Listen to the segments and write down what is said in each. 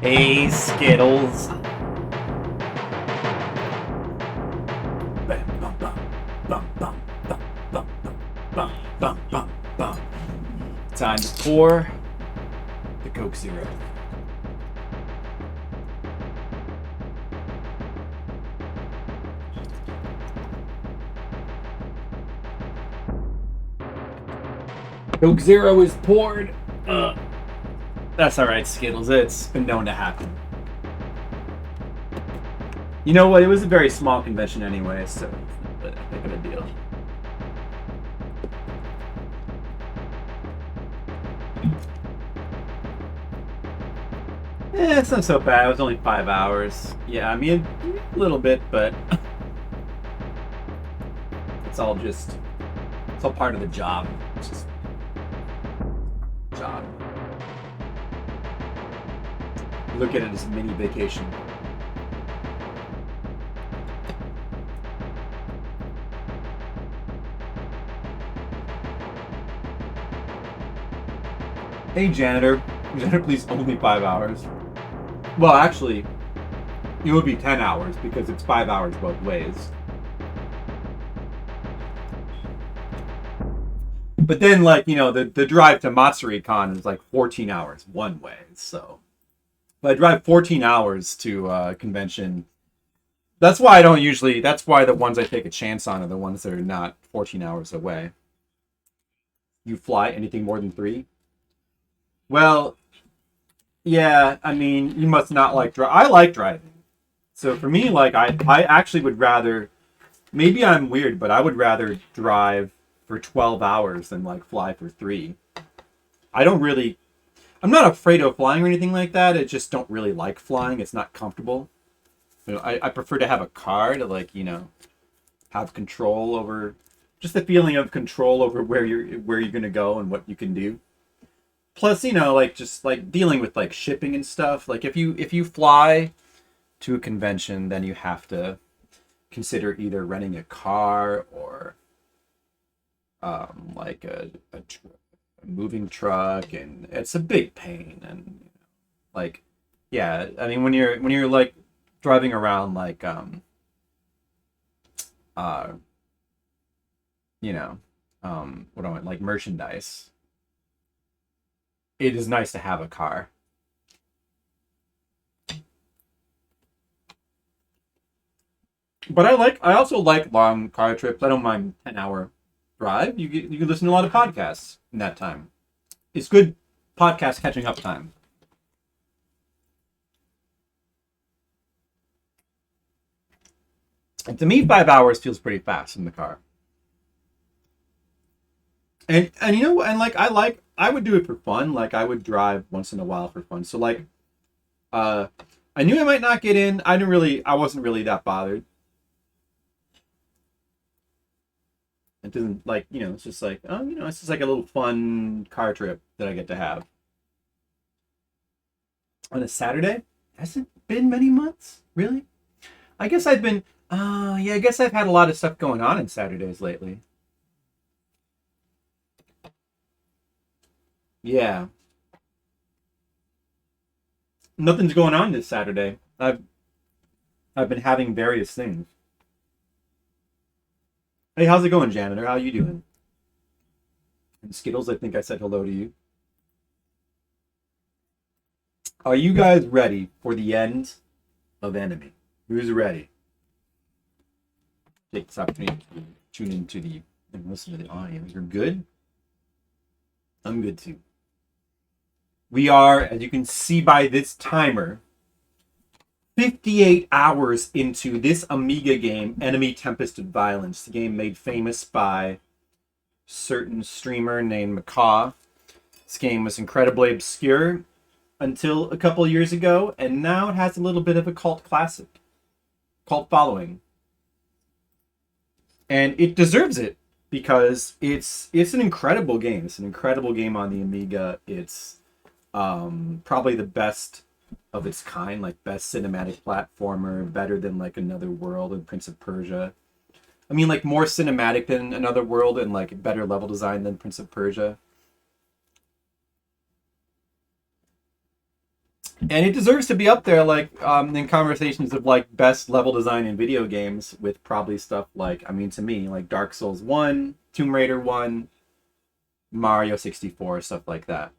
Hey, Skittles. Time to pour the Coke Zero. Coke Zero is poured. That's alright, Skittles. It's been known to happen. You know what? It was a very small convention anyway, so it's not that big of a deal. It's not so bad. It was only 5 hours. Yeah, I mean, a little bit, but it's all part of the job. It's just job. Look at it as a mini vacation. Hey, janitor. Janitor, please, only 5 hours. Well, actually, it would be 10 hours because it's 5 hours both ways. But then, like, you know, the drive to Matsuri-con is like 14 hours one way, so... But I drive 14 hours to a convention. That's why I don't usually... That's why the ones I take a chance on are the ones that are not 14 hours away. You fly anything more than 3? Well, yeah, I mean, you must not like driving. I like driving. So for me, like, I actually would rather... Maybe I'm weird, but I would rather drive for 12 hours than, like, fly for 3. I don't really... I'm not afraid of flying or anything like that. I just don't really like flying. It's not comfortable. You know, I prefer to have a car to, like, you know, have control over... Just the feeling of control over where you're going to go and what you can do. Plus, you know, like, just, like, dealing with, like, shipping and stuff. Like, if you fly to a convention, then you have to consider either renting a car or, like, a moving truck, and it's a big pain. And, like, yeah, I mean, when you're, like, driving around, like, you know, what do I want, like, merchandise, it is nice to have a car. But I also like long car trips. I don't mind 10-hour drive. You can listen to a lot of podcasts in that time. It's good podcast catching up time. And to me, 5 hours feels pretty fast in the car. And you know, and like I would do it for fun. Like, I would drive once in a while for fun. So, like, I knew I might not get in. I wasn't really that bothered. It doesn't, like, you know, it's just like, oh, you know, it's just like a little fun car trip that I get to have on a Saturday. Hasn't been many months, really. I guess I've been, yeah, I guess I've had a lot of stuff going on Saturdays lately. Yeah, nothing's going on this Saturday. I've been having various things. Hey, how's it going, janitor? How you doing? And Skittles, I think I said hello to you. Are you guys ready for the end of Enemy? Who's ready? Take this opportunity to tune into the and listen to the audio. You're good? I'm good too. We are, as you can see by this timer, 58 hours into this Amiga game, Enemy Tempest of Violence, the game made famous by certain streamer named Macaw. This game was incredibly obscure until a couple of years ago, and now it has a little bit of a cult following. And it deserves it, because it's an incredible game. It's an incredible game on the Amiga. It's probably the best of its kind, like best cinematic platformer, better than like Another World and Prince of Persia. I mean, like, more cinematic than Another World and, like, better level design than Prince of Persia. And it deserves to be up there, like, in conversations of, like, best level design in video games with probably stuff like, I mean, to me, like Dark Souls 1, Tomb Raider 1, Mario 64, stuff like that.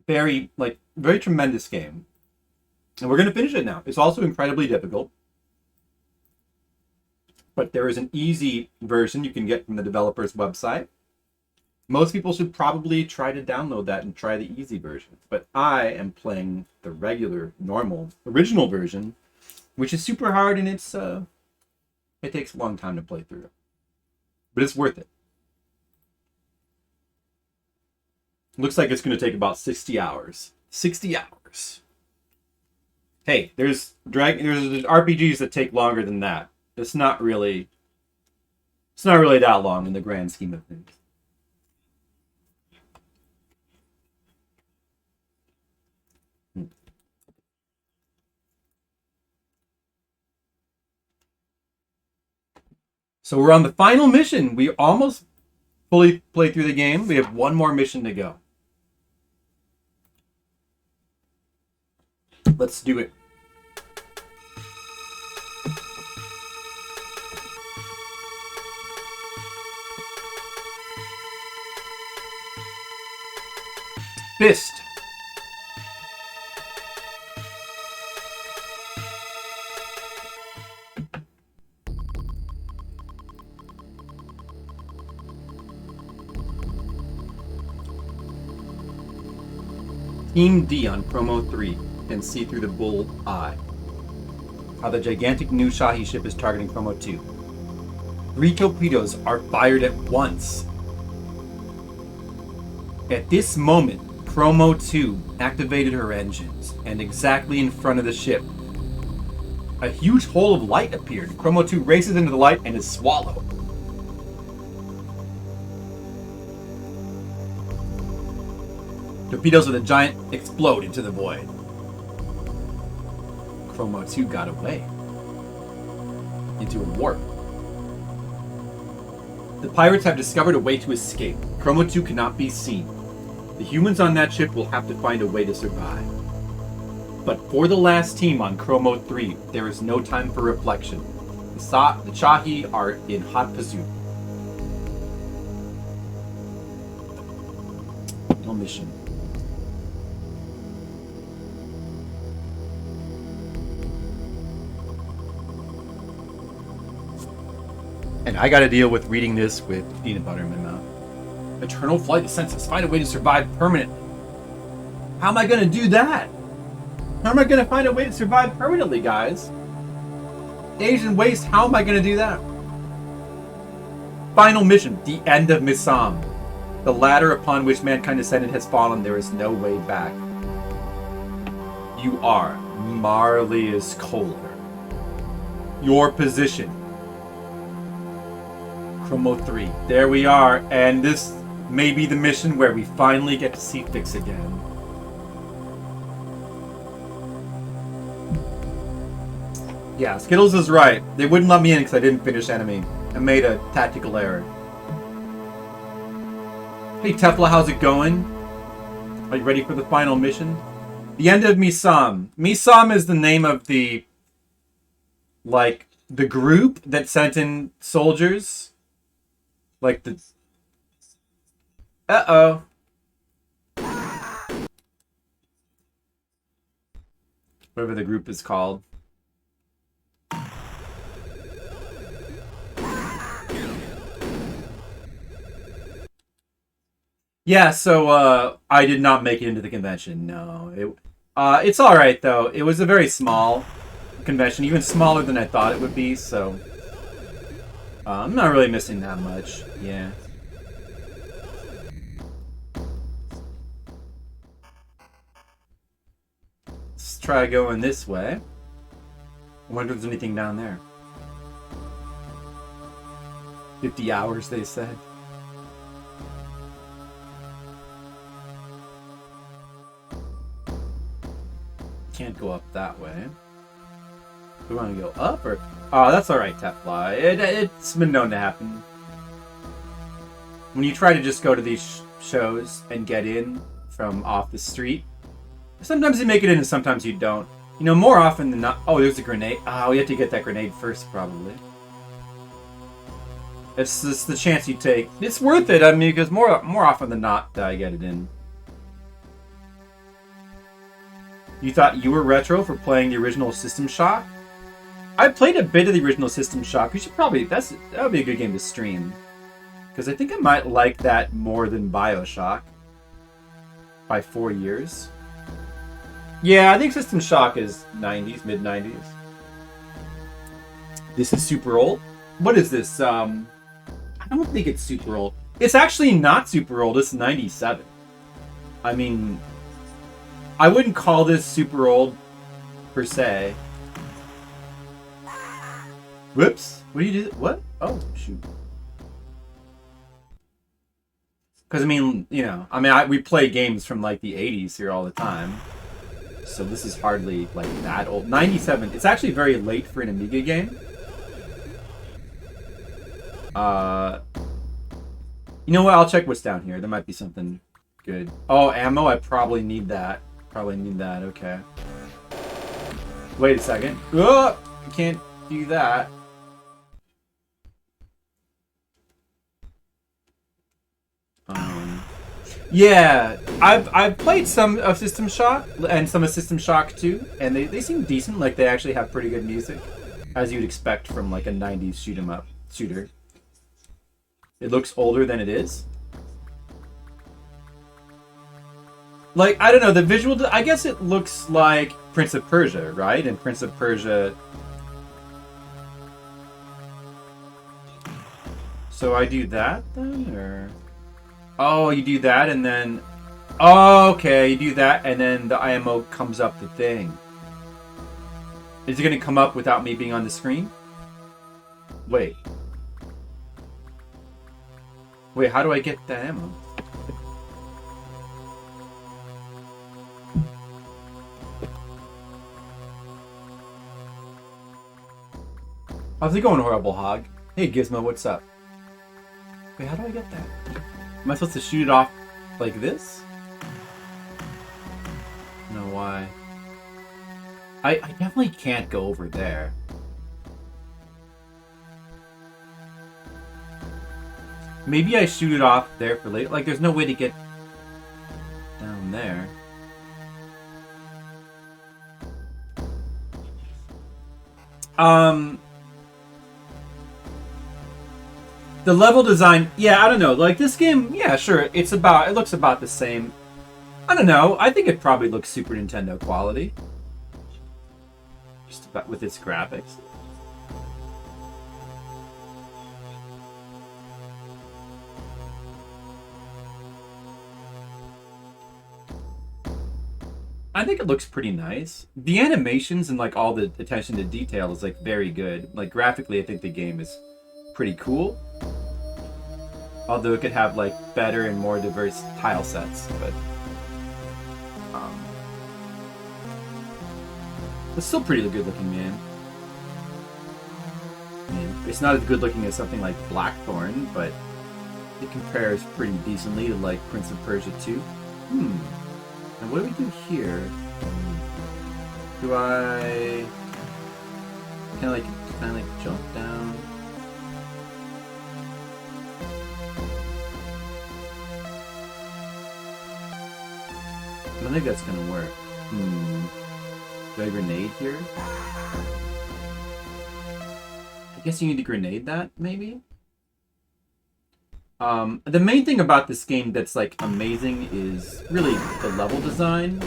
Very tremendous game. And we're going to finish it now. It's also incredibly difficult. But there is an easy version you can get from the developer's website. Most people should probably try to download that and try the easy version. But I am playing the regular, normal, original version, which is super hard, and it takes a long time to play through. But it's worth it. Looks like it's going to take about 60 hours. 60 hours. Hey, there's RPGs that take longer than that. It's not really that long in the grand scheme of things. So we're on the final mission. We almost fully played through the game. We have one more mission to go. Let's do it. Fist. Team D on Promo 3 can see through the bull eye. How the gigantic new Shahi ship is targeting Promo 2. 3 torpedoes are fired at once. At this moment, Chromo 2 activated her engines, and exactly in front of the ship, a huge hole of light appeared. Chromo 2 races into the light and is swallowed. Torpedoes with a giant explode into the void. Chromo 2 got away. Into a warp. The pirates have discovered a way to escape. Chromo 2 cannot be seen. The humans on that ship will have to find a way to survive. But for the last team on Chromo 3, there is no time for reflection. The Shahi are in hot pursuit. No mission. And I gotta deal with reading this with peanut butter in my mouth. Eternal flight of senses. Find a way to survive permanently. How am I gonna do that? How am I gonna find a way to survive permanently, guys? Asian waste, how am I gonna do that? Final mission, the end of Misam. The ladder upon which mankind descended has fallen. There is no way back. You are Marlius Kohler. Your position. Chromo 3. There we are, and this may be the mission where we finally get to see Fix again. Yeah, Skittles is right. They wouldn't let me in because I didn't finish Enemy. I made a tactical error. Hey Tefla, how's it going? Are you ready for the final mission? The end of Misam. Misam is the name of the group that sent in soldiers. Like the... Uh-oh. Whatever the group is called. Yeah, so I did not make it into the convention. No, it's all right though. It was a very small convention, even smaller than I thought it would be. So I'm not really missing that much. Yeah. Let's try going this way. I wonder if there's anything down there. 50 hours, they said. Can't go up that way. We want to go up or... Oh, that's alright, Tefla. It's been known to happen. When you try to just go to these shows and get in from off the street, sometimes you make it in and sometimes you don't. You know, more often than not... Oh, there's a grenade. Oh, we have to get that grenade first, probably. It's just the chance you take. It's worth it, I mean, because more often than not, I get it in. You thought you were retro for playing the original System Shock? I played a bit of the original System Shock. We should probably... That would be a good game to stream. Because I think I might like that more than Bioshock. By 4 years. Yeah, I think System Shock is 90s, mid-90s. This is super old. What is this? I don't think it's super old. It's actually not super old. It's 97. I mean, I wouldn't call this super old, per se. Whoops. What do you do? What? Oh, shoot. Because, I mean, you know, we play games from, like, the 80s here all the time. So this is hardly, like, that old. 97. It's actually very late for an Amiga game. You know what? I'll check what's down here. There might be something good. Oh, ammo. I probably need that. Okay. Wait a second. Oh, I can't do that. Yeah, I've played some of System Shock and some of System Shock 2, and they seem decent. Like, they actually have pretty good music, as you'd expect from, like, a 90s shoot-'em-up shooter. It looks older than it is. Like, I don't know, the visual... I guess it looks like Prince of Persia, right? And Prince of Persia... So I do that, then, or... Oh, you do that, and then... Oh, okay, you do that, and then the IMO comes up the thing. Is it going to come up without me being on the screen? Wait. Wait, how do I get the ammo? How's it going, Horrible Hog? Hey, Gizmo, what's up? Wait, how do I get that? Am I supposed to shoot it off like this? No, why? I definitely can't go over there. Maybe I shoot it off there for later. Like, there's no way to get down there. The level design, yeah, I don't know. Like, this game, yeah, sure, it looks about the same. I don't know. I think it probably looks Super Nintendo quality. Just about with its graphics. I think it looks pretty nice. The animations and, like, all the attention to detail is, like, very good. Like, graphically, I think the game is pretty cool. Although it could have, like, better and more diverse tile sets, but... it's still pretty good looking, man. I mean, it's not as good looking as something like Blackthorn, but it compares pretty decently to, like, Prince of Persia 2. And what do we do here? Do I... Can I, like, jump down? I don't think that's gonna work. Do I grenade here? I guess you need to grenade that, maybe? The main thing about this game that's, like, amazing is really the level design.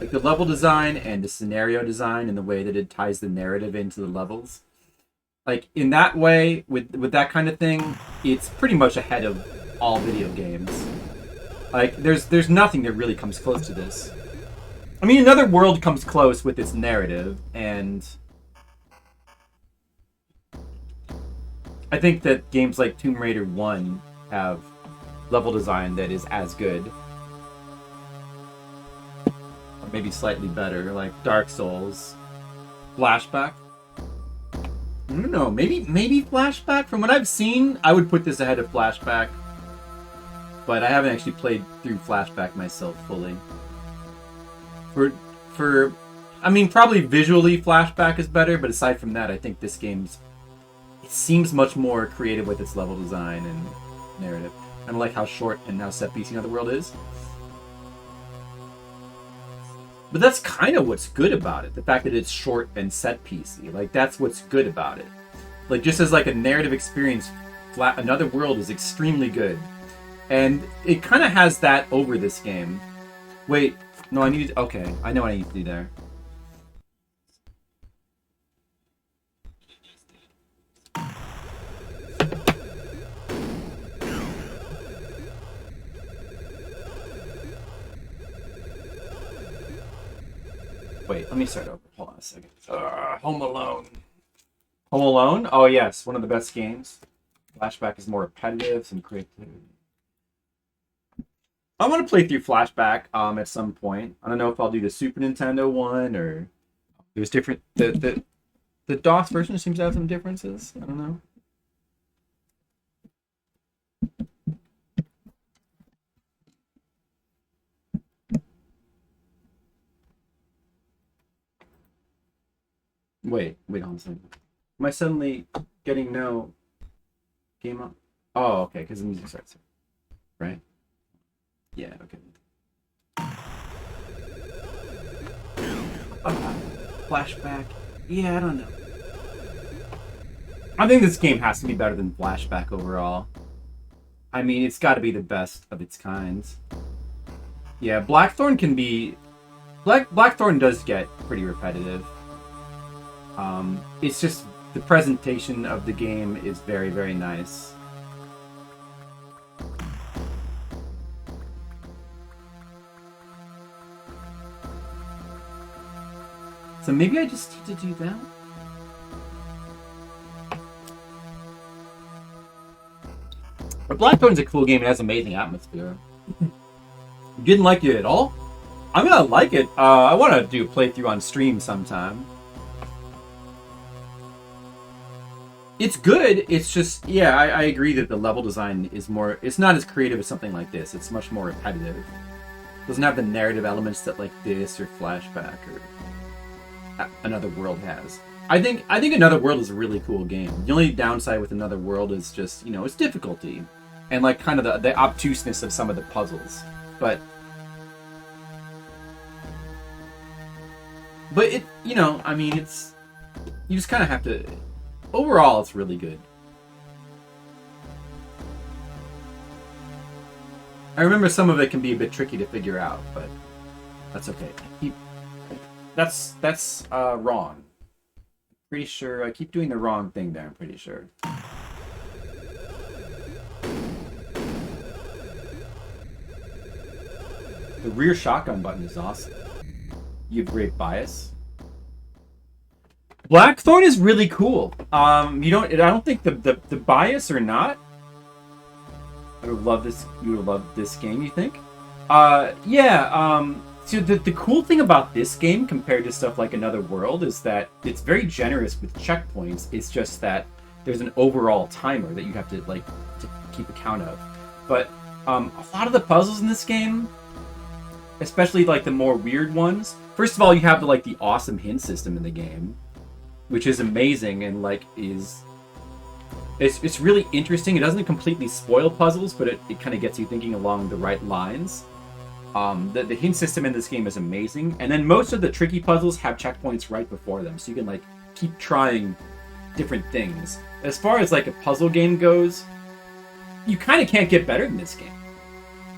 Like, the level design and the scenario design and the way that it ties the narrative into the levels. Like, in that way, with that kind of thing, it's pretty much ahead of all video games. Like, there's nothing that really comes close to this. I mean, Another World comes close with its narrative, and... I think that games like Tomb Raider 1 have level design that is as good. Or maybe slightly better, like Dark Souls. Flashback. I don't know. Maybe Flashback. From what I've seen, I would put this ahead of Flashback. But I haven't actually played through Flashback myself fully. I mean, probably visually Flashback is better, but aside from that, I think this game's... It seems much more creative with its level design and narrative. I don't like how short and how set-piecey Another World is. But that's kind of what's good about it. The fact that it's short and set-piecey. Like, that's what's good about it. Like, just as like a narrative experience, Another World is extremely good. And it kind of has that over this game. Wait, no, I need... Okay, I know what I need to do there. Wait, let me start over. Hold on a second. Home Alone. Home Alone? Oh, yes. One of the best games. Flashback is more repetitive, some creativity. I want to play through Flashback at some point. I don't know if I'll do the Super Nintendo one or... There's different... The DOS version seems to have some differences. I don't know. Wait on a second. Am I suddenly getting no game up? Oh, okay, because the music starts here. Right? Yeah, okay. Flashback. Yeah, I don't know. I think this game has to be better than Flashback overall. I mean, it's got to be the best of its kind. Yeah, Blackthorn can be... Blackthorn does get pretty repetitive. It's just the presentation of the game is very, very nice. So maybe I just need to do that? But Blackthorn's a cool game. It has amazing atmosphere. You didn't like it at all? I'm gonna like it. I want to do a playthrough on stream sometime. It's good. It's just, yeah, I agree that the level design is more... It's not as creative as something like this. It's much more repetitive. It doesn't have the narrative elements that like this or Flashback or Another World has. I think Another World is a really cool game. The only downside with Another World is just, you know, its difficulty. And like kind of the obtuseness of some of the puzzles. But it, you know, I mean, it's... You just kind of have to... Overall, it's really good. I remember some of it can be a bit tricky to figure out, but that's okay. That's wrong. Pretty sure I keep doing the wrong thing there. I'm pretty sure. The rear shotgun button is awesome. You have great bias. Blackthorn is really cool. I don't think the bias or not. I would love this. You would love this game. You think? Yeah. So the cool thing about this game compared to stuff like Another World is that it's very generous with checkpoints. It's just that there's an overall timer that you have to to keep account of. But a lot of the puzzles in this game, especially like the more weird ones. First of all, you have the awesome hint system in the game, which is amazing and it's really interesting. It doesn't completely spoil puzzles, but it kind of gets you thinking along the right lines. The hint system in this game is amazing, and then most of the tricky puzzles have checkpoints right before them, so you can keep trying different things. As far as a puzzle game goes, you kind of can't get better than this game.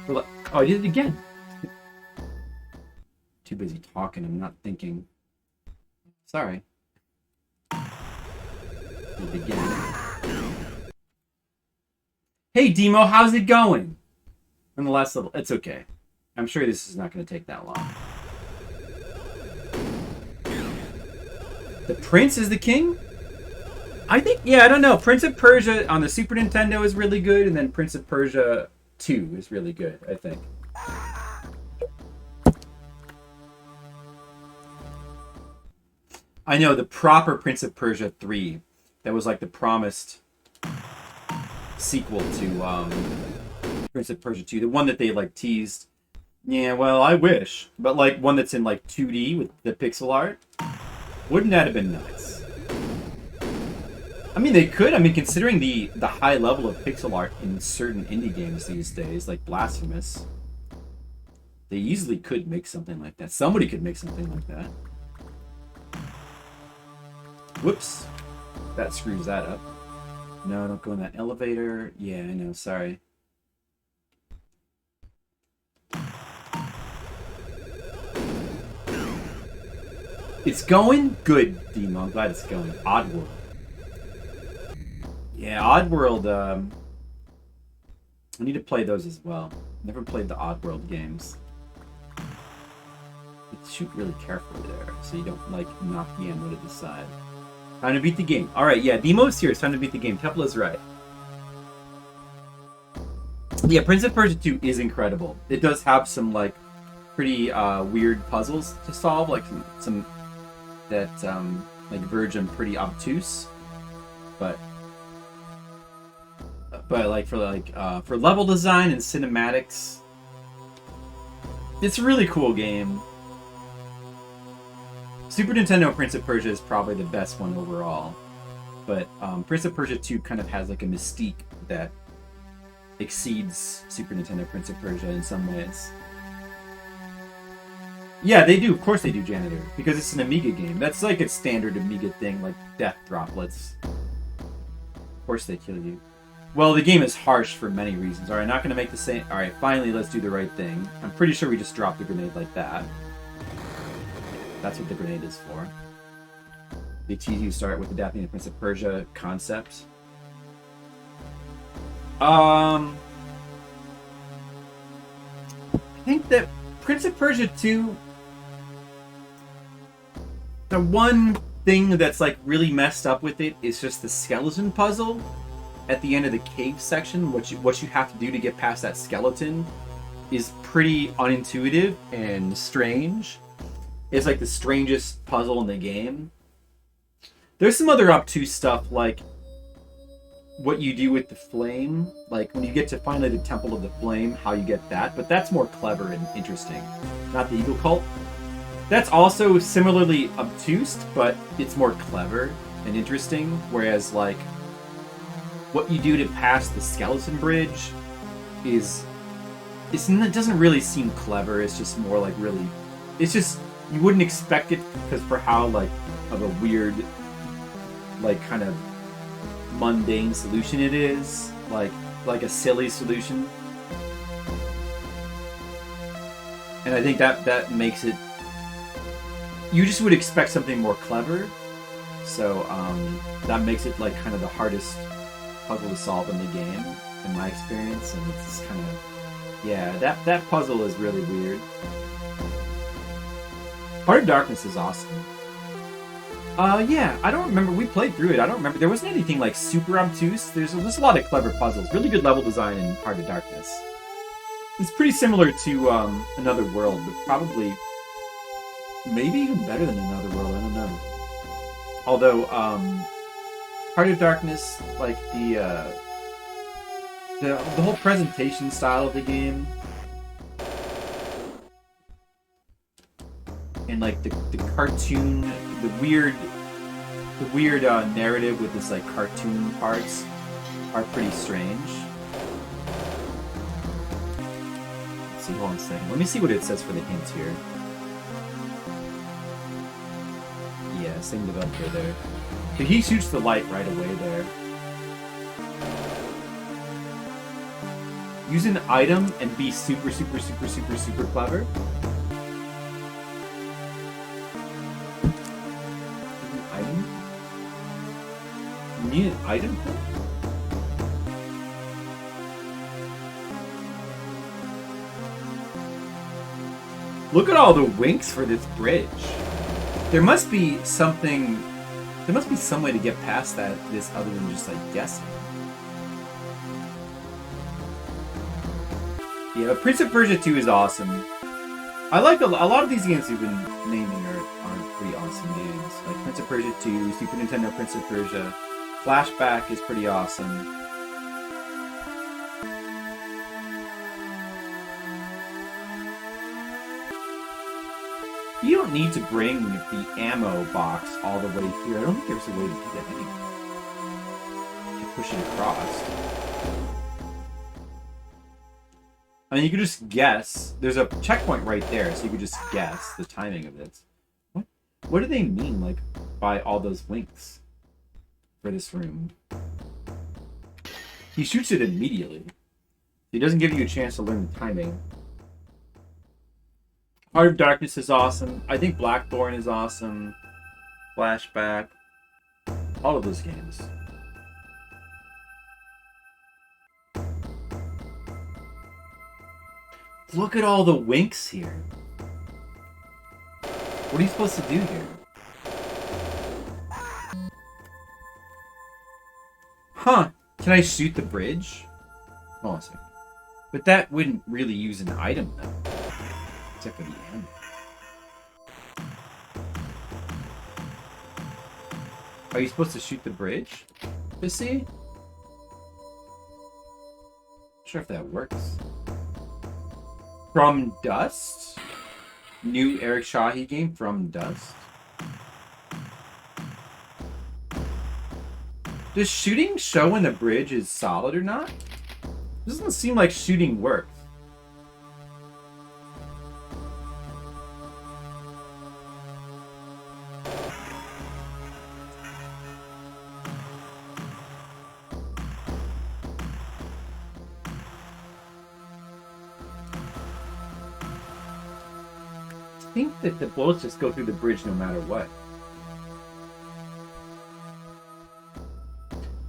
Oh, I did it again. Too busy talking. I'm not thinking. Sorry. Did it again. Hey Demo, how's it going? On the last level, it's okay. I'm sure this is not going to take that long. The Prince is the king? I think, yeah, I don't know. Prince of Persia on the Super Nintendo is really good, and then Prince of Persia 2 is really good, I think. I know, the proper Prince of Persia 3. That was like the promised sequel to Prince of Persia 2. The one that they like teased. Yeah, well, I wish. But like one that's in like 2D with the pixel art. Wouldn't that have been nice? I mean, they could. I mean, considering the high level of pixel art in certain indie games these days, like Blasphemous, they easily could make something like that. Somebody could make something like that. Whoops. That screws that up. No, don't go in that elevator. Yeah, I know. Sorry. It's going good, Demo. I'm glad it's going. Oddworld. Yeah, Oddworld. I need to play those as well. Never played the Oddworld games. You shoot really carefully there, so you don't like knock the ammo to the side. Time to beat the game. All right, yeah, Demo's here. It's time to beat the game. Tepla's right. Yeah, Prince of Persia 2 is incredible. It does have some like pretty weird puzzles to solve, like some that like verge on pretty obtuse, but like for level design and cinematics, it's a really cool game. Super Nintendo Prince of Persia is probably the best one overall, but Prince of Persia 2 kind of has like a mystique that exceeds Super Nintendo Prince of Persia in some ways. Yeah, they do. Of course they do, Janitor, because it's an Amiga game. That's like a standard Amiga thing, like death droplets. Of course they kill you. Well, the game is harsh for many reasons. Alright, not going to make the same... Alright, finally, let's do the right thing. I'm pretty sure we just dropped the grenade like that. That's what the grenade is for. They tease you start with adapting the Prince of Persia concept. I think that Prince of Persia 2... The one thing that's like really messed up with it is just the skeleton puzzle at the end of the cave section. What you have to do to get past that skeleton is pretty unintuitive and strange. It's like the strangest puzzle in the game. There's some other obtuse stuff, like what you do with the flame, like when you get to finally the Temple of the Flame, how you get that, but that's more clever and interesting. Not the Eagle Cult. That's also similarly obtuse, but it's more clever and interesting, whereas like what you do to pass the skeleton bridge it doesn't really seem clever. It's just more like really, it's just, you wouldn't expect it because for how like of a weird, like kind of mundane solution it is, like a silly solution. And I think that makes it, you just would expect something more clever. So that makes it like kind of the hardest puzzle to solve in the game, in my experience. And it's just kind of, yeah, that puzzle is really weird. Heart of Darkness is awesome. Yeah, I don't remember. We played through it. I don't remember. There wasn't anything like super obtuse. There's a lot of clever puzzles. Really good level design in Heart of Darkness. It's pretty similar to Another World, but probably maybe even better than Another World. I don't know. Although Heart of Darkness, like the whole presentation style of the game, and like the cartoon, the weird narrative with this like cartoon parts are pretty strange. Let's see, hold on a second. Let me see what it says for the hints here. Yeah, same developer there. So he shoots the light right away there. Use an item and be super clever. Item? You need an item? Look at all the winks for this bridge. There must be something. There must be some way to get past this other than just like guessing. Yeah, but Prince of Persia 2 is awesome. I like a lot of these games you've been naming are pretty awesome games. Like Prince of Persia 2, Super Nintendo Prince of Persia. Flashback is pretty awesome. You don't need to bring the ammo box all the way here. I don't think there's a way to do that anyway. You push it across. I mean, you could just guess. There's a checkpoint right there, so you could just guess the timing of it. What do they mean, like, by all those links for this room? He shoots it immediately. He doesn't give you a chance to learn the timing. Heart of Darkness is awesome. I think Blackthorn is awesome. Flashback. All of those games. Look at all the winks here. What are you supposed to do here? Huh. Can I shoot the bridge? Hold on a second. But that wouldn't really use an item, though. Except for the end. Are you supposed to shoot the bridge? Missy? Not sure if that works. From Dust? New Eric Shahi game, From Dust. Does shooting show when the bridge is solid or not? It doesn't seem like shooting works. I think that the bullets just go through the bridge no matter what.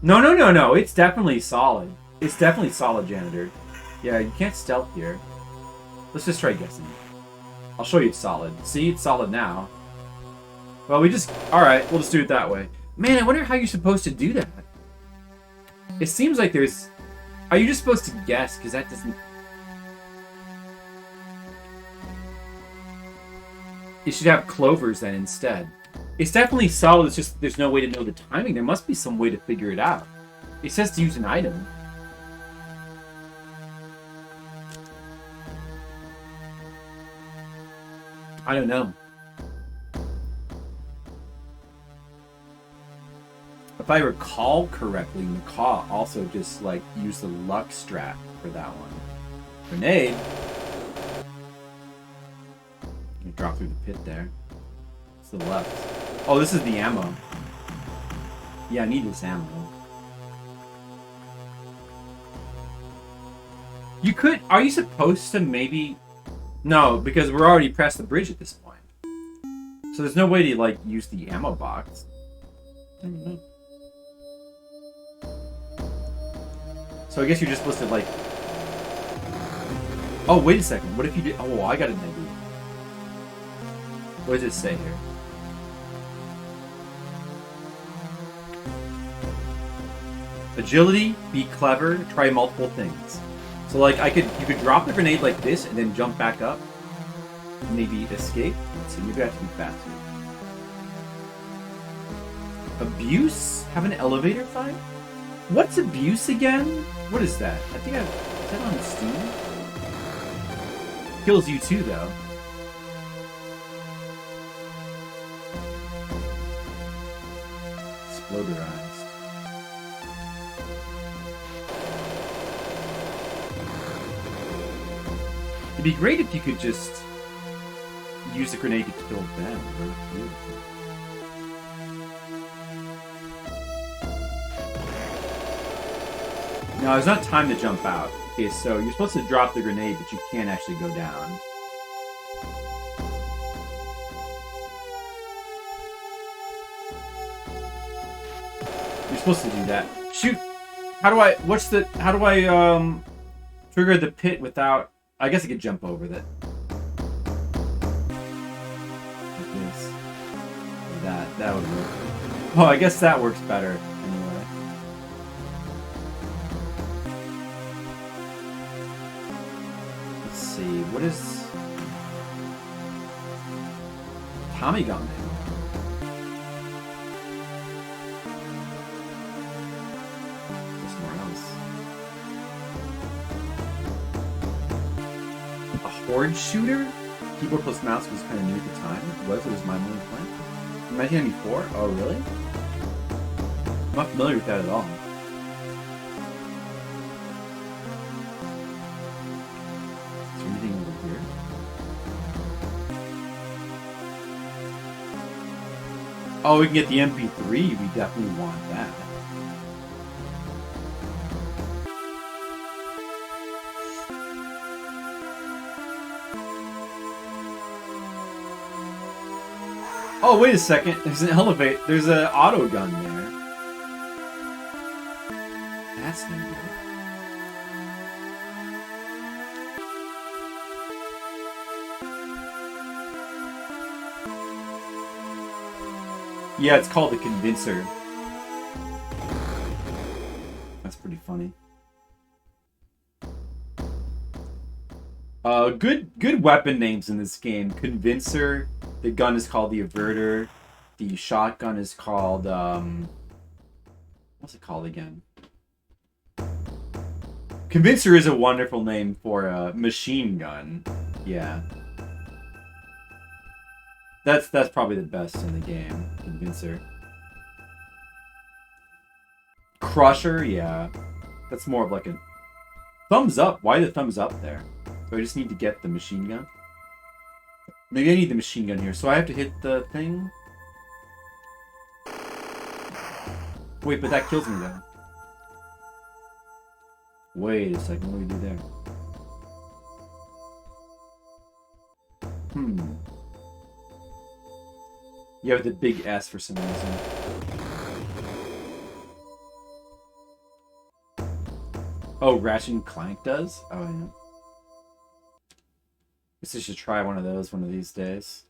No. It's definitely solid. It's definitely solid, Janitor. Yeah, you can't stealth here. Let's just try guessing. I'll show you it's solid. See, it's solid now. Well, we just... Alright, we'll just do it that way. Man, I wonder how you're supposed to do that. It seems like there's... Are you just supposed to guess? Because that doesn't... You should have clovers then instead. It's definitely solid, it's just there's no way to know the timing. There must be some way to figure it out. It says to use an item. I don't know. If I recall correctly, Macaw also just like used the luck strat for that one. Grenade. You drop through the pit there. It's the left. Oh, this is the ammo. Yeah, I need this ammo. You could... Are you supposed to maybe... No, because we're already past the bridge at this point. So there's no way to, like, use the ammo box. I don't know. So I guess you're just supposed to, like... Oh, wait a second. What if you did... Oh, I got an idea. What does it say here? Agility, be clever, try multiple things. So like you could drop the grenade like this and then jump back up. And maybe escape. Let's see, maybe I have to be faster. Abuse? Have an elevator fight? What's abuse again? What is that? I think is that on Steam? Kills you too though. Exploderized. It'd be great if you could just use a grenade to kill them. No, it's not time to jump out. Okay, so you're supposed to drop the grenade, but you can't actually go down. You're supposed to do that. Shoot! How do I trigger the pit without... I guess I could jump over that. Like this. Or that. That would work. Oh, I guess that works better. Anyway. Let's see. What is... Tommy gun name? horde shooter? Keyboard plus mouse was kind of new at the time. It was my only plan. 1994? Oh, really? I'm not familiar with that at all. Is there anything over here? Oh, we can get the MP3. We definitely want that. Oh, wait a second. There's an elevator. There's an auto gun there. That's no good. Yeah, it's called the Convincer. That's pretty funny. Good weapon names in this game. Convincer. The gun is called the Averter. The shotgun is called, what's it called again? Convincer is a wonderful name for a machine gun. Yeah. That's probably the best in the game. Convincer. Crusher, yeah. That's more of like a... Thumbs up. Why the thumbs up there? Do I just need to get the machine gun? Maybe I need the machine gun here, so I have to hit the thing? Wait, but that kills me though. Wait a second, what do we do there? You have the big S for some reason. Oh, Ratchet and Clank does? Oh, yeah. Guess I should try one of those one of these days.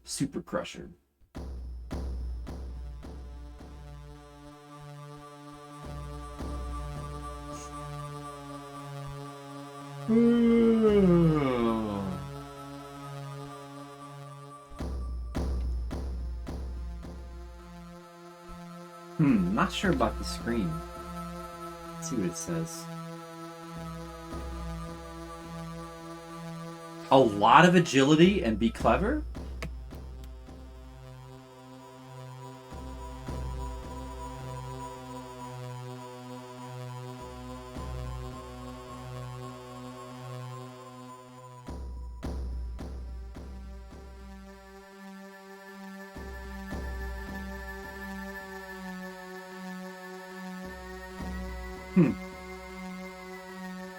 Super Crusher. Not sure about the screen. Let's see what it says. A lot of agility and be clever?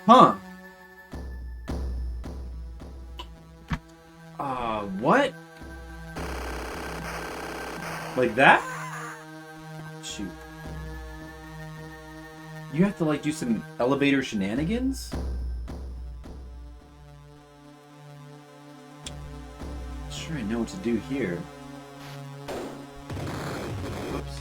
Huh. What? Like that? Shoot. You have to, like, do some elevator shenanigans? Sure, I know what to do here. Whoops.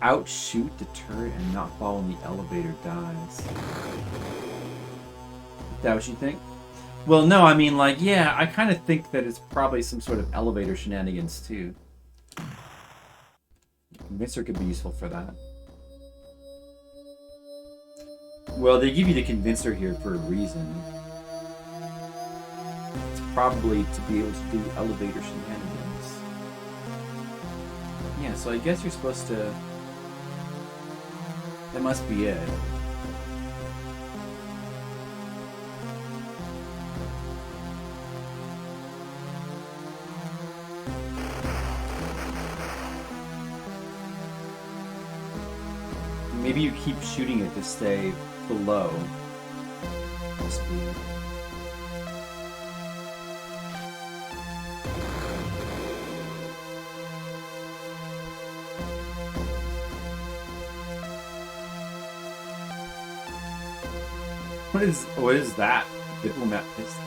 Outshoot, deter, and not fall when the elevator dies. Is that what you think? Well, no, I mean, like, yeah, I kind of think that it's probably some sort of elevator shenanigans, too. Convincer could be useful for that. Well, they give you the Convincer here for a reason. It's probably to be able to do elevator shenanigans. Yeah, so I guess you're supposed to... That must be it. Maybe you keep shooting it to stay below the speed. What is that? Diplomat pistol.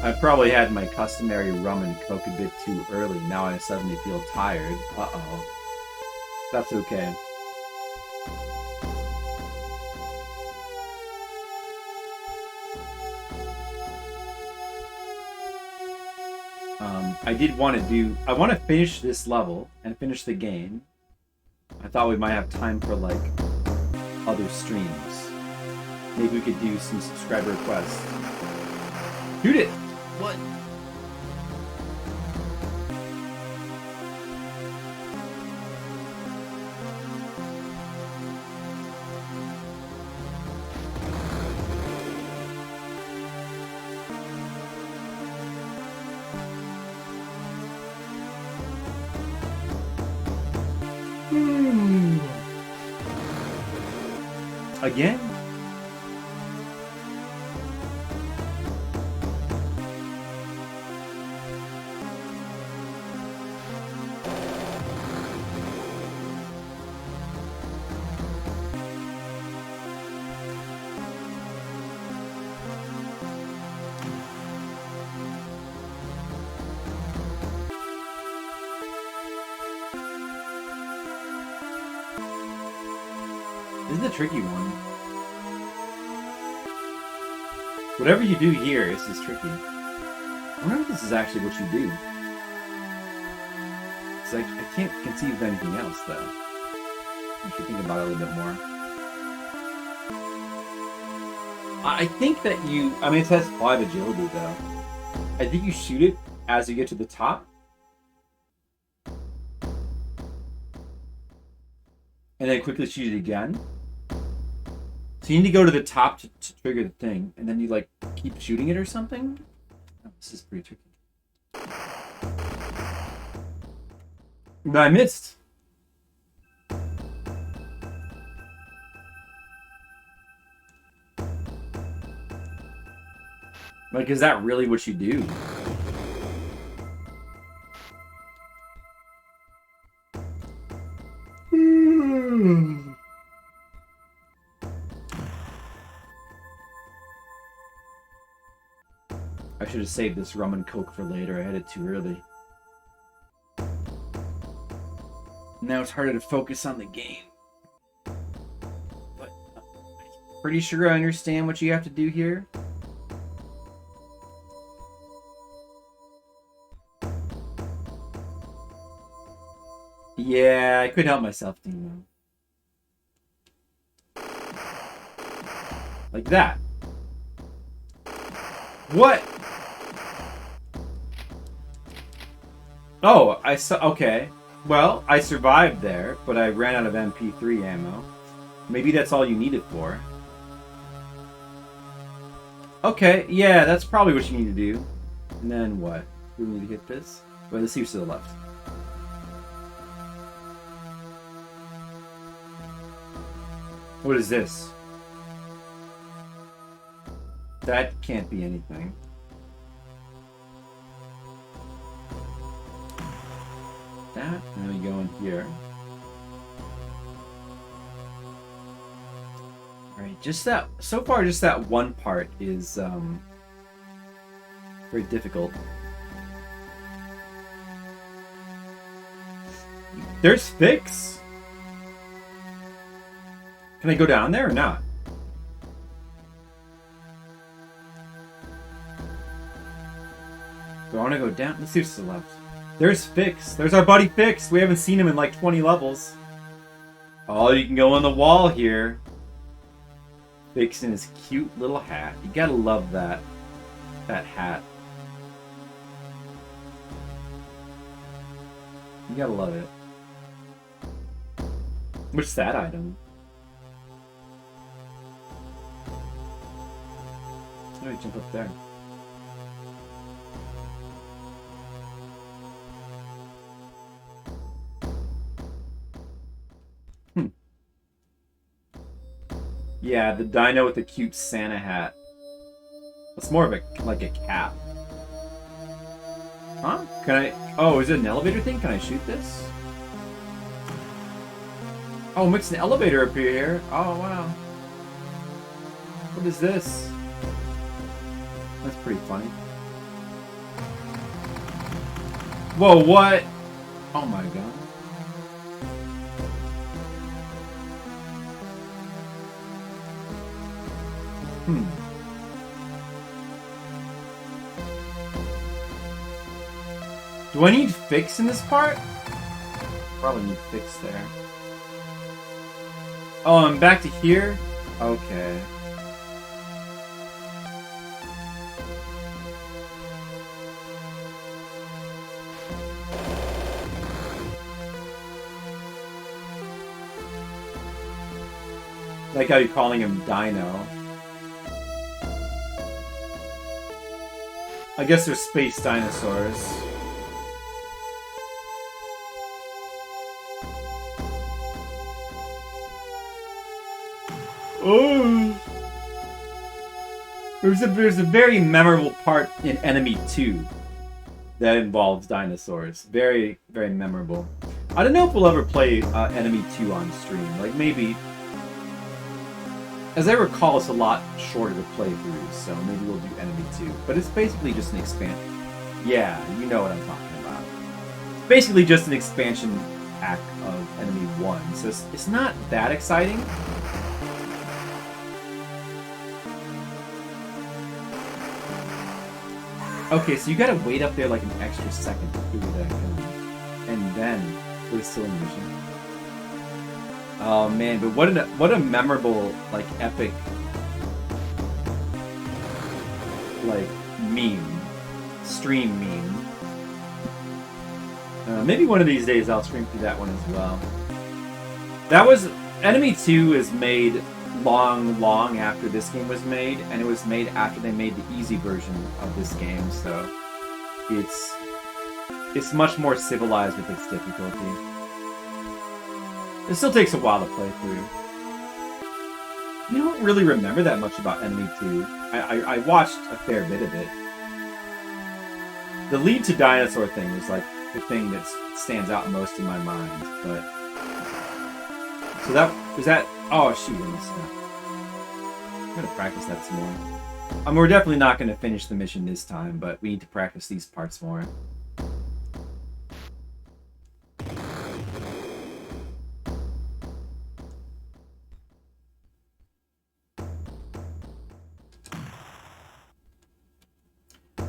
I probably had my customary rum and coke a bit too early. Now I suddenly feel tired. Uh-oh. That's okay. I did want to do. I want to finish this level and finish the game. I thought we might have time for like other streams. Maybe we could do some subscriber requests. Shoot it! What? Again? This is a tricky one. Whatever you do here is just tricky. I wonder if this is actually what you do. It's like, I can't conceive of anything else, though. I should think about it a little bit more. I think that you... I mean, it has 5 agility, though. I think you shoot it as you get to the top. And then quickly shoot it again. So you need to go to the top to trigger the thing, and then you like keep shooting it or something? Oh, this is pretty tricky. But I missed. Like, is that really what you do? I should have saved this rum and coke for later. I had it too early. Now it's harder to focus on the game. But I'm pretty sure I understand what you have to do here. Yeah, I couldn't help myself doing that. Like that. What? Oh, I saw. Okay. Well, I survived there, but I ran out of MP3 ammo. Maybe that's all you need it for. Okay, yeah, that's probably what you need to do. And then what? We need to hit this? Wait, let's see what's to the left. What is this? That can't be anything. That, and then we go in here. Alright, just that, so far just that one part is very difficult. There's Fix? Can I go down there or not? Do I want to go down? Let's see what's to the left. There's Fix. There's our buddy Fix. We haven't seen him in like 20 levels. Oh, you can go on the wall here. Fix in his cute little hat. You gotta love that. That hat. You gotta love it. What's that item? Oh, jump up there. Yeah, the dino with the cute Santa hat. It's more of a, like a cap. Huh? Can I... Oh, is it an elevator thing? Can I shoot this? Oh, it makes an elevator appear here. Oh, wow. What is this? That's pretty funny. Whoa, what? Oh my god. Do I need fix in this part? Probably need fix there. Oh, I'm back to here? Okay. Like how you're calling him Dino. I guess they're space dinosaurs. Oh! There's a very memorable part in Enemy 2 that involves dinosaurs. Very, very memorable. I don't know if we'll ever play Enemy 2 on stream. Like, maybe. As I recall, it's a lot shorter to play through, so maybe we'll do Enemy 2. But it's basically just an expansion. Yeah, you know what I'm talking about. It's basically just an expansion pack of Enemy 1, so it's not that exciting. Okay, so you gotta wait up there like an extra second to figure that out. And then, we're still in the mission. Oh man, but what a memorable, like, epic, like, meme. Stream meme. Maybe one of these days I'll stream through that one as well. That was... Enemy 2 is made long after this game was made, and it was made after they made the easy version of this game, so it's much more civilized with its difficulty. It still takes a while to play through. You don't really remember that much about Enemy 2. I watched a fair bit of it. The lead to dinosaur thing is like the thing that stands out most in my mind, but... So that... Was that... Oh, shoot, I missed that. I'm gonna practice that some more. We're definitely not gonna finish the mission this time, but we need to practice these parts more.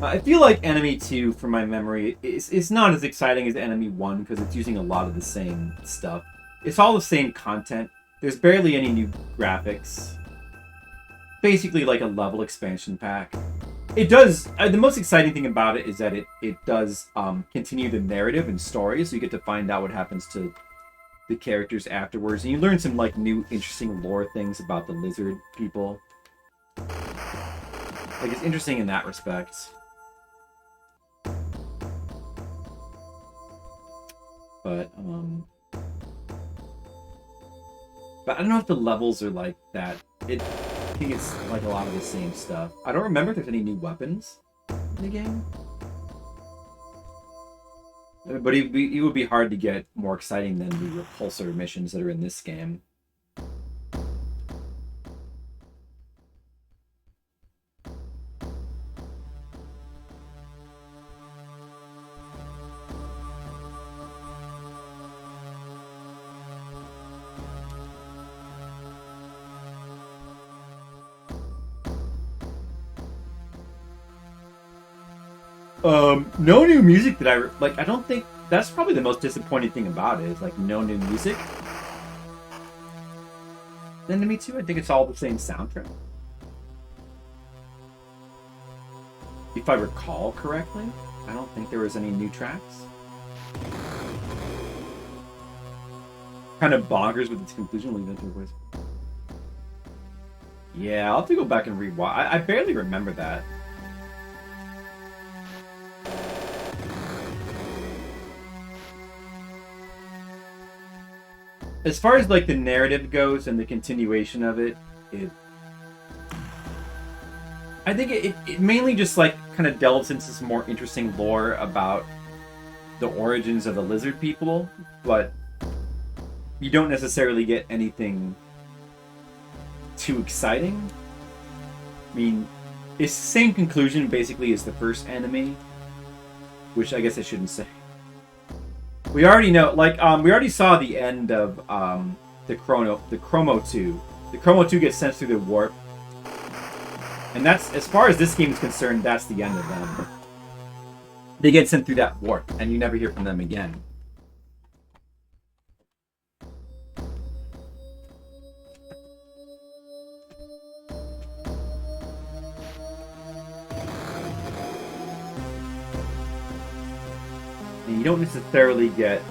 I feel like Enemy 2, from my memory, is not as exciting as Enemy 1 because it's using a lot of the same stuff. It's all the same content. There's barely any new graphics. Basically like a level expansion pack. It does... the most exciting thing about it is that it does continue the narrative and story, so you get to find out what happens to the characters afterwards. And you learn some like new interesting lore things about the lizard people. Like, it's interesting in that respect. But I don't know if the levels are like that. I think it's like a lot of the same stuff. I don't remember if there's any new weapons in the game. But it would be hard to get more exciting than the repulsor missions that are in this game. No new music that I don't think... That's probably the most disappointing thing about it, is like no new music. Enemy 2, I think it's all the same soundtrack. If I recall correctly, I don't think there was any new tracks. Kind of bonkers with its conclusion, leave that to your voice. Yeah, I'll have to go back and rewatch. I barely remember that. As far as like the narrative goes and the continuation of it, I think it mainly just like kind of delves into some more interesting lore about the origins of the lizard people, but you don't necessarily get anything too exciting. I mean, it's the same conclusion basically as the first Enemy, which I guess I shouldn't say. We already know, like, we already saw the end of the Chromo 2. The Chromo 2 gets sent through the warp. And that's, as far as this game is concerned, that's the end of them. they get sent through that warp, and you never hear from them again. And you don't necessarily get,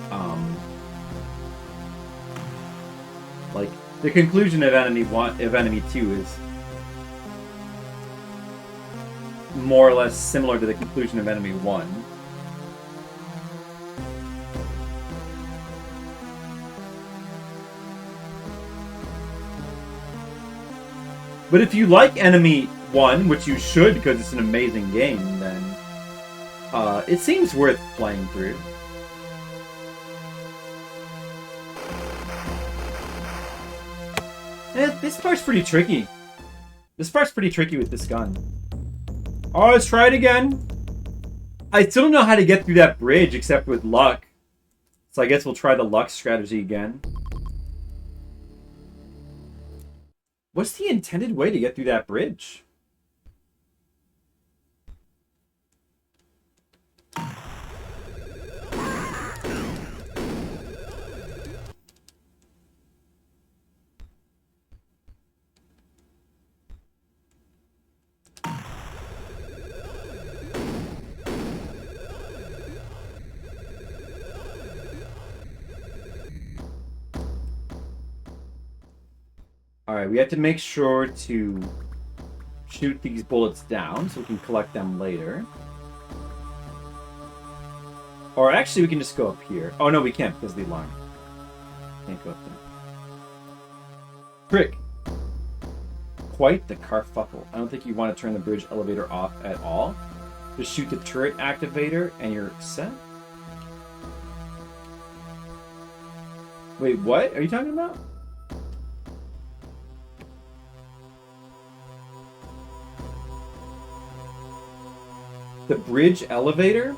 like, the conclusion of enemy 1, of enemy 2 is more or less similar to the conclusion of enemy 1. But if you like enemy 1, which you should because it's an amazing game, then it seems worth playing through. This part's pretty tricky. This part's pretty tricky with this gun. Oh, let's try it again. I still don't know how to get through that bridge except with luck. So I guess we'll try the luck strategy again. What's the intended way to get through that bridge? Alright, we have to make sure to shoot these bullets down so we can collect them later. Or actually, we can just go up here. Oh, no, we can't because of the alarm. Can't go up there. Trick. Quite the carfuffle. I don't think you want to turn the bridge elevator off at all. Just shoot the turret activator and you're set. Wait, what are you talking about? The bridge elevator?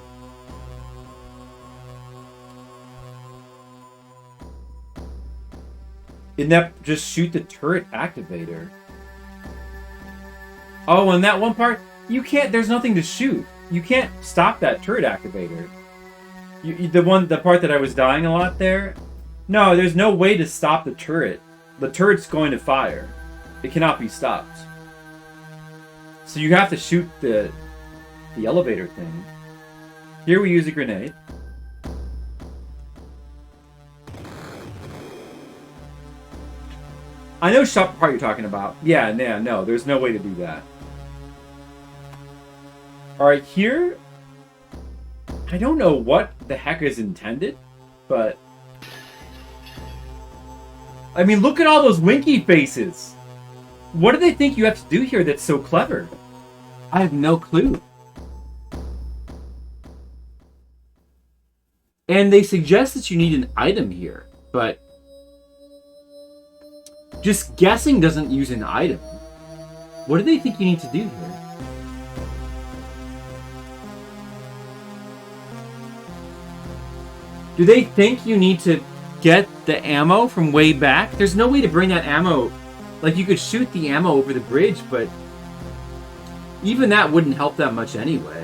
Isn't that just shoot the turret activator? Oh, and that one part, you can't, there's nothing to shoot. You can't stop that turret activator. The part that I was dying a lot there, no, there's no way to stop the turret. The turret's going to fire. It cannot be stopped. So you have to shoot the elevator thing. Here we use a grenade. I know shot part you're talking about. Yeah, no, there's no way to do that. Alright, here... I don't know what the heck is intended, but... I mean, look at all those winky faces! What do they think you have to do here that's so clever? I have no clue. And they suggest that you need an item here, but just guessing doesn't use an item. What do they think you need to do here? Do they think you need to get the ammo from way back? There's no way to bring that ammo. Like, you could shoot the ammo over the bridge, but even that wouldn't help that much anyway.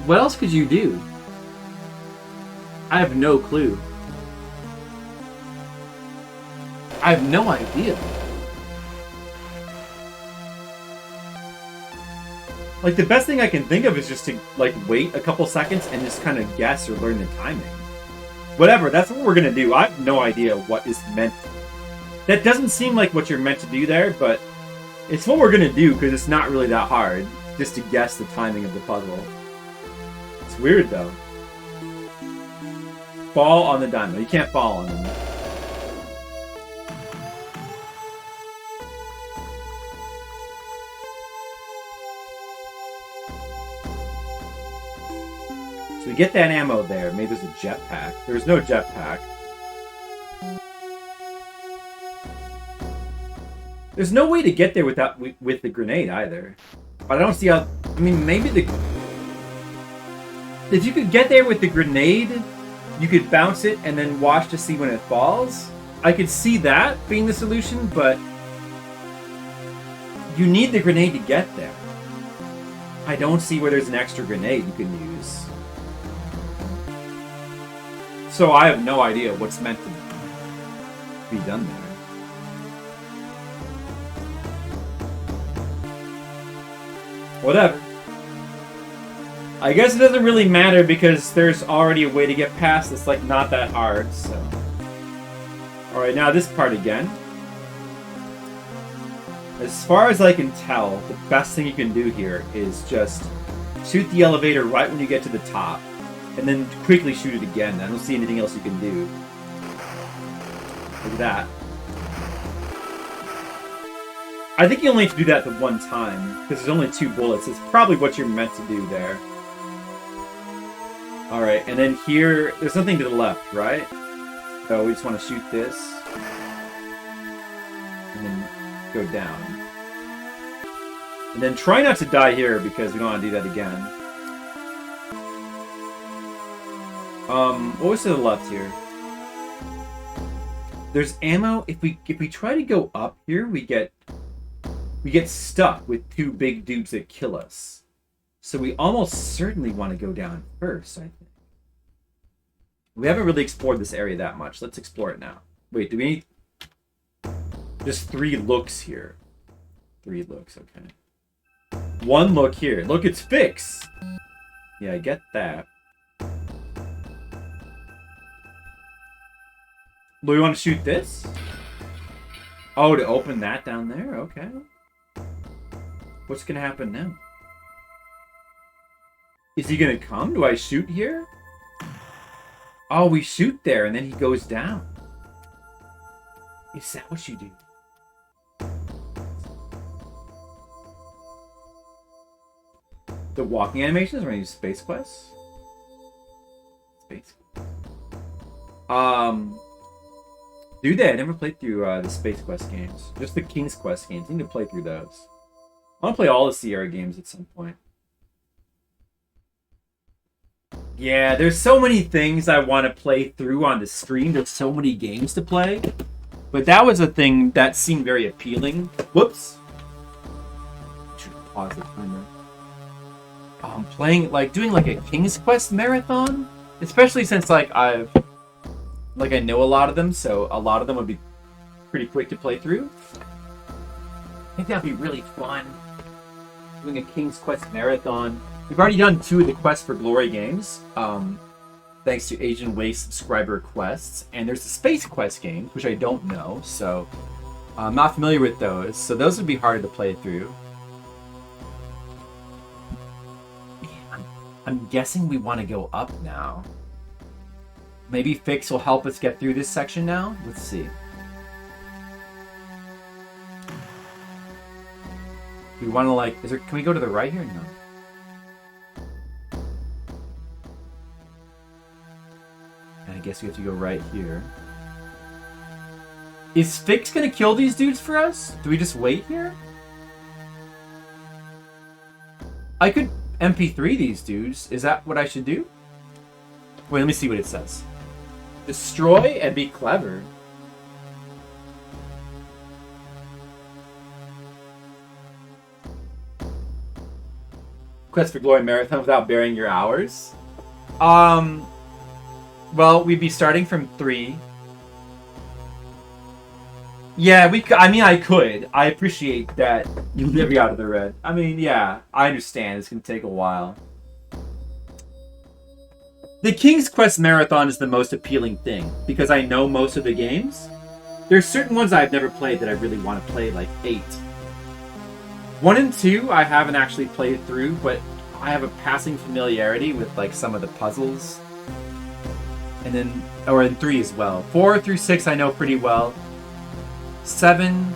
What else could you do? I have no clue. I have no idea. Like, the best thing I can think of is just to, like, wait a couple seconds and just kind of guess or learn the timing. Whatever, that's what we're gonna do. I have no idea what is meant. That doesn't seem like what you're meant to do there, but it's what we're gonna do because it's not really that hard just to guess the timing of the puzzle. It's weird, though. Fall on the dynamo. You can't fall on them. So we get that ammo there. Maybe there's a jetpack. There's no jetpack. There's no way to get there without with the grenade either. But I don't see how... I mean, maybe the... If you could get there with the grenade, you could bounce it and then watch to see when it falls. I could see that being the solution, but you need the grenade to get there. I don't see where there's an extra grenade you can use. So I have no idea what's meant to be done there. Whatever. I guess it doesn't really matter because there's already a way to get past. It's like not that hard, so. Alright, now this part again. As far as I can tell, the best thing you can do here is just shoot the elevator right when you get to the top, and then quickly shoot it again. I don't see anything else you can do. Look at that. I think you only have to do that the one time, because there's only 2 bullets. It's probably what you're meant to do there. Alright, and then here, there's nothing to the left, right? So we just want to shoot this. And then go down. And then try not to die here, because we don't want to do that again. What was to the left here? There's ammo. If we try to go up here, we get stuck with 2 big dudes that kill us. So we almost certainly want to go down first, I think. We haven't really explored this area that much. Let's explore it now. Wait, do we need... Just 3 looks here. 3 looks, okay. 1 look here. Look, it's fixed! Yeah, I get that. Do we want to shoot this? Oh, to open that down there? Okay. What's gonna happen now? Is he gonna come? Do I shoot here? Oh, we shoot there and then he goes down. Is that what you do? The walking animations when you use Space Quest? Space. Do they? I never played through the Space Quest games. Just the King's Quest games. I need to play through those. I want to play all the Sierra games at some point. Yeah, there's so many things I want to play through on the stream. There's so many games to play. But that was a thing that seemed very appealing. Whoops. Should pause the timer. I'm playing, like, doing like a King's Quest marathon. Especially since, like, I know a lot of them, so a lot of them would be pretty quick to play through. I think that'd be really fun. Doing a King's Quest marathon. We've already done 2 of the Quest for Glory games, thanks to Asian Waste subscriber requests. And there's the Space Quest games, which I don't know, so I'm not familiar with those. So those would be harder to play through. Man, I'm guessing we want to go up now. Maybe Fix will help us get through this section now? Let's see. We want to, like... can we go to the right here? No. And I guess we have to go right here. Is Fix gonna kill these dudes for us? Do we just wait here? I could MP3 these dudes. Is that what I should do? Wait, let me see what it says. Destroy and be clever. Quest for Glory marathon without burying your hours. Well, we'd be starting from 3. Yeah, I mean, I could. I appreciate that you live out of the red. I mean, yeah, I understand. It's gonna take a while. The King's Quest Marathon is the most appealing thing, because I know most of the games. There's certain ones I've never played that I really want to play, like 8. 1 and 2 I haven't actually played through, but I have a passing familiarity with like some of the puzzles. And then, or in 3 as well. 4 through 6 I know pretty well. 7,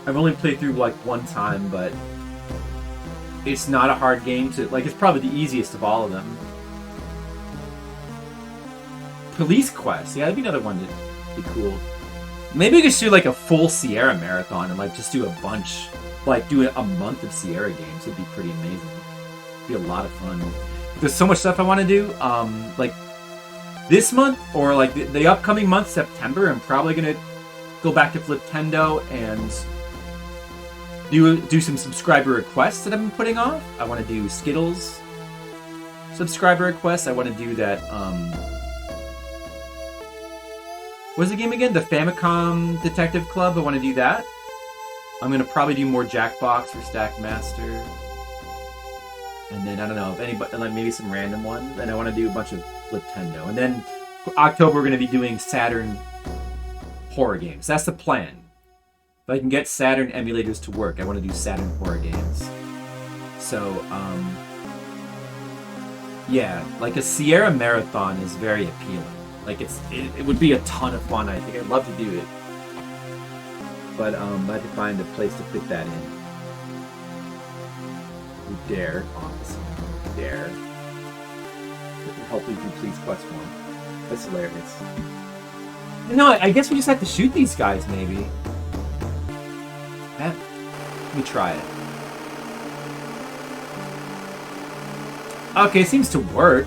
I've only played through like 1 time, but it's not a hard game to, like, it's probably the easiest of all of them. Police Quest, yeah, that'd be another one that'd be cool. Maybe we could do like a full Sierra marathon and like just do a bunch, like do a month of Sierra games. It'd be pretty amazing. It'd be a lot of fun. There's so much stuff I want to do. Like this month or like the upcoming month, September, I'm probably gonna go back to Fliptendo and do some subscriber requests that I've been putting off. I want to do Skittles subscriber requests. I want to do that. What's the game again? The Famicom Detective Club. I want to do that. I'm gonna probably do more Jackbox or Stackmaster, and then I don't know if anybody, like maybe some random ones. And I want to do a bunch of Nintendo. And then for October we're gonna be doing Saturn horror games. That's the plan. If I can get Saturn emulators to work, I want to do Saturn horror games. So, yeah, like a Sierra Marathon is very appealing. Like it would be a ton of fun. I think I'd love to do it, but I have to find a place to fit that in. Dare, obviously, Dare. Hopefully, complete quest one. That's hilarious. No, I guess we just have to shoot these guys, maybe. Let me try it. Okay, it seems to work.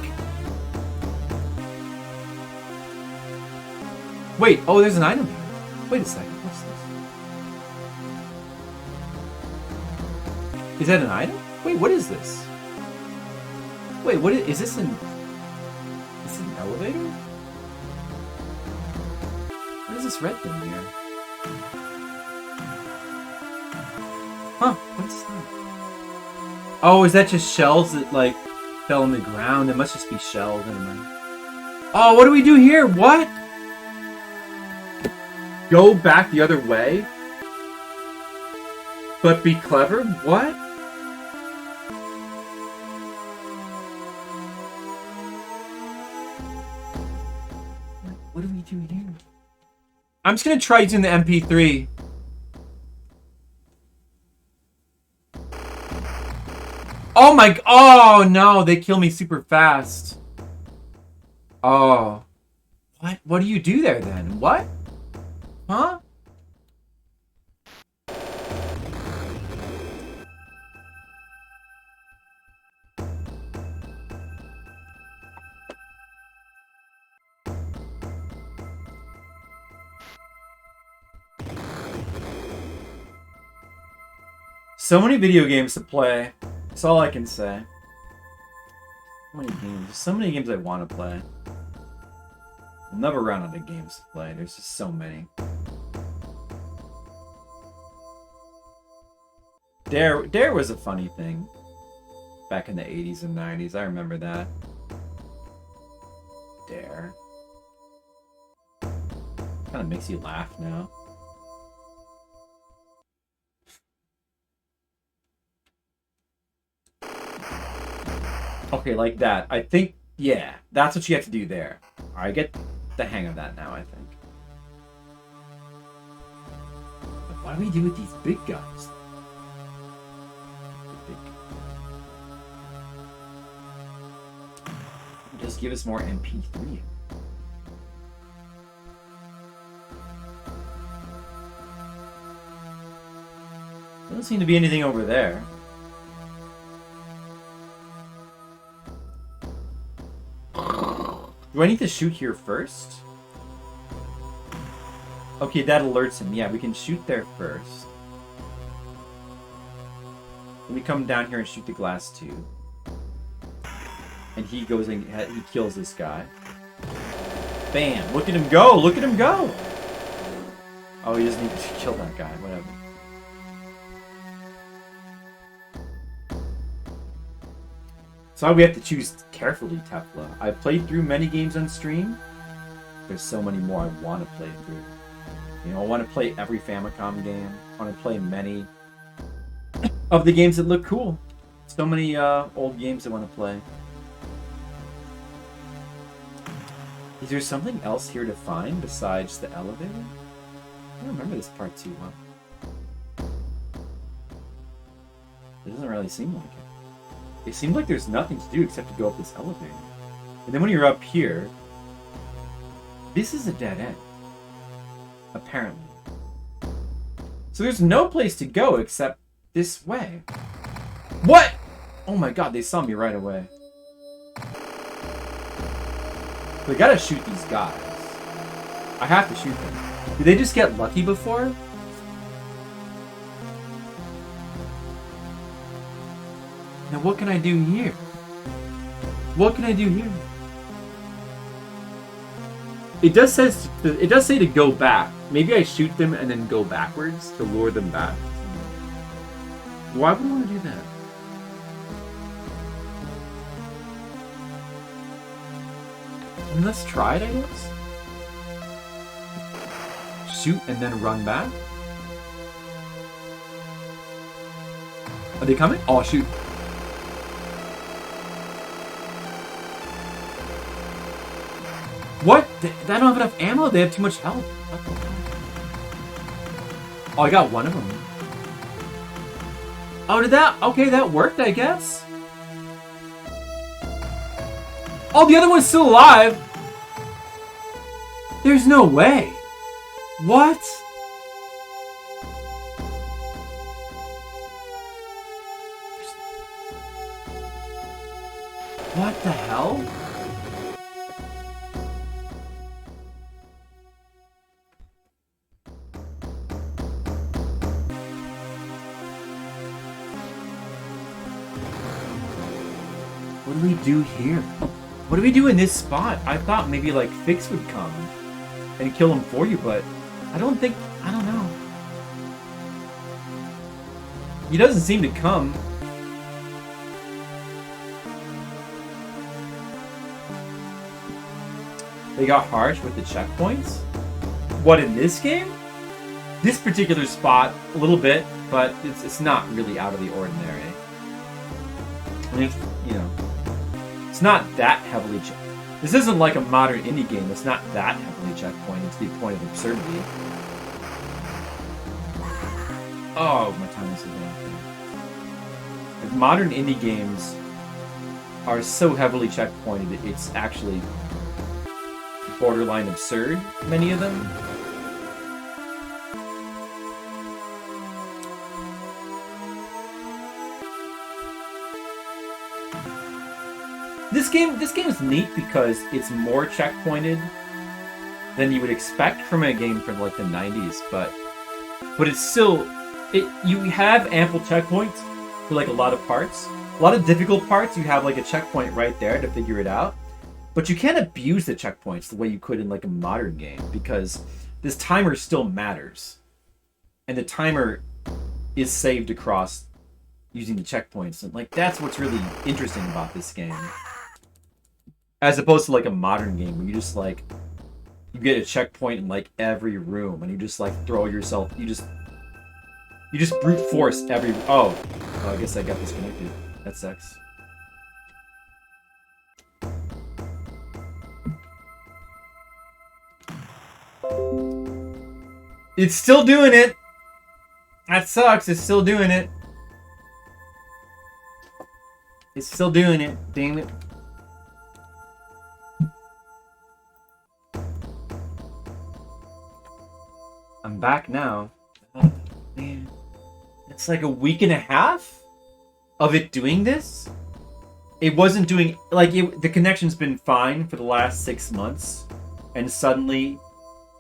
Wait, oh, there's an item here. Wait a second, what's this? Is that an item? Wait, what is this? Wait, what is this an elevator? What is this red thing here? Huh, what's that? Oh, is that just shells that, like, fell on the ground? It must just be shells, never mind. Oh, what do we do here? What? Go back the other way? But be clever? What? What do we do here? I'm just gonna try using the MP3. Oh my, oh no, they kill me super fast. Oh. What do you do there then? What? Huh? So many video games to play. That's all I can say. So many games. There's so many games I want to play. I'll never run out of games to play. There's just so many. Dare was a funny thing back in the 80s and 90s. I remember that. Dare. Kind of makes you laugh now. Okay, like that. I think, yeah, that's what you have to do there. I get the hang of that now, I think. But what do we do with these big guys? Just give us more MP3. Doesn't seem to be anything over there. Do I need to shoot here first? Okay, that alerts him. Yeah, we can shoot there first. Let me come down here and shoot the glass tube. And he goes and he kills this guy. Bam! Look at him go! Look at him go! Oh, he doesn't need to kill that guy. Whatever. So we have to choose carefully, Tefla. I've played through many games on stream. There's so many more I want to play through. You know, I want to play every Famicom game. I want to play many of the games that look cool. So many old games I want to play. Is there something else here to find besides the elevator? I don't remember this part too well. It doesn't really seem like it. It seems like there's nothing to do except to go up this elevator. And then when you're up here, this is a dead end. Apparently. So there's no place to go except this way. What? Oh my god, they saw me right away. We gotta shoot these guys. I have to shoot them. Did they just get lucky before? Now what can I do here? What can I do here? It does say to go back. Maybe I shoot them and then go backwards to lure them back. Why would I want to do that? And let's try it, I guess. Shoot and then run back. Are they coming? Oh, shoot. What? They don't have enough ammo? They have too much health. What the hell? Oh, I got one of them. Oh, did that? Okay, that worked, I guess. Oh, the other one's still alive. There's no way. What? What the hell? What do we do here? What do we do in this spot? I thought maybe like Fix would come and kill him for you, but I don't know. He doesn't seem to come. They got harsh with the checkpoints? What, in this game? This particular spot, a little bit, but it's not really out of the ordinary. I mean, you know, it's not that heavily checked. This isn't like a modern indie game. It's not that heavily checkpointed to the point of absurdity. Oh, my time is going. Like, modern indie games are so heavily checkpointed, it's actually borderline absurd, many of them. This game is neat because it's more checkpointed than you would expect from a game from like the 90s, but it's still you have ample checkpoints for like a lot of parts. A lot of difficult parts you have like a checkpoint right there to figure it out. But you can't abuse the checkpoints the way you could in like a modern game because this timer still matters. And the timer is saved across using the checkpoints. And like that's what's really interesting about this game. As opposed to like a modern game where you just like you get a checkpoint in like every room and you just like throw yourself you just brute force every I guess I got disconnected. That sucks. It's still doing it. That sucks. It's still doing it. It's still doing it. Damn it. I'm back now. Oh, man. It's like a week and a half of it doing this. It wasn't doing like the connection's been fine for the last 6 months, and suddenly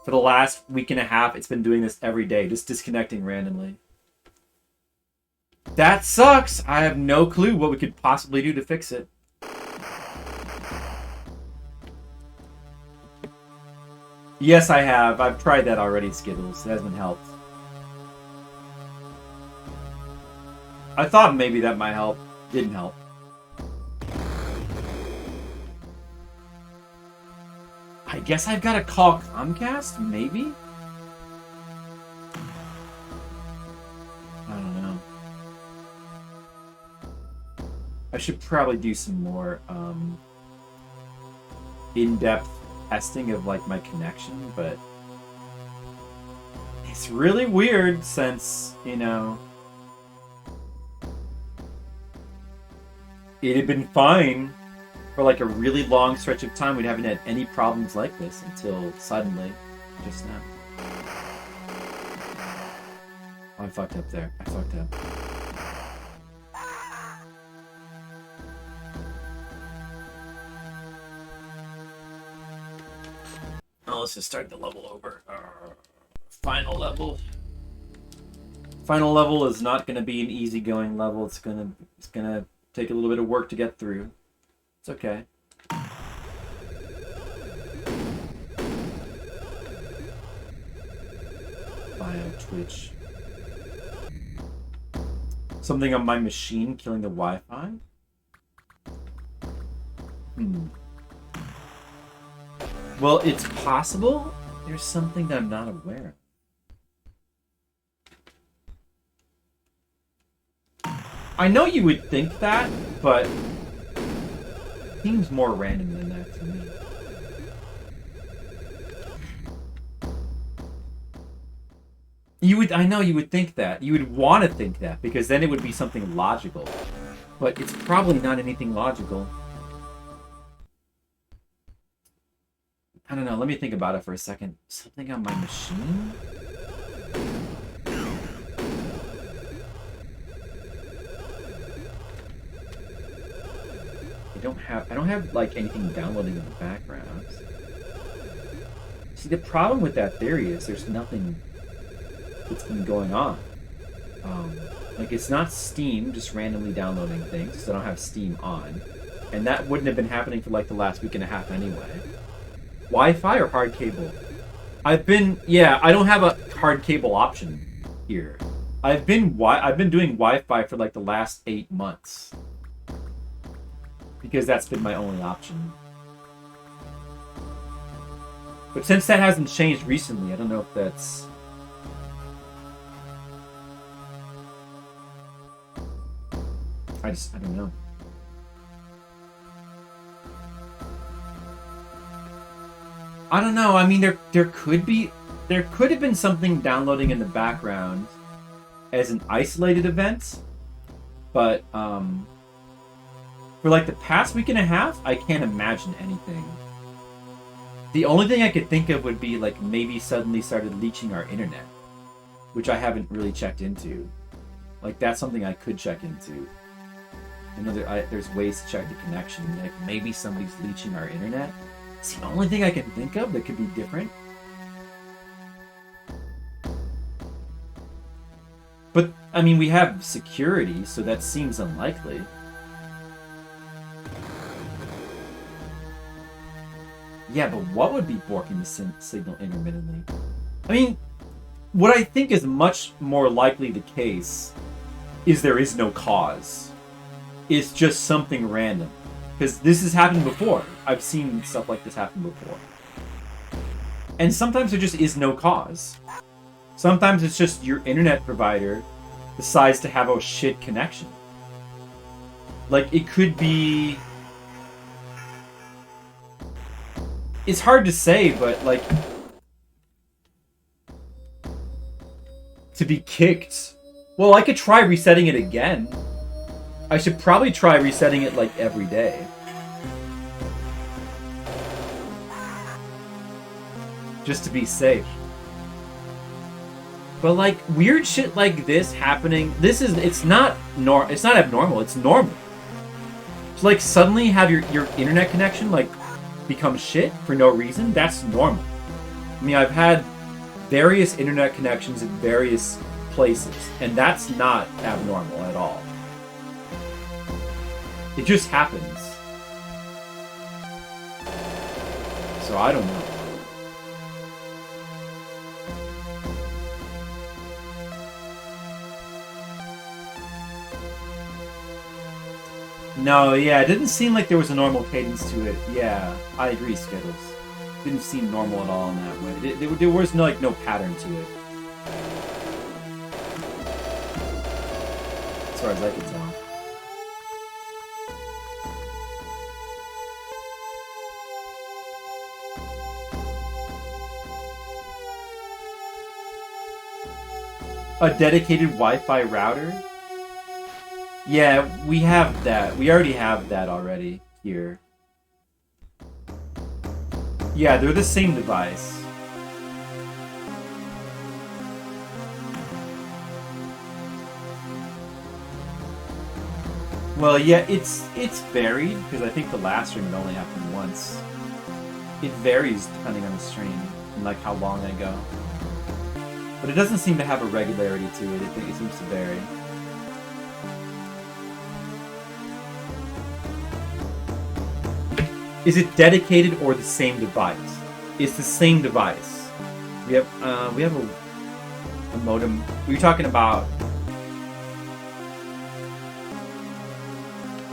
for the last week and a half it's been doing this every day, just disconnecting randomly. That sucks. I have no clue what we could possibly do to fix it. Yes, I have. I've tried that already, Skittles. It hasn't helped. I thought maybe that might help. Didn't help. I guess I've got to call Comcast? Maybe? I don't know. I should probably do some more in-depth testing of like my connection, but it's really weird since, you know, it had been fine for like a really long stretch of time. We haven't had any problems like this until suddenly, just now. Oh, I fucked up there. I fucked up. Oh, let's just start the level over. Final level. Final level is not going to be an easygoing level. It's gonna take a little bit of work to get through. It's okay. Bio Twitch. Something on my machine killing the Wi-Fi? Well, it's possible. There's something that I'm not aware of. I know you would think that, but it seems more random than that to me. I know you would think that. You would want to think that, because then it would be something logical. But it's probably not anything logical. I don't know, let me think about it for a second. Something on my machine? I don't have like anything downloading in the background. See, the problem with that theory is there's nothing that's been going on. Like, it's not Steam just randomly downloading things, because I don't have Steam on. And that wouldn't have been happening for like the last week and a half anyway. Wi-Fi or hard cable? I don't have a hard cable option here. I've been doing Wi-Fi for like the last 8 months. Because that's been my only option. But since that hasn't changed recently, I don't know if that's... I don't know. I don't know. I mean, there could have been something downloading in the background as an isolated event, but for like the past week and a half, I can't imagine anything. The only thing I could think of would be like maybe suddenly started leeching our internet, which I haven't really checked into. Like, that's something I could check into. I know there's ways to check the connection. Like, maybe somebody's leeching our internet. It's the only thing I can think of that could be different. But, I mean, we have security, so that seems unlikely. Yeah, but what would be borking the signal intermittently? I mean, what I think is much more likely the case is there is no cause. It's just something random. Because this has happened before. I've seen stuff like this happen before. And sometimes there just is no cause. Sometimes it's just your internet provider decides to have a shit connection. Like, it could be... It's hard to say, but, like... To be kicked... Well, I could try resetting it again. I should probably try resetting it, like, every day. Just to be safe. But, like, weird shit like this happening... It's not abnormal, it's normal. So, like, suddenly have your internet connection, like, become shit for no reason? That's normal. I mean, I've had various internet connections in various places, and that's not abnormal at all. It just happens. So I don't know. No, yeah, it didn't seem like there was a normal cadence to it. Yeah, I agree, Skittles. Didn't seem normal at all in that way. There was no, like, no pattern to it. As far as I can tell. A dedicated Wi-Fi router? Yeah, we have that. We already have that already here. Yeah, they're the same device. Well, yeah, it's varied, because I think the last stream it only happened once. It varies depending on the stream, and like how long I go. But it doesn't seem to have a regularity to it. It seems to vary. Is it dedicated or the same device? It's the same device. We have a modem. Were you talking about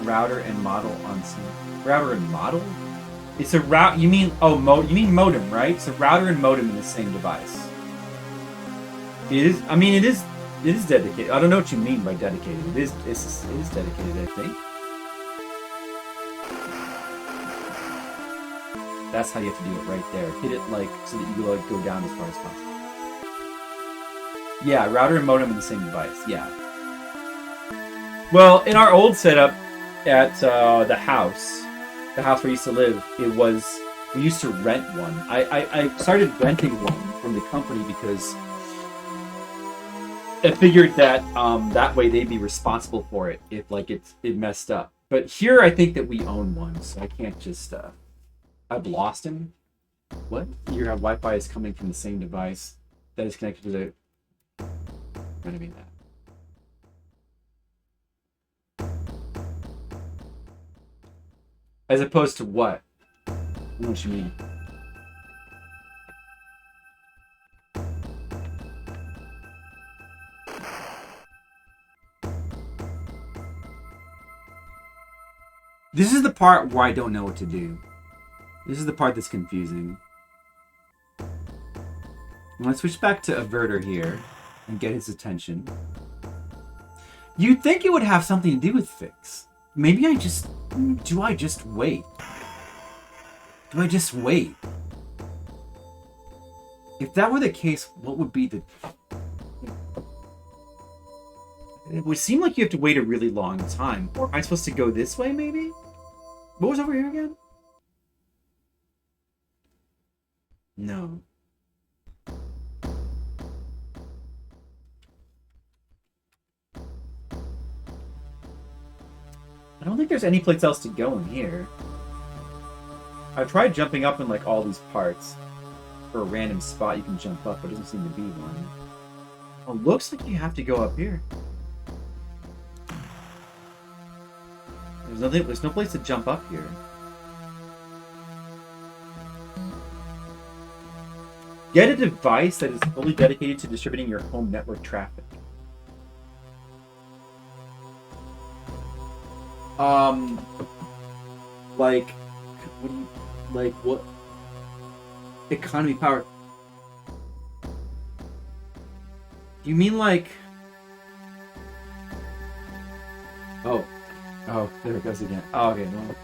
router and model on some router and model? It's a route. You mean you mean modem, right? It's a router and modem in the same device. It is. I mean, it is dedicated. I don't know what you mean by dedicated. It is dedicated, I think. That's how you have to do it right there. Hit it like so that you like go down as far as possible. Yeah, router and modem in the same device. Yeah. Well, in our old setup at the house where I used to live, we used to rent one. I started renting one from the company because I figured that that way they'd be responsible for it if like it messed up. But here I think that we own one, so I can't just I've lost him. What? Your Wi-Fi is coming from the same device that is connected to the. I'm gonna mean that. As opposed to what? I don't know what you mean. This is the part where I don't know what to do. This is the part that's confusing. I'm gonna switch back to Averter here and get his attention. You'd think it would have something to do with Fix. Maybe do I just wait? Do I just wait? If that were the case, what would be the... It would seem like you have to wait a really long time. Or am I supposed to go this way, maybe? What was over here again? No. I don't think there's any place else to go in here. I tried jumping up in like all these parts for a random spot you can jump up, but it doesn't seem to be one. Oh, looks like you have to go up here. There's no place to jump up here. Get a device that is fully dedicated to distributing your home network traffic. Like what? Economy power. You mean like? Oh, there it goes again. Oh, okay. No.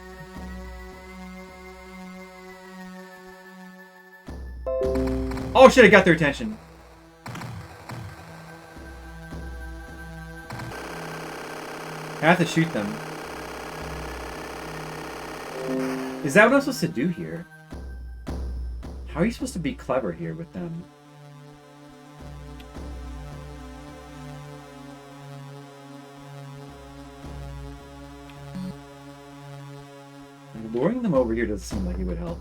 Oh shit! I got their attention. I have to shoot them. Is that what I'm supposed to do here? How are you supposed to be clever here with them? Luring them over here doesn't seem like it would help.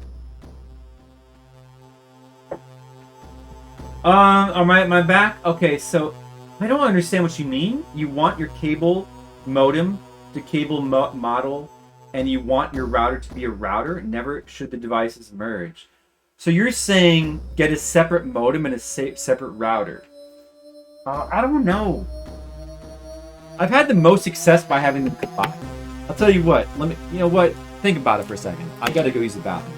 On my back? Okay, so I don't understand what you mean. You want your cable modem to cable model, and you want your router to be a router. Never should the devices merge. So you're saying get a separate modem and a separate router. I don't know. I've had the most success by having them combined. I'll tell you what. You know what? Think about it for a second. I gotta go use the bathroom.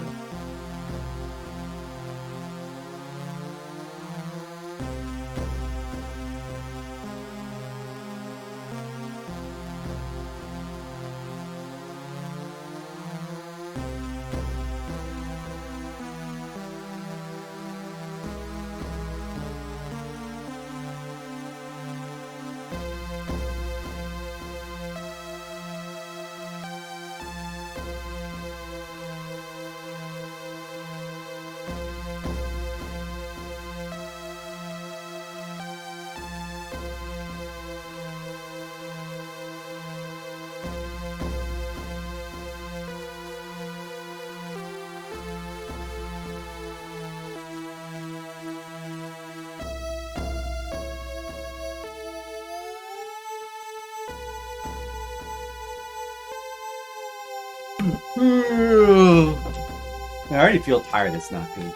I already feel tired. That's not good.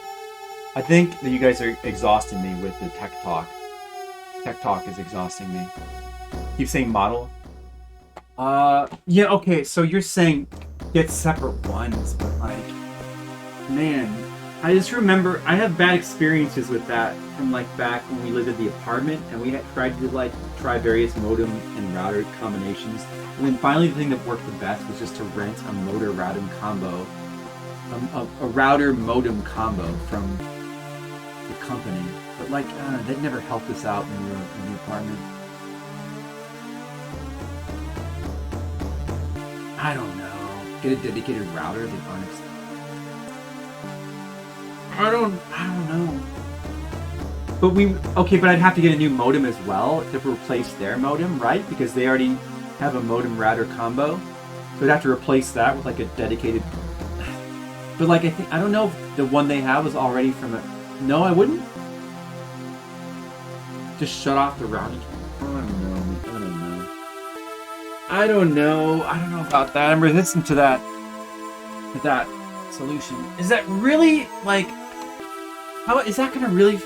I think that you guys are exhausting me with the tech talk. Tech talk is exhausting me. Keep saying model. Yeah, okay, so you're saying get separate ones, but like, man, I just remember I have bad experiences with that from like back when we lived at the apartment and we had tried to like try various modem and router combinations. And then finally the thing that worked the best was just to rent a motor router combo, a router modem combo from the company. But like, that never helped us out when we were in the apartment. I don't know. Get a dedicated router that aren't. I don't know. But I'd have to get a new modem as well to replace their modem, right? Because they already have a modem router combo. So I'd have to replace that with like a dedicated. But like I don't know if the one they have was already from a. No, I wouldn't. Just shut off the routing. I don't know about that. I'm resistant to that solution. Is that really like? How is that gonna really?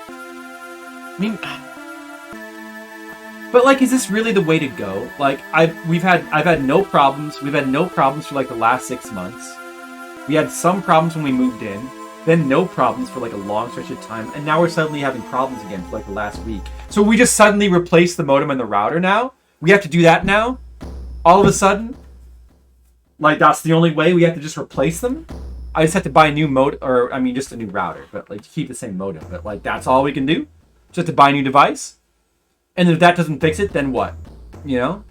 I mean, but like, is this really the way to go? Like, I've had no problems. We've had no problems for like the last 6 months. We had some problems when we moved in, then no problems for like a long stretch of time, and now we're suddenly having problems again for like the last week. So we just suddenly replaced the modem and the router now? We have to do that now? All of a sudden? Like, that's the only way? We have to just replace them? I just have to buy a new modem, or I mean just a new router, but like keep the same modem. But like, that's all we can do? Just to buy a new device? And if that doesn't fix it, then what? You know?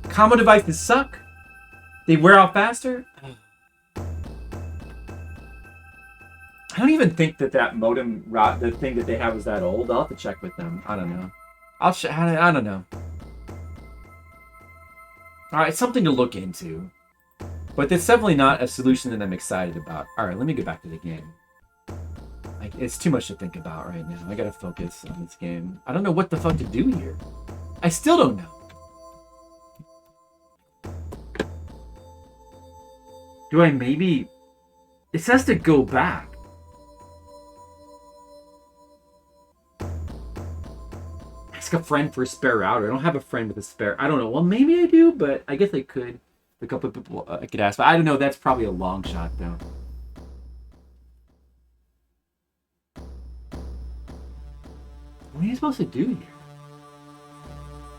Combo devices suck? They wear out faster? I don't even think that modem route, the thing that they have, is that old. I'll have to check with them. I don't know. I don't know. Alright, it's something to look into. But it's definitely not a solution that I'm excited about. Alright, let me get back to the game. Like, it's too much to think about right now. I gotta focus on this game. I don't know what the fuck to do here. I still don't know. Do I maybe... It says to go back. Ask a friend for a spare router. I don't have a friend with a spare... I don't know. Well, maybe I do, but I guess I could. A couple of people I could ask. But I don't know. That's probably a long shot, though. What are you supposed to do here?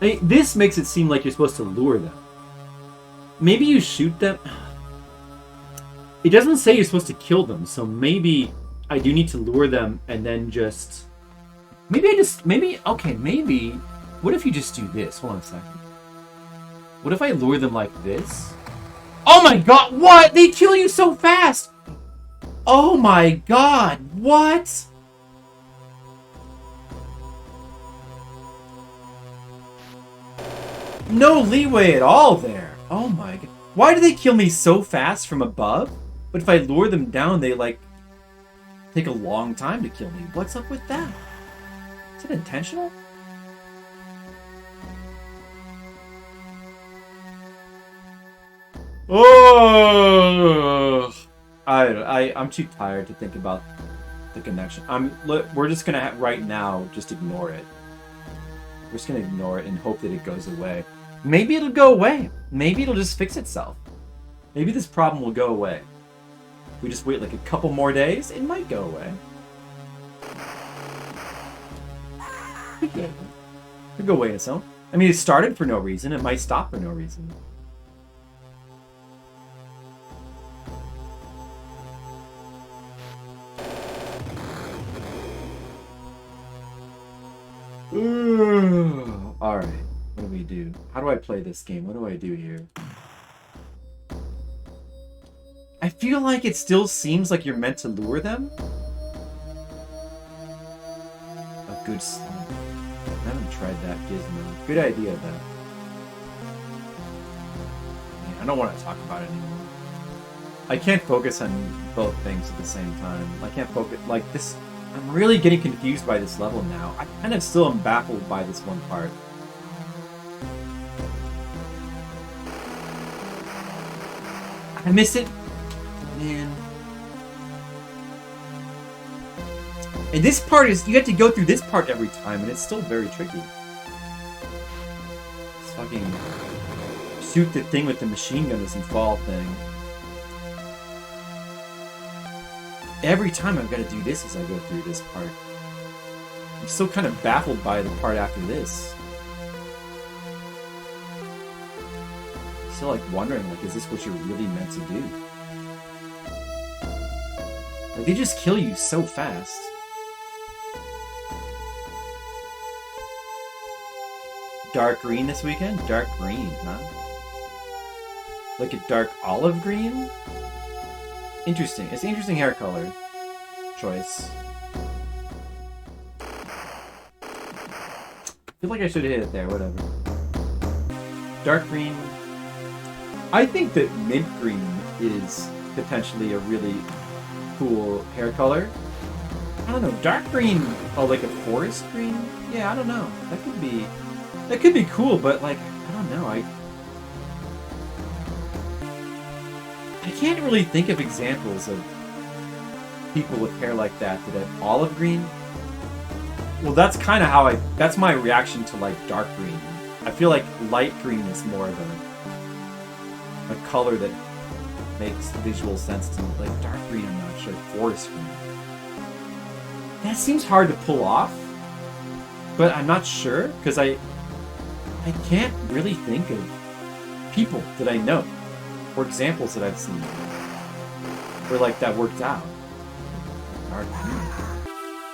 I mean, this makes it seem like you're supposed to lure them. Maybe you shoot them... It doesn't say you're supposed to kill them, so maybe I do need to lure them and then just... Maybe... What if you just do this? Hold on a second. What if I lure them like this? Oh my god, what? They kill you so fast! Oh my god, what? No leeway at all there. Oh my god. Why do they kill me so fast from above? But if I lure them down, they, like, take a long time to kill me. What's up with that? Is it intentional? Oh! I'm too tired to think about the connection. We're just gonna, right now, just ignore it. We're just gonna ignore it and hope that it goes away. Maybe it'll go away. Maybe it'll just fix itself. Maybe this problem will go away. We just wait like a couple more days, it might go away. Could go away on its own. I mean, it started for no reason. It might stop for no reason. Alright, what do we do? How do I play this game? What do I do here? I feel like it still seems like you're meant to lure them. A good slime. I haven't tried that gizmo. Good idea, though. Man, I don't want to talk about it anymore. I can't focus on both things at the same time. I can't focus... Like, this... I'm really getting confused by this level now. I kind of still am baffled by this one part. I missed it. Man. And this part is, you have to go through this part every time, and it's still very tricky. This fucking shoot the thing with the machine gun as you fall thing. Every time I've got to do this as I go through this part. I'm still kind of baffled by the part after this. I'm still like wondering, like, is this what you're really meant to do? Like, they just kill you so fast. Dark green this weekend? Dark green, huh? Like a dark olive green? Interesting. It's an interesting hair color choice. I feel like I should have hit it there, whatever. Dark green. I think that mint green is potentially a really cool hair color. I don't know, dark green, oh, like a forest green? Yeah, I don't know. That could be cool, but like, I don't know, I can't really think of examples of people with hair like that have olive green. Well, that's kind of how that's my reaction to like dark green. I feel like light green is more of a color that makes visual sense to me. Like dark green, I'm not sure. Forest green. That seems hard to pull off, but I'm not sure because I can't really think of people that I know or examples that I've seen where like that worked out. Dark green.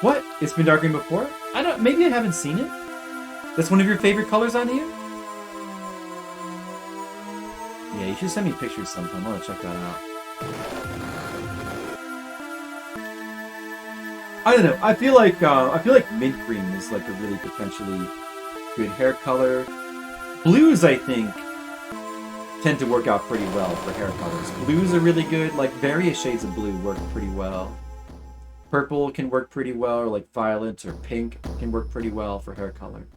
What? It's been dark green before? Maybe I haven't seen it. That's one of your favorite colors on here? Yeah, you should send me pictures sometime. I want to check that out. I don't know. I feel like mint green is like a really potentially good hair color. Blues, I think, tend to work out pretty well for hair colors. Blues are really good. Like various shades of blue work pretty well. Purple can work pretty well, or like violet or pink can work pretty well for hair color.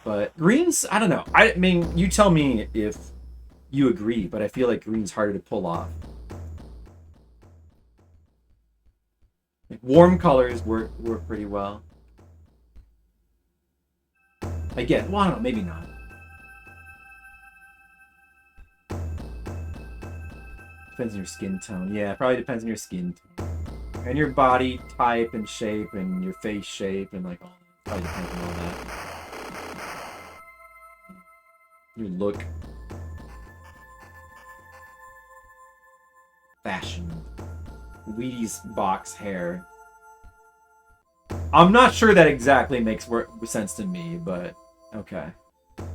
But greens, I don't know. I mean, you tell me if you agree, but I feel like green's harder to pull off. Like warm colors work pretty well. Again, well, I don't know, maybe not. Depends on your skin tone. Yeah, it probably depends on your skin tone. And your body type and shape and your face shape and like all that. Probably depends on all that. Your look. Fashion. Wheaties box hair. I'm not sure that exactly makes sense to me, but okay. I'm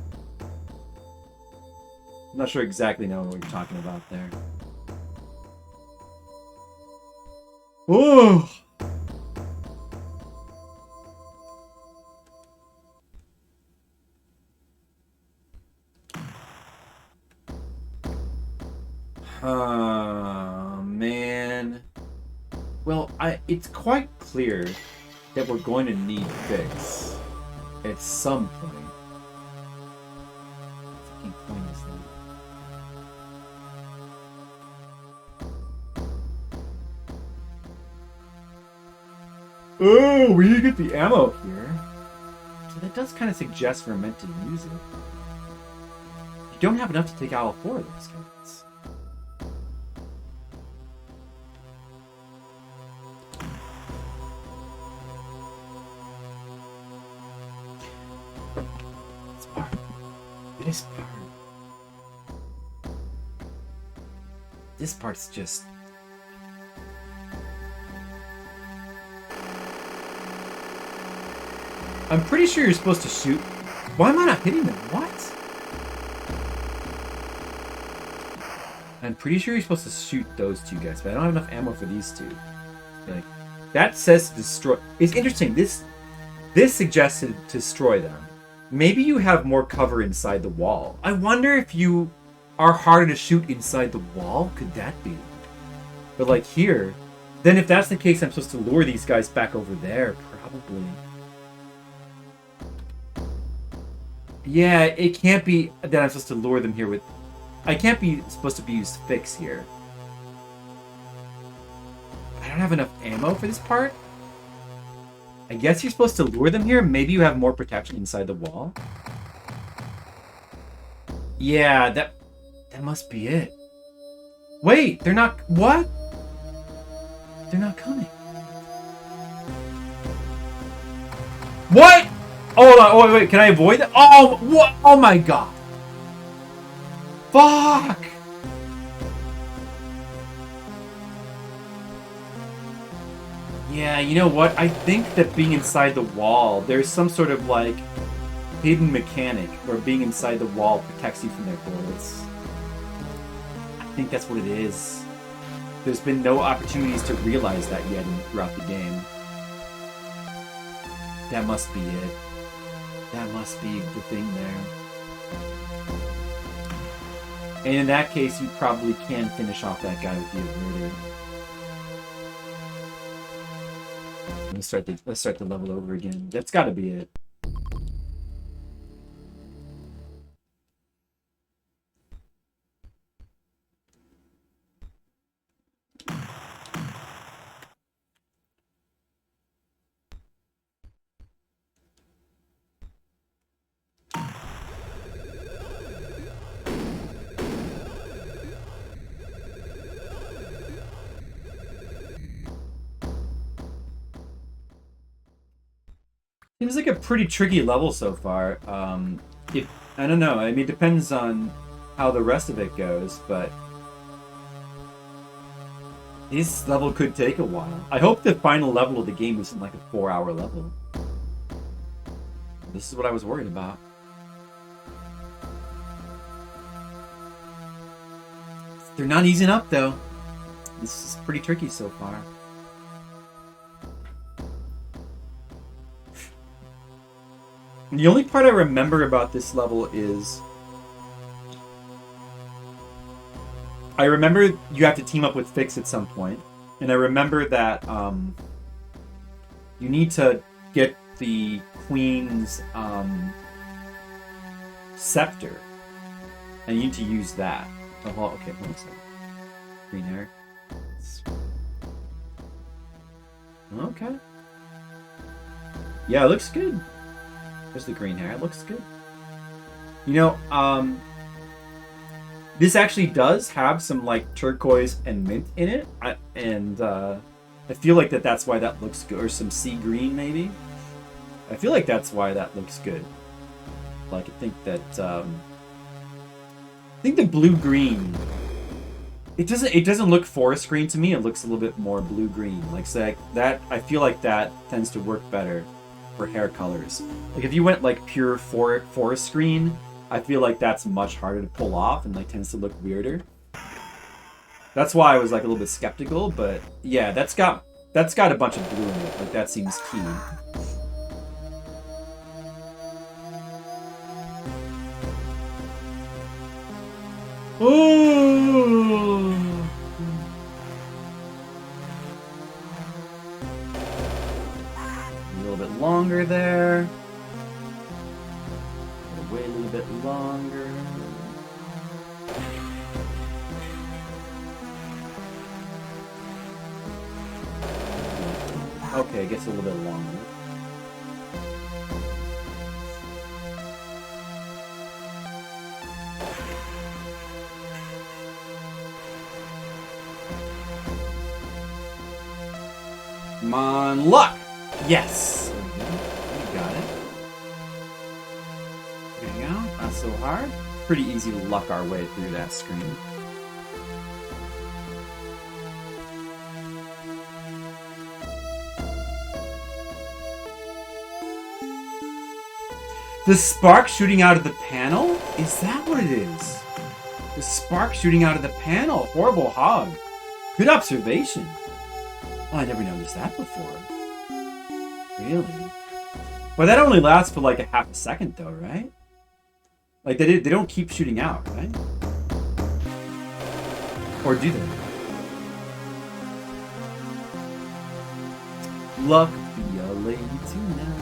not sure exactly knowing what you're talking about there. Ooh. Man. Well, it's quite clear that we're going to need fix at some point. What fucking point is that? Oh, we need to get the ammo here. So that does kind of suggest we're meant to use it. You don't have enough to take out all four of those guys. This part's just... I'm pretty sure you're supposed to shoot... Why am I not hitting them? What? I'm pretty sure you're supposed to shoot those two guys, but I don't have enough ammo for these two. Like, that says to destroy... It's interesting. This suggests to destroy them. Maybe you have more cover inside the wall. I wonder if you are harder to shoot inside the wall? Could that be? But like here, then if that's the case, I'm supposed to lure these guys back over there, probably. Yeah, it can't be that I'm supposed to lure them here with... I can't be supposed to be used fix here. I don't have enough ammo for this part. I guess you're supposed to lure them here. Maybe you have more protection inside the wall. Yeah, that must be it. Wait, they're not... What? They're not coming. What? Hold on. Oh, wait. Can I avoid that? Oh, what? Oh, my God. Fuck. Yeah, you know what? I think that being inside the wall, there's some sort of, like, hidden mechanic where being inside the wall protects you from their bullets. I think that's what it is. There's been no opportunities to realize that yet throughout the game. That must be it. That must be the thing there. And in that case, you probably can finish off that guy with the averter. Let's start the level over again. That's got to be it. Seems like a pretty tricky level so far. I don't know. I mean, it depends on how the rest of it goes, but this level could take a while. I hope the final level of the game isn't like a 4-hour level. This is what I was worried about. They're not easing up, though. This is pretty tricky so far. The only part I remember about this level is... I remember you have to team up with Fix at some point. And I remember that you need to get the Queen's scepter. And you need to use that. Oh, okay, hold on a second. Green hair. Okay. Yeah, it looks good. There's the green hair. It looks good. You know, this actually does have some, like, turquoise and mint in it. I feel like that's why that looks good. Or some sea green, maybe. I feel like that's why that looks good. Like, I think that, I think the blue-green... It doesn't look forest green to me. It looks a little bit more blue-green. Like, say, that... I feel like that tends to work better for hair colors. Like, if you went, like, pure forest green, I feel like that's much harder to pull off and, like, tends to look weirder. That's why I was, like, a little bit skeptical, but yeah, that's got a bunch of blue in it. Like, that seems key. Ooh. A little bit longer there. Wait a little bit longer. Okay, it gets a little bit longer. Come on, luck! Yes! You got it. There you go. Not so hard. Pretty easy to luck our way through that screen. The spark shooting out of the panel? Is that what it is? The spark shooting out of the panel. Horrible hog. Good observation. Oh, I never noticed that before. Really? Well, that only lasts for like a half a second, though, right? Like, they don't keep shooting out, right? Or do they? Luck be a lady tonight.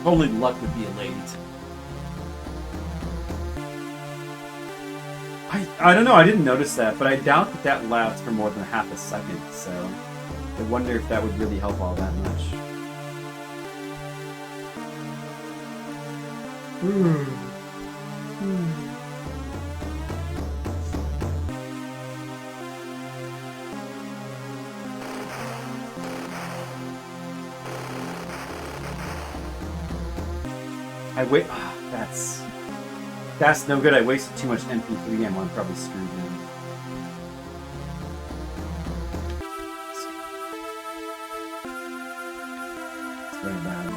Only luck would be late. I don't know, I didn't notice that, but I doubt that that lasts for more than half a second, so I wonder if that would really help all that much. I wait. That's no good. I wasted too much MP3 ammo. I'm probably screwed now. It's very bad.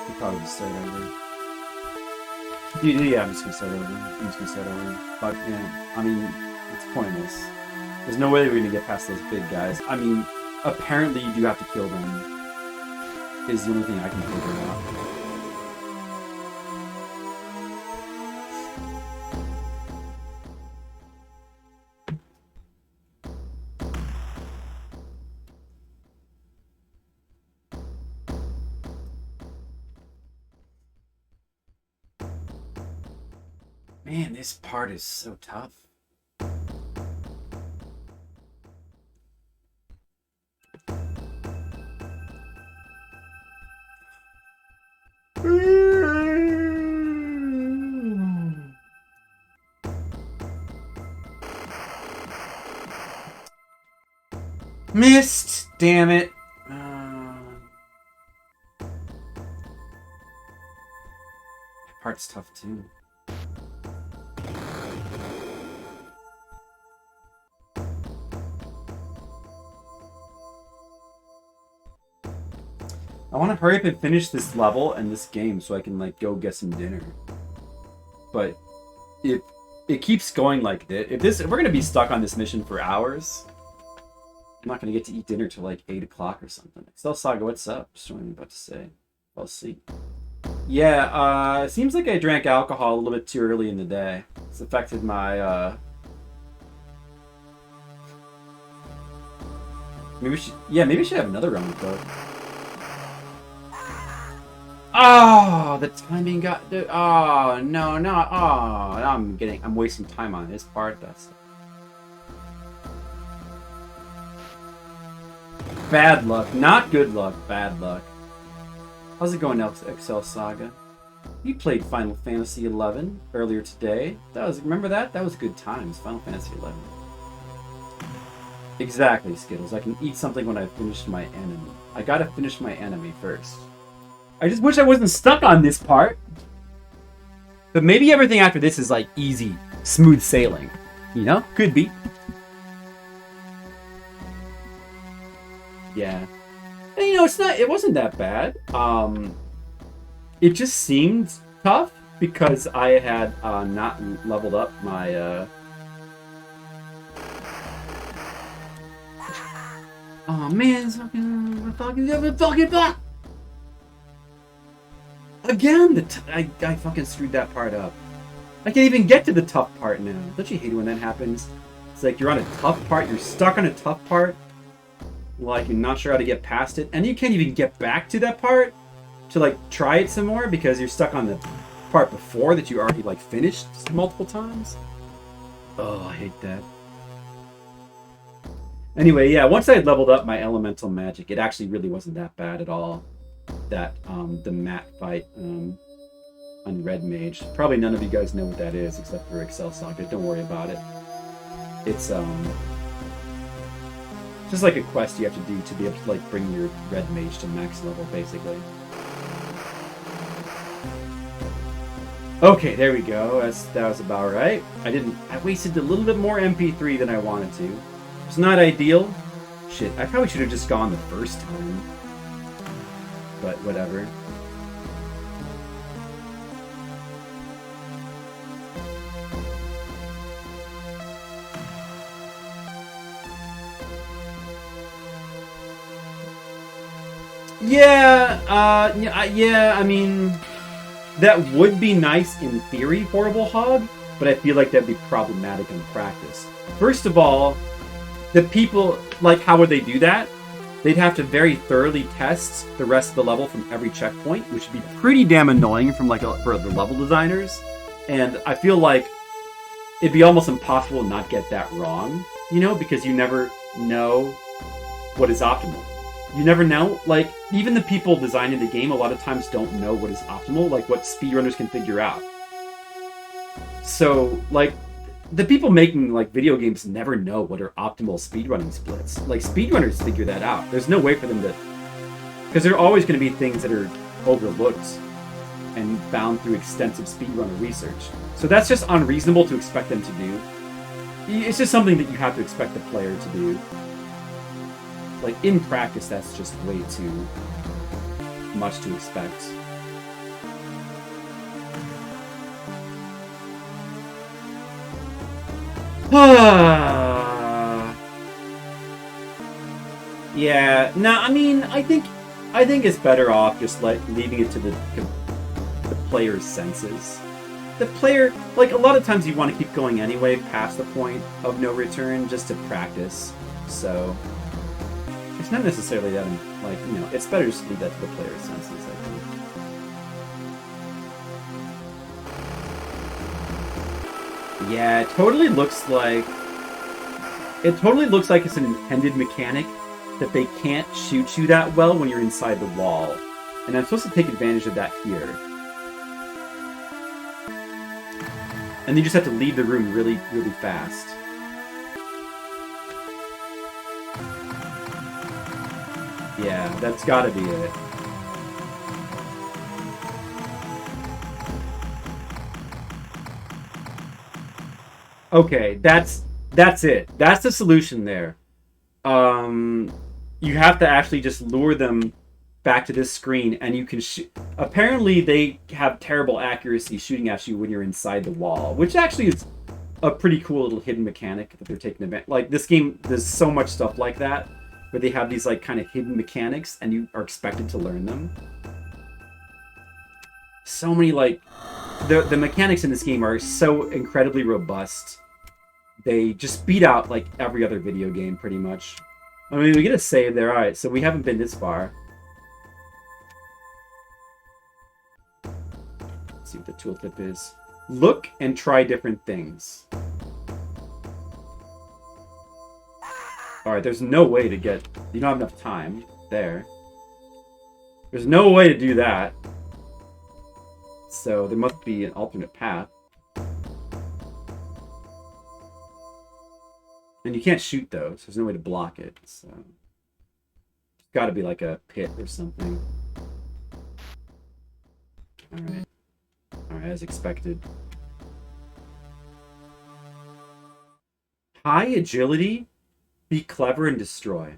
Could probably just start over. Yeah, I'm just gonna start over. But yeah, I mean, it's pointless. There's no way we're gonna get past those big guys. I mean, apparently you do have to kill them. Is the only thing I can figure out. Man, this part is so tough. Missed! Damn it. That part's tough too. I want to hurry up and finish this level and this game so I can like go get some dinner. But if it keeps going like this, if we're gonna be stuck on this mission for hours, I'm not gonna get to eat dinner till like 8 o'clock or something. Excel Saga, what's up? Just what I'm about to say. I'll see. Yeah, it seems like I drank alcohol a little bit too early in the day. It's affected my maybe we should have another round of Coke. Oh, the timing got. Oh no, no. Oh, I'm wasting time on this part. That's bad luck, not good luck. Bad luck. How's it going, Excel Saga? You played Final Fantasy XI earlier today. Remember that? That was good times. Final Fantasy XI. Exactly, Skittles. I can eat something when I finish my enemy. I gotta finish my enemy first. I just wish I wasn't stuck on this part. But maybe everything after this is like easy, smooth sailing. You know? Could be. Yeah. And, you know, it wasn't that bad. It just seemed tough because I had not leveled up my oh man, it's fucking again, I fucking screwed that part up. I can't even get to the tough part now. Don't you hate it when that happens? It's like you're on a tough part, you're stuck on a tough part, like you're not sure how to get past it, and you can't even get back to that part to like try it some more because you're stuck on the part before that you already like finished multiple times. Oh, I hate that. Anyway, yeah, once I had leveled up my elemental magic, it actually really wasn't that bad at all. That the mat fight on Red Mage. Probably none of you guys know what that is except for Excel Saga. Don't worry about it. It's just like a quest you have to do to be able to like bring your Red Mage to max level, basically. Okay, there we go. That was about right. I wasted a little bit more MP3 than I wanted to. It's not ideal. Shit, I probably should have just gone the first time. But whatever. Yeah, I mean, that would be nice in theory, Horrible Hog, but I feel like that'd be problematic in practice. First of all, the people, like, how would they do that? they'd have to very thoroughly test the rest of the level from every checkpoint, which would be pretty damn annoying from for the level designers. And I feel like it'd be almost impossible to not get that wrong, you know, because you never know what is optimal. You never know. Like, even the people designing the game a lot of times don't know what is optimal, like what speedrunners can figure out. So, like, the people making, like, video games never know what are optimal speedrunning splits. Like, speedrunners figure that out. There's no way for them to... Because there are always going to be things that are overlooked and found through extensive speedrunner research. So that's just unreasonable to expect them to do. It's just something that you have to expect the player to do. Like, in practice, that's just way too much to expect. Yeah, no, I mean, I think it's better off just leaving it to the player's senses. The player, like, a lot of times you want to keep going anyway past the point of no return just to practice. So it's not necessarily that, like, you know, it's better just to leave that to the player's senses, I think. Yeah, it totally looks like it's an intended mechanic that they can't shoot you that well when you're inside the wall. And I'm supposed to take advantage of that here. And you just have to leave the room really, really fast. Yeah, that's gotta be it. Okay, that's it. That's the solution there. You have to actually just lure them back to this screen, and you can shoot. Apparently, they have terrible accuracy shooting at you when you're inside the wall, which actually is a pretty cool little hidden mechanic that they're taking advantage. Like, this game, there's so much stuff like that, where they have these, like, kind of hidden mechanics, and you are expected to learn them. So many, like, the mechanics in this game are so incredibly robust. They just beat out, like, every other video game, pretty much. I mean, we get a save there. Alright, so we haven't been this far. Let's see what the tooltip is. Look and try different things. Alright, there's no way to get... You don't have enough time there. There's no way to do that. So there must be an alternate path. And you can't shoot those, so there's no way to block it. So it's got to be like a pit or something. Alright. Alright, as expected. High agility, be clever and destroy.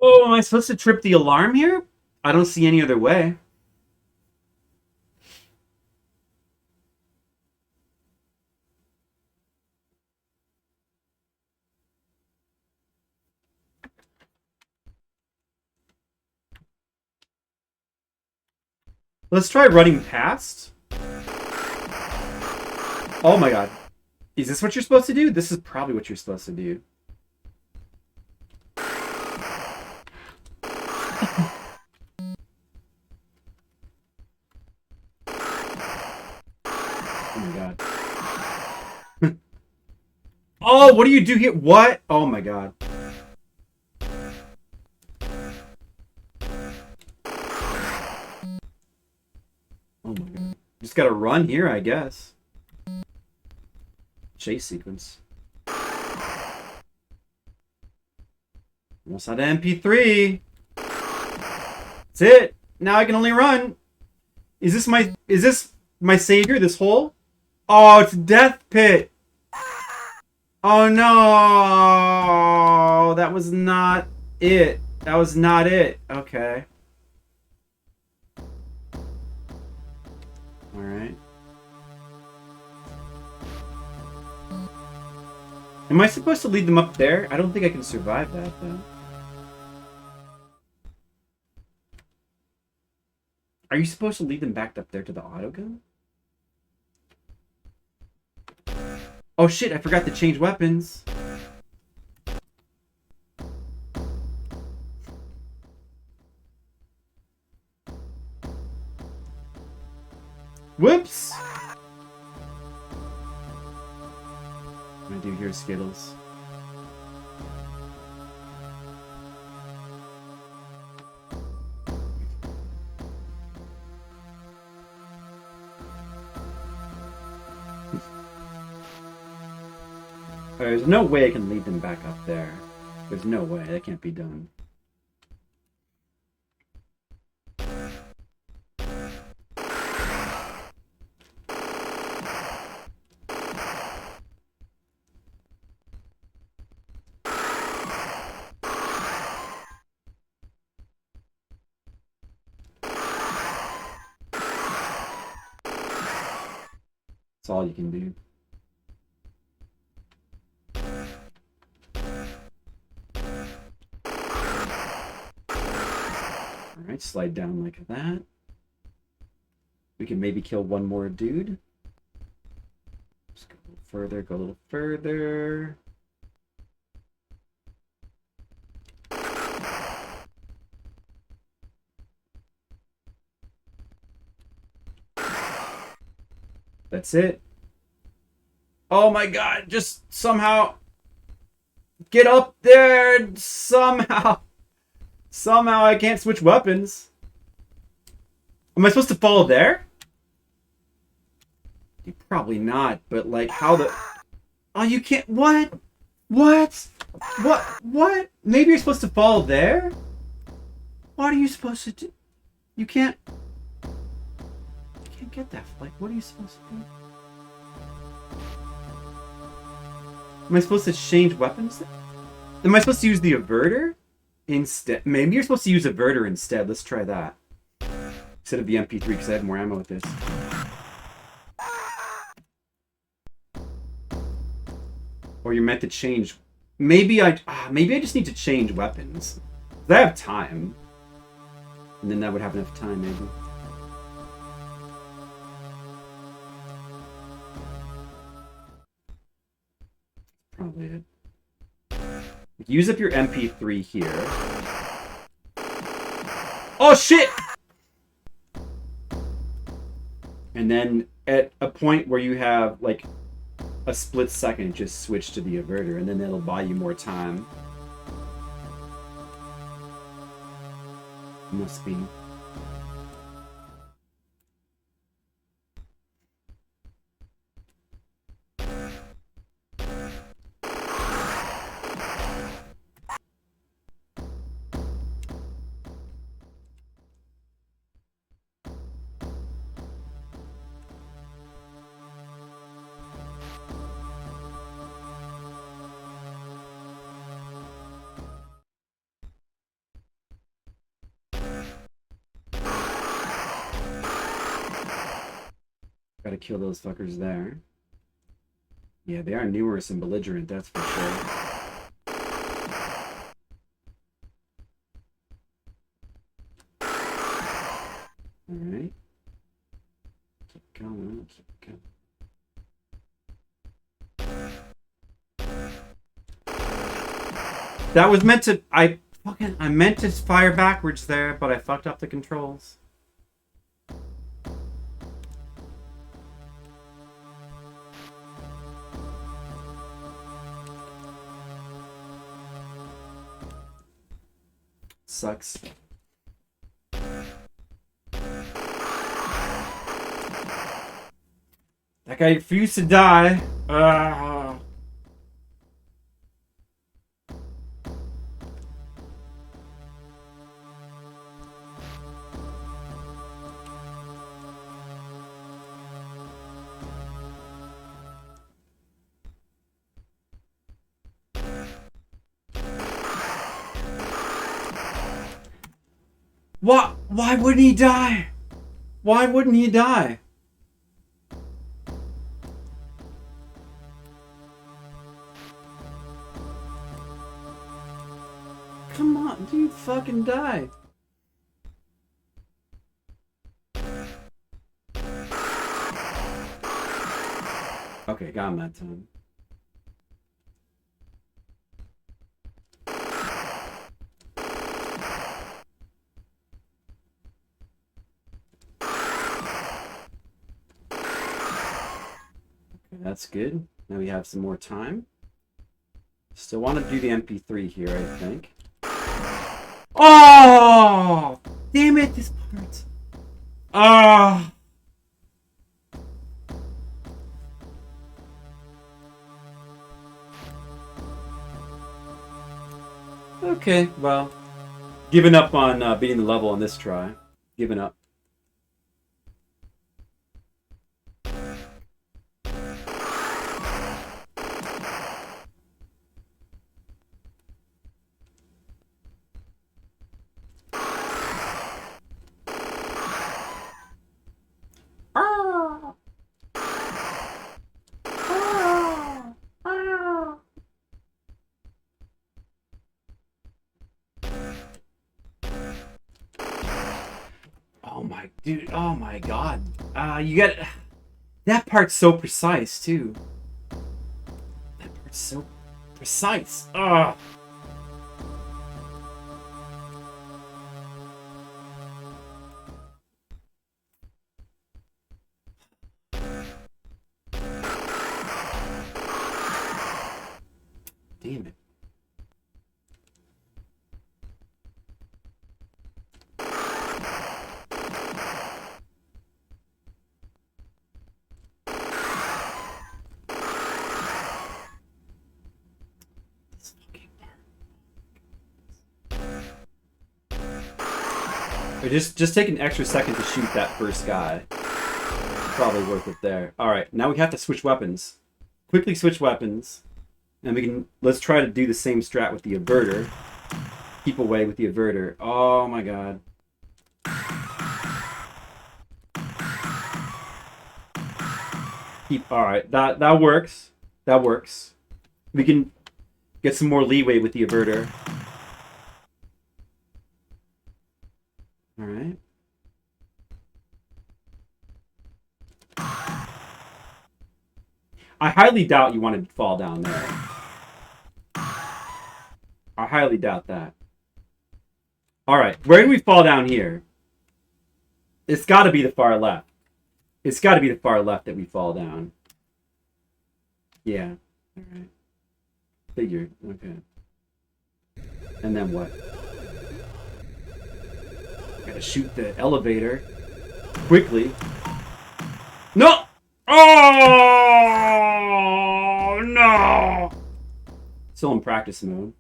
Oh, am I supposed to trip the alarm here? I don't see any other way. Let's try running past. Oh my god. Is this what you're supposed to do? This is probably what you're supposed to do. Oh my god. Oh, what do you do here? What? Oh my god. Oh my god. Just gotta run here, I guess. Chase sequence. Almost out of MP3. That's it. Now I can only run. Is this my savior, this hole? Oh, it's Death Pit. Oh no. That was not it. That was not it. Okay. Alright. Am I supposed to lead them up there? I don't think I can survive that, though. Are you supposed to lead them back up there to the autogun? Oh shit, I forgot to change weapons. Whoops! What do I do here, Skittles? There's no way I can lead them back up there. There's no way. That can't be done. That's all you can do. Alright, slide down like that. We can maybe kill one more dude. Just go a little further, go a little further. That's it. Oh my god, just somehow get up there somehow. Somehow I can't switch weapons. Am I supposed to follow there? Probably not, but like how the... Oh, you can't... What? What? What? Maybe you're supposed to follow there? What are you supposed to do? You can't... You can't get that. Like, what are you supposed to do? Am I supposed to change weapons? Am I supposed to use the averter instead? Maybe you're supposed to use averter instead. Let's try that. Instead of the MP3, because I have more ammo with this. Or you're meant to change. Maybe I just need to change weapons. I have time. And then that would have enough time, maybe. Probably it. Use up your MP3 here. Oh shit! And then at a point where you have like a split second, just switch to the averter, and then that'll buy you more time. Must be. Gotta kill those fuckers there. Yeah, they are numerous and belligerent, that's for sure. Alright. Keep going, keep going. That was meant to... I meant to fire backwards there, but I fucked up the controls. Sucks. That guy refused to die. What? Why wouldn't he die? Why wouldn't he die? Come on, dude, fucking die. Okay, got him that time. Okay, that's good. Now we have some more time. Still want to do the MP3 here, I think. Oh! Damn it, this part. Ah! Okay, well. Giving up on beating the level on this try. Giving up. Oh my dude, oh my god. You got that part's so precise too. That part's so precise. Ugh. Damn it. Or just take an extra second to shoot that first guy. Probably worth it there. Alright, now we have to switch weapons. Quickly switch weapons. And let's try to do the same strat with the averter. Keep away with the averter. Oh my god. Alright, that works. That works. We can get some more leeway with the averter. Alright. I highly doubt you want to fall down there. I highly doubt that. Alright, where do we fall down here? It's got to be the far left. It's got to be the far left that we fall down. Yeah. Alright. Figured. Okay. And then what? Gotta shoot the elevator. Quickly. No! Oh no! Still in practice mode.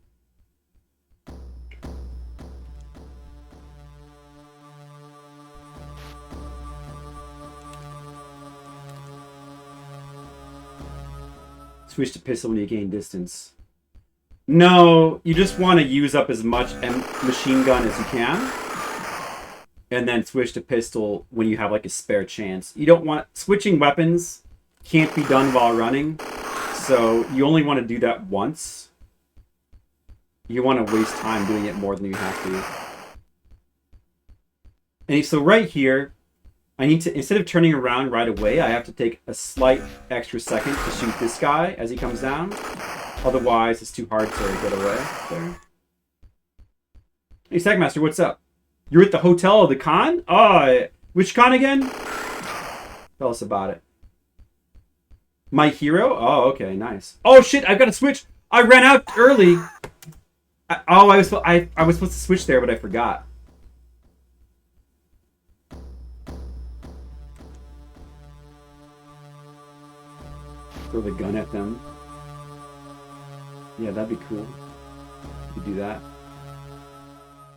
Switch to pistol when you gain distance. No, you just want to use up as much machine gun as you can. And then switch to pistol when you have like a spare chance. You don't want... Switching weapons can't be done while running. So you only want to do that once. You want to waste time doing it more than you have to. And so right here, I need to... Instead of turning around right away, I have to take a slight extra second to shoot this guy as he comes down. Otherwise, it's too hard to get away. There. Hey, Sagmaster, what's up? You're at the hotel of the con? Oh, which con again? Tell us about it. My hero? Oh, okay, nice. Oh shit, I've got to switch. I ran out early. I was supposed to switch there, but I forgot. Throw the gun at them. Yeah, that'd be cool. You could do that.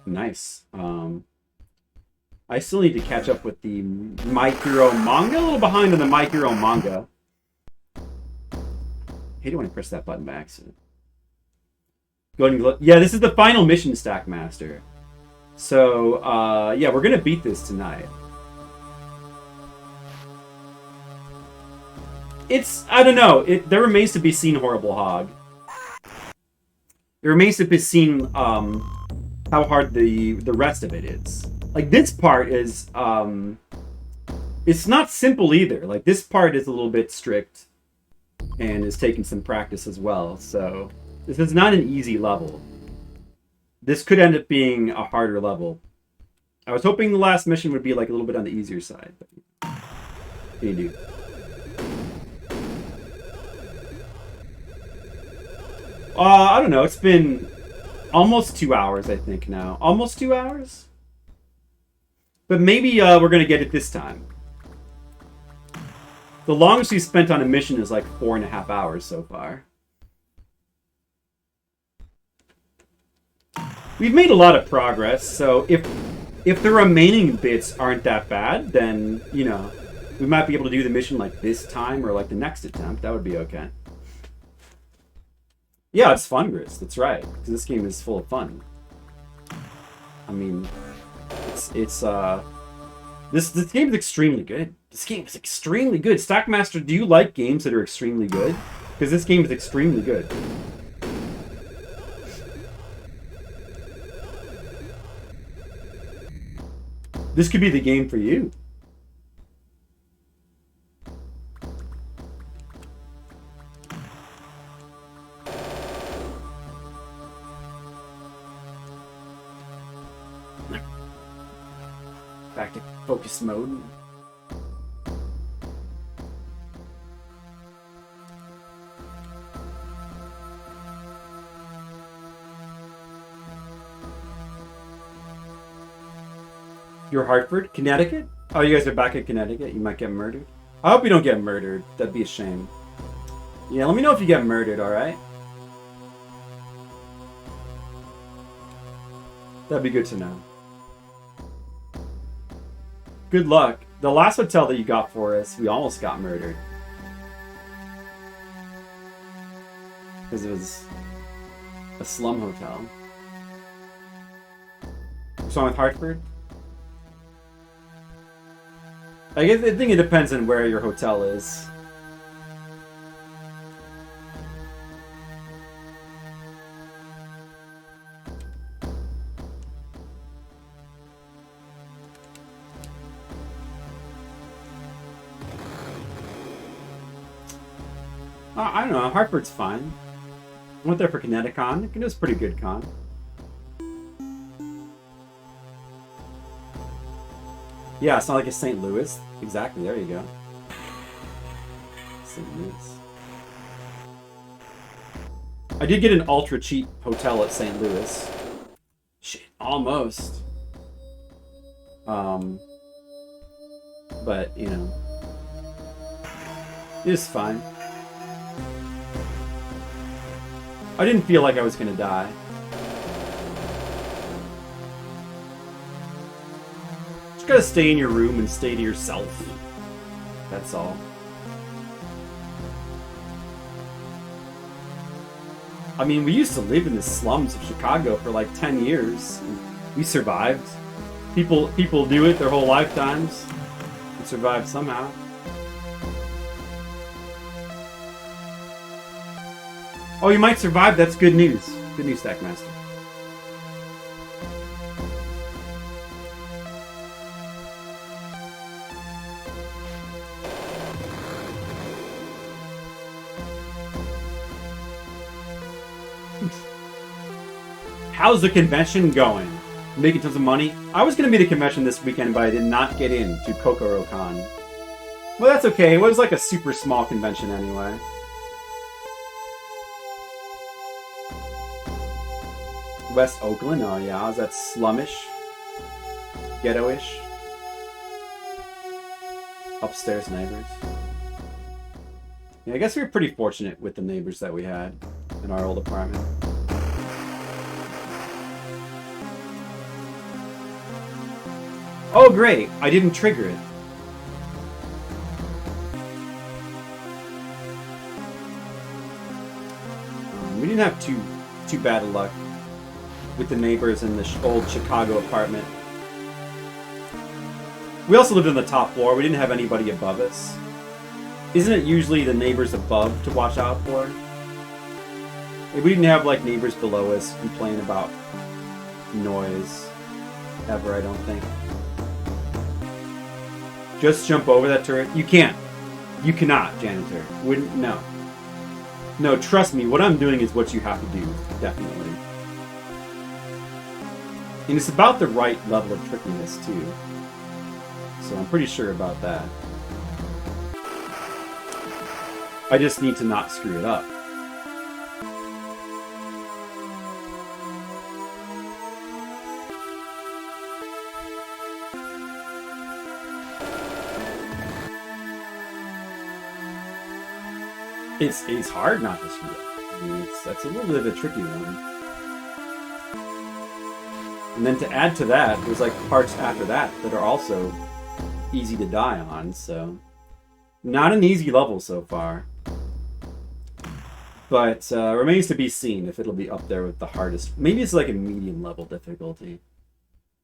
Nice. I still need to catch up with the My Hero manga. A little behind on the My Hero manga. I hate it when I press that button by accident. Go ahead and look. Yeah, this is the final mission, Stackmaster. So, yeah, we're gonna beat this tonight. It's, I don't know. There remains to be seen, Horrible Hog. It remains to be seen, how hard the rest of it is. Like, this part is, it's not simple either. Like, this part is a little bit strict. and is taking some practice as well. So this is not an easy level. This could end up being a harder level. I was hoping the last mission would be like a little bit on the easier side. But what can you do? I don't know. It's been almost 2 hours, I think, now. Almost 2 hours? But maybe we're going to get it this time. The longest we've spent on a mission is like 4.5 hours so far. We've made a lot of progress, so if the remaining bits aren't that bad, then, you know, we might be able to do the mission like this time or like the next attempt. That would be okay. Yeah, it's fun, Gris. That's right. Because this game is full of fun. I mean, this game is extremely good. This game is extremely good. Stackmaster, do you like games that are extremely good? Because this game is extremely good. This could be the game for you. Back to focus mode. You're Hartford? Connecticut? Oh, you guys are back in Connecticut? You might get murdered? I hope you don't get murdered. That'd be a shame. Yeah, let me know if you get murdered, alright? That'd be good to know. Good luck. The last hotel that you got for us, we almost got murdered. Because it was a slum hotel. What's wrong with Hartford? I think it depends on where your hotel is. I don't know. Hartford's fine. I went there for Kineticon. It was a pretty good con. Yeah, it's not like a St. Louis. Exactly, there you go. St. Louis. I did get an ultra cheap hotel at St. Louis. Shit, almost. But, you know. It's fine. I didn't feel like I was gonna die. Just gotta stay in your room and stay to yourself. That's all. I mean, we used to live in the slums of Chicago for like 10 years. We survived. People do it their whole lifetimes. We survived somehow. Oh, you might survive. That's good news. Good news, Stackmaster. How's the convention going? Making tons of money? I was going to be at a convention this weekend, but I did not get in to KokoroCon. Well, that's okay. It was like a super small convention anyway. West Oakland? Oh yeah, is that slumish? Ghetto-ish? Upstairs neighbors. Yeah, I guess we were pretty fortunate with the neighbors that we had in our old apartment. Oh great, I didn't trigger it. We didn't have too bad of luck with the neighbors in the old Chicago apartment. We also lived on the top floor. We didn't have anybody above us. Isn't it usually the neighbors above to watch out for? We didn't have like neighbors below us complain about noise ever, I don't think. Just jump over that turret. You can't. You cannot, janitor. Wouldn't. No. No, trust me, what I'm doing is what you have to do, definitely. And it's about the right level of trickiness, too. So I'm pretty sure about that. I just need to not screw it up. It's hard not to screw up. I mean, that's a little bit of a tricky one. And then to add to that, there's like parts after that that are also easy to die on, so not an easy level so far. But remains to be seen if it'll be up there with the hardest. Maybe it's like a medium level difficulty.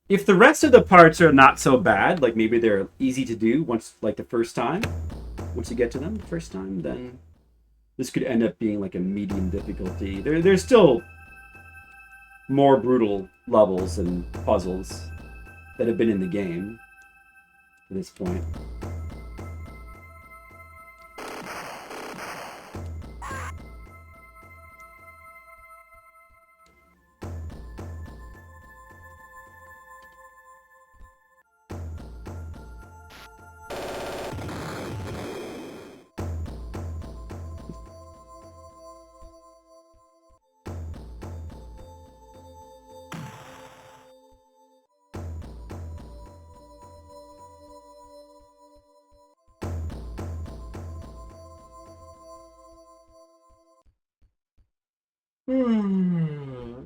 If the rest of the parts are not so bad, like maybe they're easy to do once, like the first time, once you get to them the first time, then this could end up being like a medium difficulty. There's still more brutal levels and puzzles that have been in the game at this point.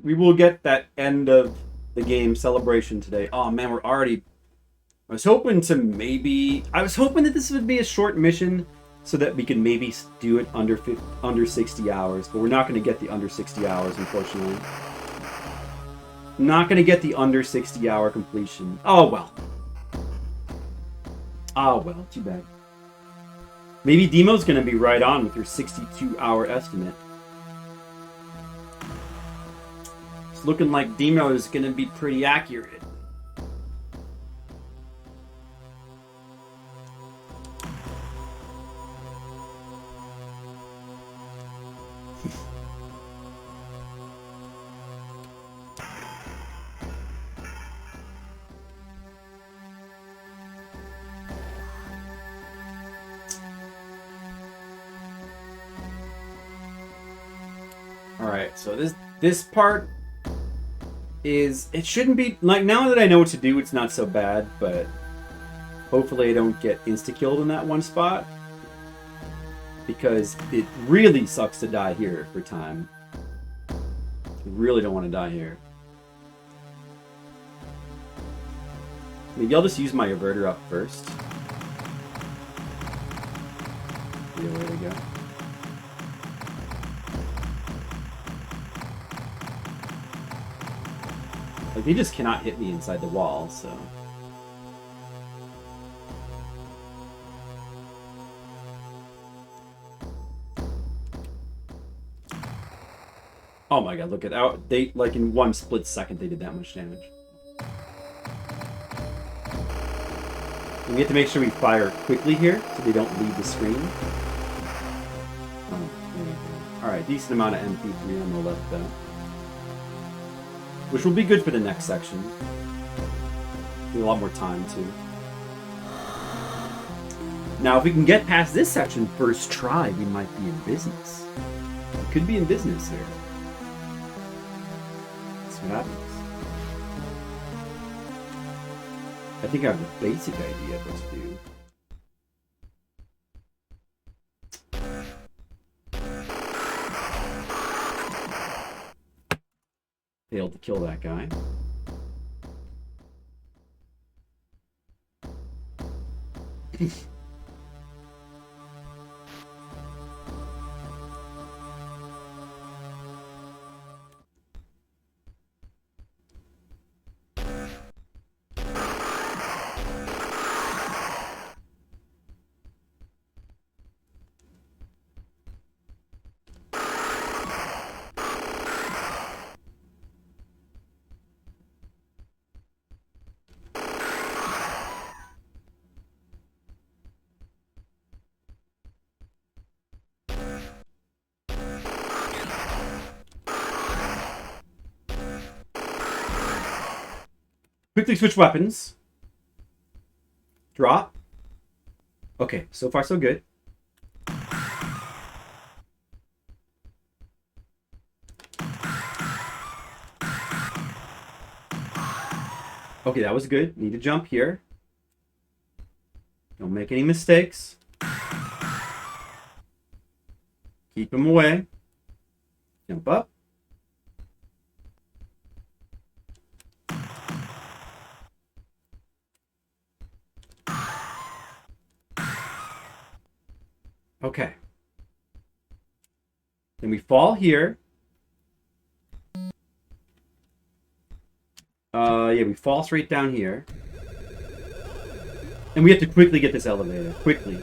We will get that end of the game celebration today. Oh man, we're already... I was hoping that this would be a short mission so that we can maybe do it under 60 hours, but we're not going to get the under 60 hours, unfortunately. Not going to get the under 60 hour completion. Oh well. Oh well, too bad. Maybe Demo's going to be right on with your 62 hour estimate. It's looking like Demo is going to be pretty accurate. Alright, so this part is... It shouldn't be... Like, now that I know what to do, it's not so bad, but hopefully I don't get insta-killed in that one spot. Because it really sucks to die here for time. I really don't want to die here. Maybe I'll just use my averter up first. Yeah, way to go. Like, they just cannot hit me inside the wall, so... Oh my god, look at that. They, like, in one split second, they did that much damage. And we have to make sure we fire quickly here, so they don't leave the screen. Oh, there we go. Alright, decent amount of MP3 on the left, though. Which will be good for the next section. We have a lot more time, too. Now, if we can get past this section first try, we might be in business. We could be in business here. Let's see what happens. I think I have a basic idea of what to do. Failed to kill that guy. Quickly switch weapons. Drop. Okay, so far so good. Okay, that was good. Need to jump here. Don't make any mistakes. Keep him away. Jump up. Okay. Then we fall here. Yeah, we fall straight down here. And we have to quickly get this elevator. Quickly.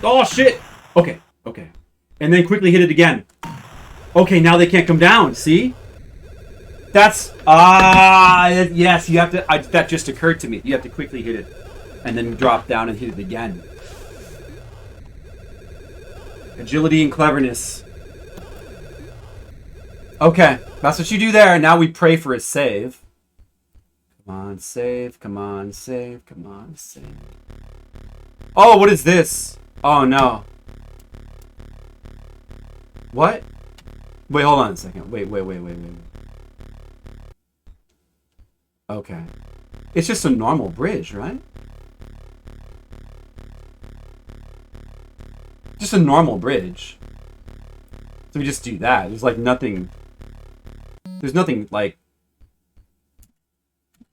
Oh, shit! Okay, okay. And then quickly hit it again. Okay, now they can't come down, see? That's... yes, you have to... that just occurred to me. You have to quickly hit it. And then drop down and hit it again. Agility and cleverness. Okay, that's what you do there. Now we pray for a save. Come on, save. Come on, save. Come on, save. Oh, what is this? Oh, no. What? Wait, hold on a second. Wait. Okay. It's just a normal bridge, right? Just a normal bridge. So we just do that. There's like nothing... There's nothing like...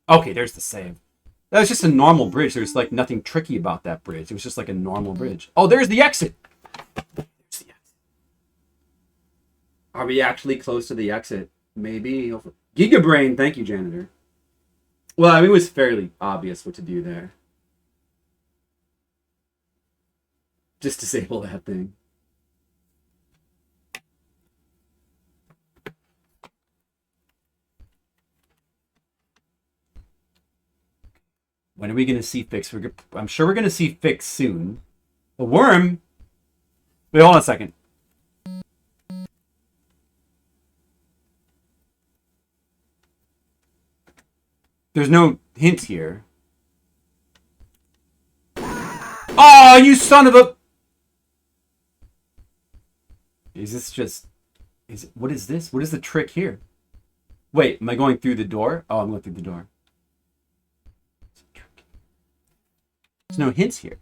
Okay, there's the save. That was just a normal bridge. There's like nothing tricky about that bridge. It was just like a normal bridge. Oh, there's the exit! There's the exit. Are we actually close to the exit? Maybe. Gigabrain, thank you, janitor. Well, I mean, it was fairly obvious what to do there. Just disable that thing. When are we going to see Fix? I'm sure we're going to see Fix soon. The worm? Wait, hold on a second. There's no hint here. Oh, you son of a... Is this just... What is this? What is the trick here? Wait, am I going through the door? Oh, I'm going through the door. There's no hints here.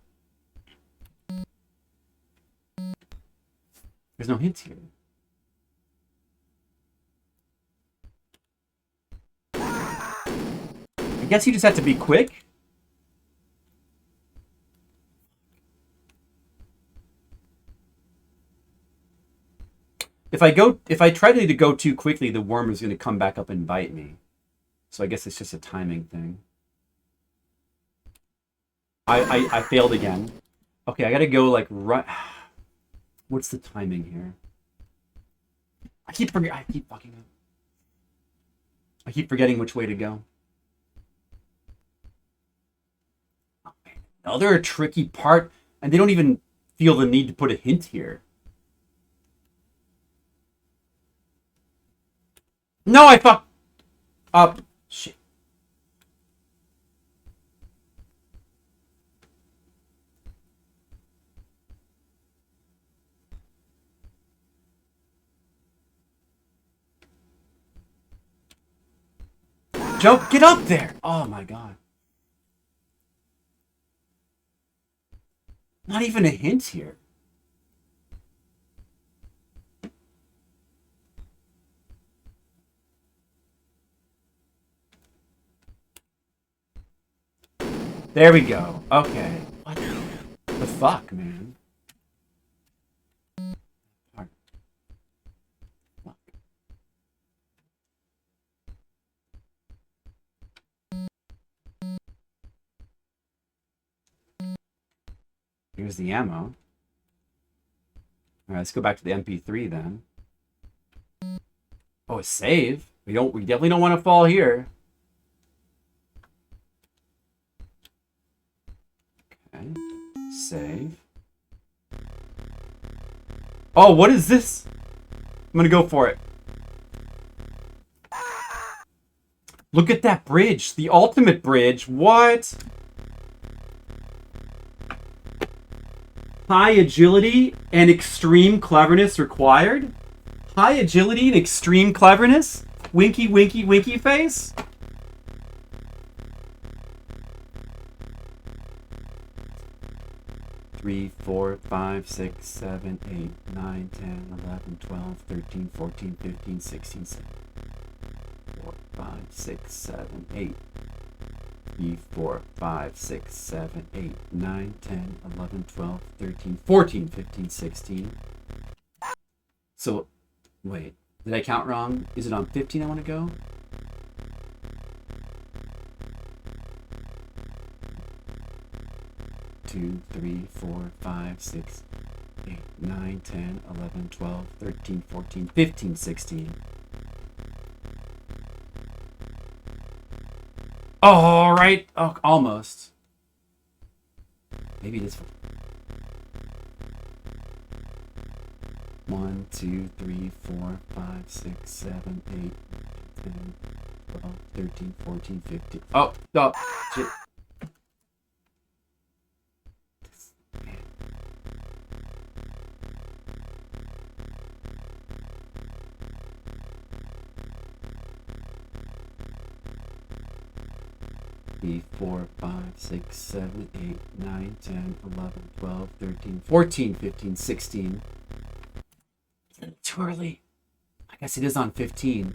There's no hints here. I guess you just have to be quick. If I try to go too quickly, the worm is going to come back up and bite me. So I guess it's just a timing thing. I failed again. Okay, I gotta go like right. What's the timing here? I keep fucking up. I keep forgetting which way to go. Oh, man. Another tricky part, and they don't even feel the need to put a hint here. No, I fucked up. Shit. Jump, get up there! Oh my god. Not even a hint here. There we go. Okay. What the fuck, man? Fuck. Here's the ammo. All right, let's go back to the MP3 then. Oh, a save. We definitely don't want to fall here. Okay. Save. Oh, what is this? I'm gonna go for it. Look at that bridge. The ultimate bridge. What? High agility and extreme cleverness required? High agility and extreme cleverness? Winky, winky, winky face? Three, 4, 5, 6, 7, 8, 9, 10, 11, 12, 13, 14, 15, 16, 17, 4, 5, 6, 7, 8. 3, 4, 5, 6, 7, 8, 9, 10, 11, 12, 13, 14, 15, 16. So, wait. Did I count wrong? Is it on 15 I want to go? Two, 3, 4, 5, 6, 8, 9, 10, 11, 12, 13, 14, 15, 16. All right. Oh, almost. Maybe it is. 1, 2, 3, 4, 5, 6, 7, 8, 10, 12, 13, 14, 15. Oh, oh, shit. 3, 4, 5, 6, 7, 8, 9, 10, 11, 12, 13, 14, 15, 16. Too early. I guess it is on 15.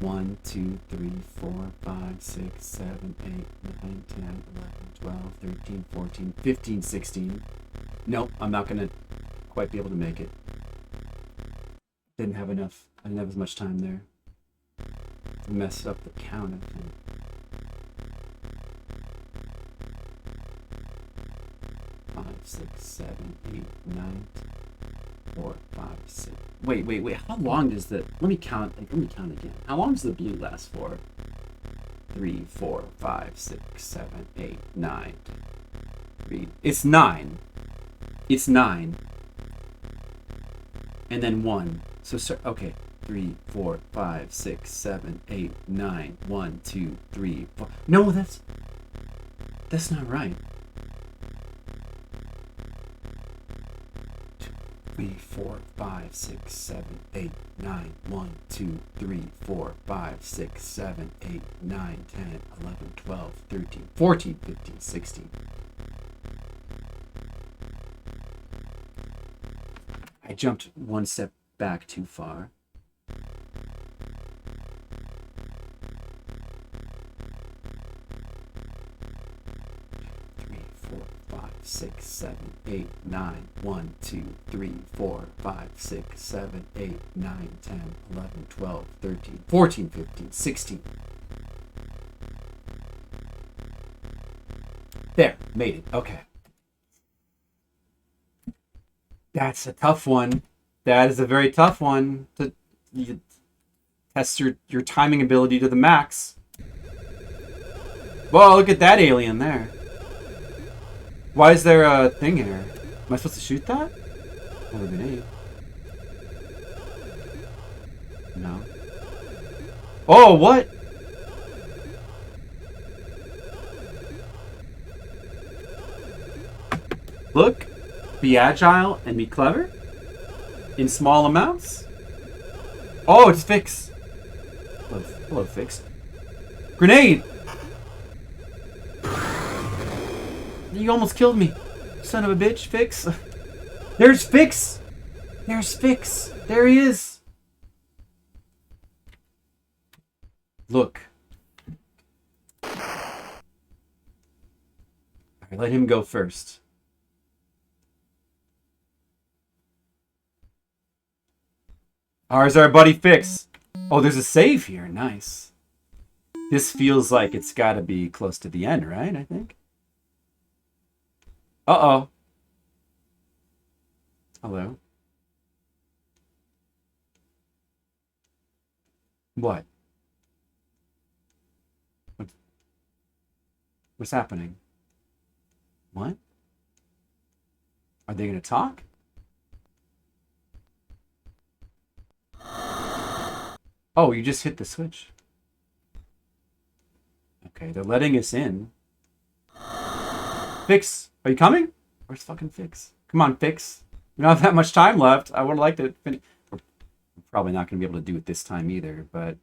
One, 2, 3, 4, 5, 6, 7, 8, 9, 10, 11, 12, 13, 14, 15, 16. Nope, I'm not gonna quite be able to make it. Didn't have enough. I didn't have as much time there. I messed up the count, I think. Five, 6, 7, 8, 9, 4, 5, 6. Wait. How long does the? Let me count again. How long does the blue last for? 3, 4, 5, 6, 7, 8, 9. 3. It's 9. It's 9. And then 1. So okay. 3, 4, 5, 6, 7, 8, 9. 1, 2, 3, 4. No, that's not right. 3, 4, 5, 6, 7, 8, 9. 1, 2, 3, 4, 5, 6, 7, 8, 9, 10, 11, 12, 13, 14, 15, 16. I jumped one step back too far. Three, 4, 5, 6, 7, 8, 9. 1, 2, 3, 4, 5, 6, 7, 8, 9, 10, 11, 12, 13, 14, 15, 16. There, made it. Okay. That's a tough one. That is a very tough one. You test your timing ability to the max. Whoa, look at that alien there. Why is there a thing here? Am I supposed to shoot that? Or a grenade? No. Oh, what? Look. Be agile and be clever? In small amounts? Oh, it's Fix. Hello, Fix. Grenade! You almost killed me. Son of a bitch, Fix. There's Fix! There's Fix! There he is! Look. Alright, let him go first. Ours our buddy Fix. Oh, there's a save here. Nice. This feels like it's got to be close to the end, right? I think. Uh-oh. Hello. What? What's happening? What? Are they gonna talk? Oh, you just hit the switch. Okay, they're letting us in. Fix, are you coming? Where's fucking Fix? Come on, Fix. We don't have that much time left. I would like to finish. We're probably not going to be able to do it this time either, but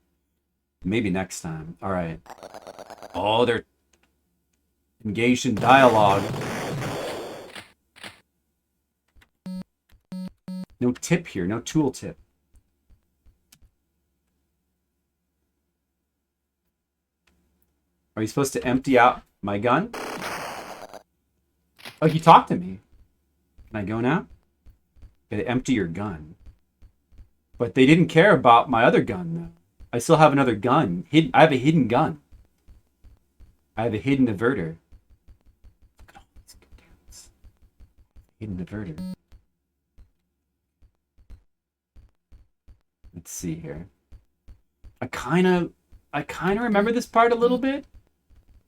maybe next time. All right. Oh, they're engaged in dialogue. No tip here, no tool tip. Are you supposed to empty out my gun? Oh, he talked to me. Can I go now? Gotta empty your gun. But they didn't care about my other gun, though. I still have another gun. I have a hidden gun. I have a hidden averter. Look at all these good dudes. Hidden averter. Let's see here. I kind of remember this part a little bit.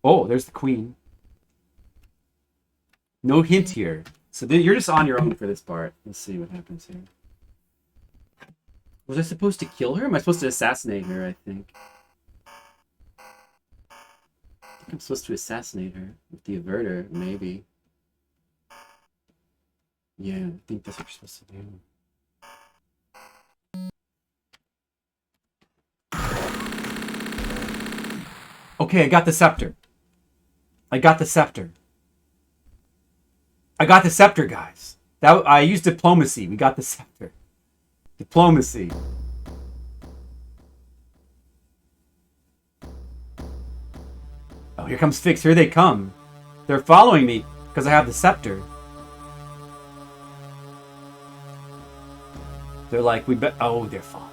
Oh, there's the queen. No hint here. So you're just on your own for this part. Let's see what happens here. Was I supposed to kill her? Am I supposed to assassinate her, I think? I'm supposed to assassinate her with the averter, maybe. Yeah, I think that's what you're supposed to do. Okay, I got the scepter. I got the scepter. I got the scepter, guys. I used diplomacy. We got the scepter. Diplomacy. Oh, here comes Fix. Here they come. They're following me because I have the scepter. They're like, oh, they're following.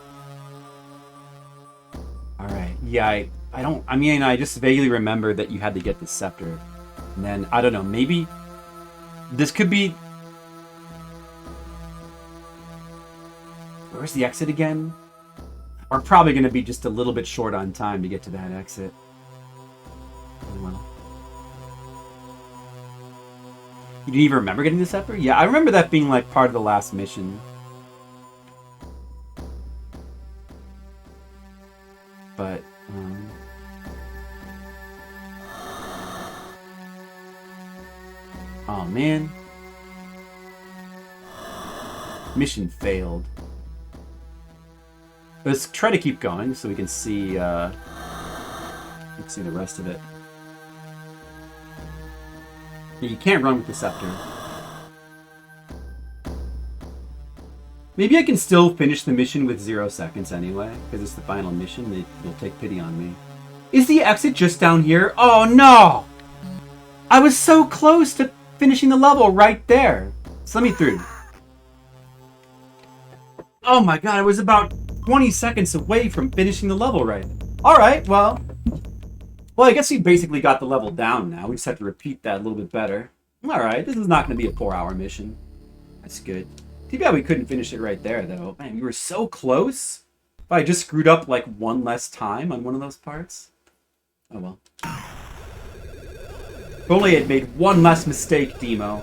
All right. Yeah, I just vaguely remember that you had to get the scepter. And then, I don't know, maybe this could be... Where's the exit again? We're probably going to be just a little bit short on time to get to that exit. Oh, well. You didn't even remember getting the scepter? Yeah, I remember that being like part of the last mission. But, oh man. Mission failed. Let's try to keep going so we can see, let's see the rest of it. You can't run with the scepter. Maybe I can still finish the mission with 0 seconds anyway, because it's the final mission. They'll take pity on me. Is the exit just down here? Oh no! I was so close to finishing the level right there. So let me through. Oh my god, I was about 20 seconds away from finishing the level right. Alright, well, I guess we basically got the level down now. We just have to repeat that a little bit better. Alright, this is not going to be a 4-hour mission. That's good. Too bad we couldn't finish it right there, though. Man, we were so close. If I just screwed up, like, one less time on one of those parts. Oh, well. If only I had made one less mistake, Demo.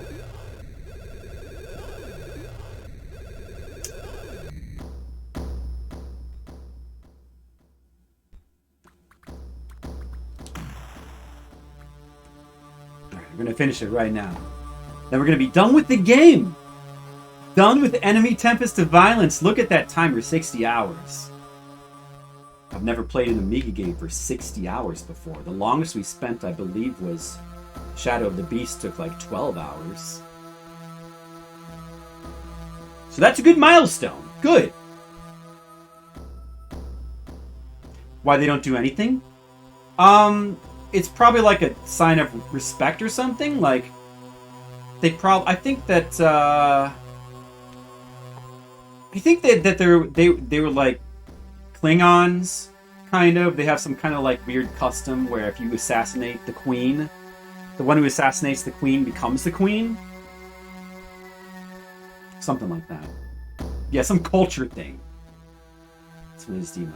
Alright, we're gonna finish it right now. Then we're gonna be done with the game! Done with enemy Tempest of Violence. Look at that timer, 60 hours. I've never played an Amiga game for 60 hours before. The longest we spent, I believe, was Shadow of the Beast, took like 12 hours. So that's a good milestone. Good. Why they don't do anything? It's probably like a sign of respect or something. Like, I think that, I think that they were like Klingons, kind of. They have some kind of like weird custom where if you assassinate the queen, the one who assassinates the queen becomes the queen. Something like that. Yeah, some culture thing. That's what it is, Demo.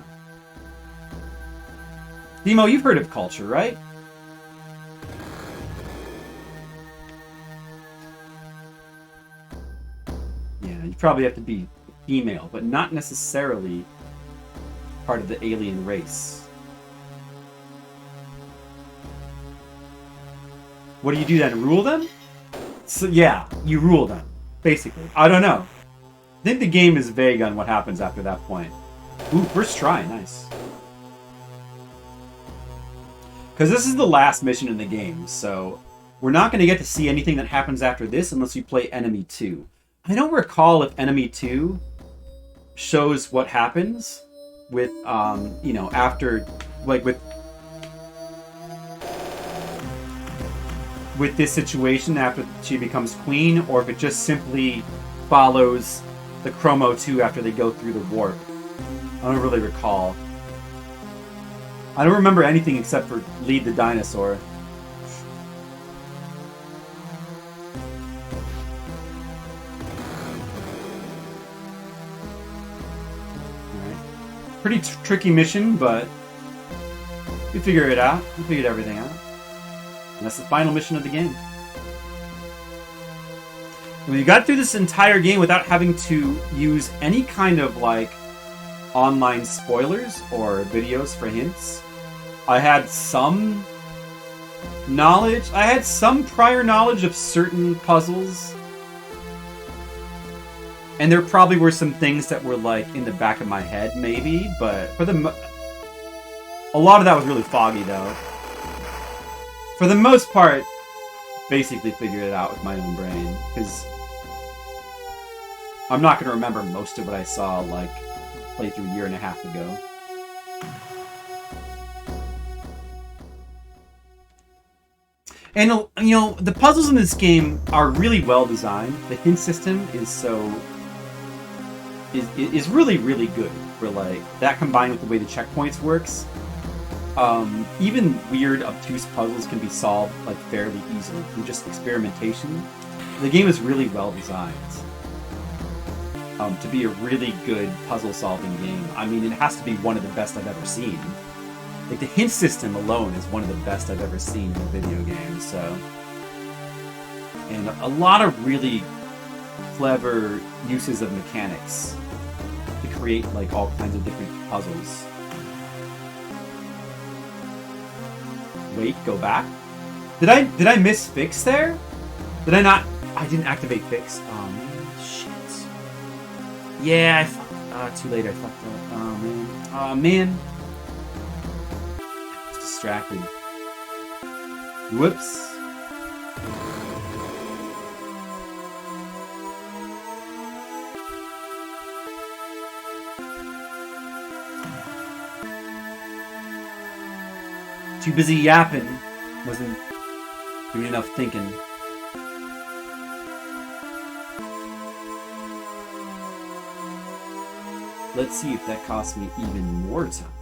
Demo, you've heard of culture, right? You probably have to be female, but not necessarily part of the alien race. What do you do then? Rule them? So yeah, you rule them, basically. I don't know. I think the game is vague on what happens after that point. Ooh, first try, nice. Because this is the last mission in the game, so we're not going to get to see anything that happens after this unless we play Enemy 2. I don't recall if Enemy 2 shows what happens with, you know, after, like, with this situation after she becomes queen, or if it just simply follows the Chromo 2 after they go through the warp. I don't really recall. I don't remember anything except for Lead the Dinosaur. Alright. Pretty tricky mission, but we figure it out. We figured everything out. And that's the final mission of the game. And we got through this entire game without having to use any kind of, like, online spoilers or videos for hints. I had some knowledge. I had some prior knowledge of certain puzzles. And there probably were some things that were, like, in the back of my head, maybe. But for a lot of that was really foggy, though. For the most part, basically figured it out with my own brain. Because I'm not going to remember most of what I saw, like, playthrough a year and a half ago. And, you know, the puzzles in this game are really well designed. The hint system is is really, really good for, like, that combined with the way the checkpoints works. Even weird, obtuse puzzles can be solved, like, fairly easily through just experimentation. The game is really well designed to be a really good puzzle-solving game. I mean, it has to be one of the best I've ever seen. Like, the hint system alone is one of the best I've ever seen in a video game, so... And a lot of really clever uses of mechanics to create, like, all kinds of different puzzles. Wait, go back? Did I miss Fix there? Did I not? I didn't activate Fix. Oh, man. Shit. Yeah, I fucked... too late, I fucked up. Oh, man. Oh, man. Distracted. Whoops. Too busy yapping. Wasn't doing enough thinking. Let's see if that costs me even more time.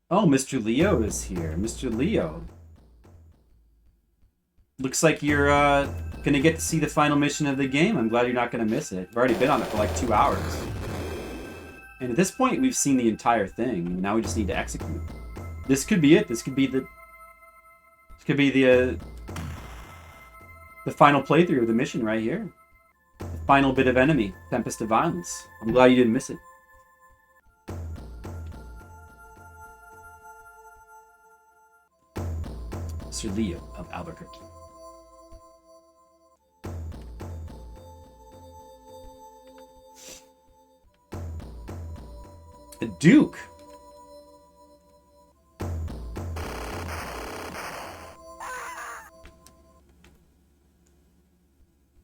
Oh, Mr. Leo is here. Mr. Leo. Looks like you're gonna get to see the final mission of the game. I'm glad you're not gonna miss it. We've already been on it for like 2 hours. And at this point, we've seen the entire thing. And now we just need to execute. This could be it. This could be the... This could be the final playthrough of the mission right here. The final bit of enemy. Tempest of Violence. I'm glad you didn't miss it. Sir Leo of Albuquerque. The Duke.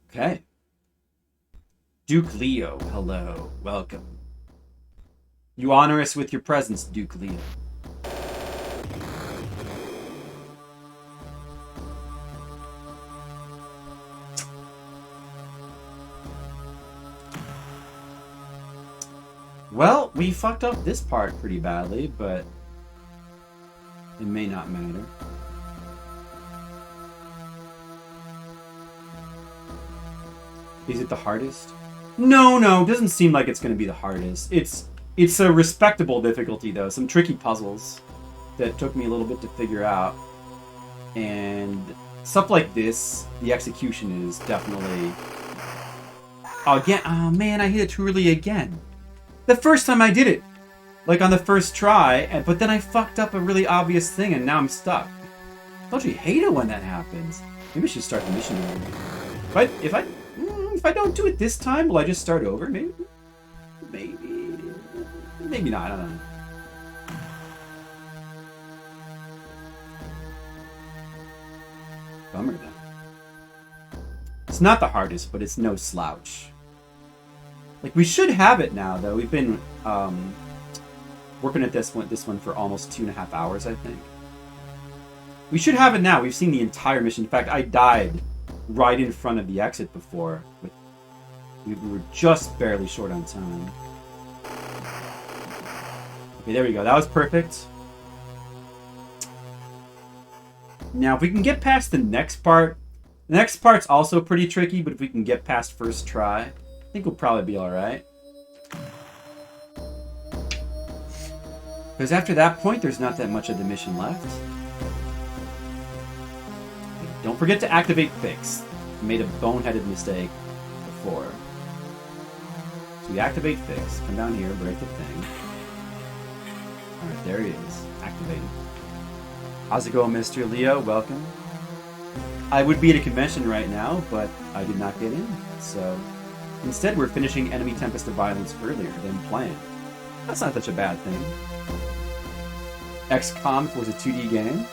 Okay. Duke Leo, hello, welcome. You honor us with your presence, Duke Leo. Well, we fucked up this part pretty badly, but it may not matter. Is it the hardest? No, no, doesn't seem like it's going to be the hardest. It's a respectable difficulty, though. Some tricky puzzles that took me a little bit to figure out. And stuff like this, the execution is definitely... Oh, again, oh man, I hit it too early again. The first time I did it, like on the first try, but then I fucked up a really obvious thing and now I'm stuck. Don't you hate it when that happens? Maybe I should start the mission over. If I don't do it this time, will I just start over? Maybe not. I don't know. Bummer then. It's not the hardest, but it's no slouch. Like, we should have it now, though. We've been working at this one for almost 2.5 hours, I think. We should have it now. We've seen the entire mission. In fact, I died right in front of the exit before. We were just barely short on time. Okay, there we go. That was perfect. Now, if we can get past the next part... The next part's also pretty tricky, but if we can get past first try, I think we'll probably be alright. Because after that point, there's not that much of the mission left. Don't forget to activate Fix. I made a boneheaded mistake before. So we activate Fix. Come down here, break the thing. Alright, there he is. Activated. How's it going, Mr. Leo? Welcome. I would be at a convention right now, but I did not get in. So instead, we're finishing enemy Tempest of Violence earlier than planned. That's not such a bad thing. XCOM was a 2D game.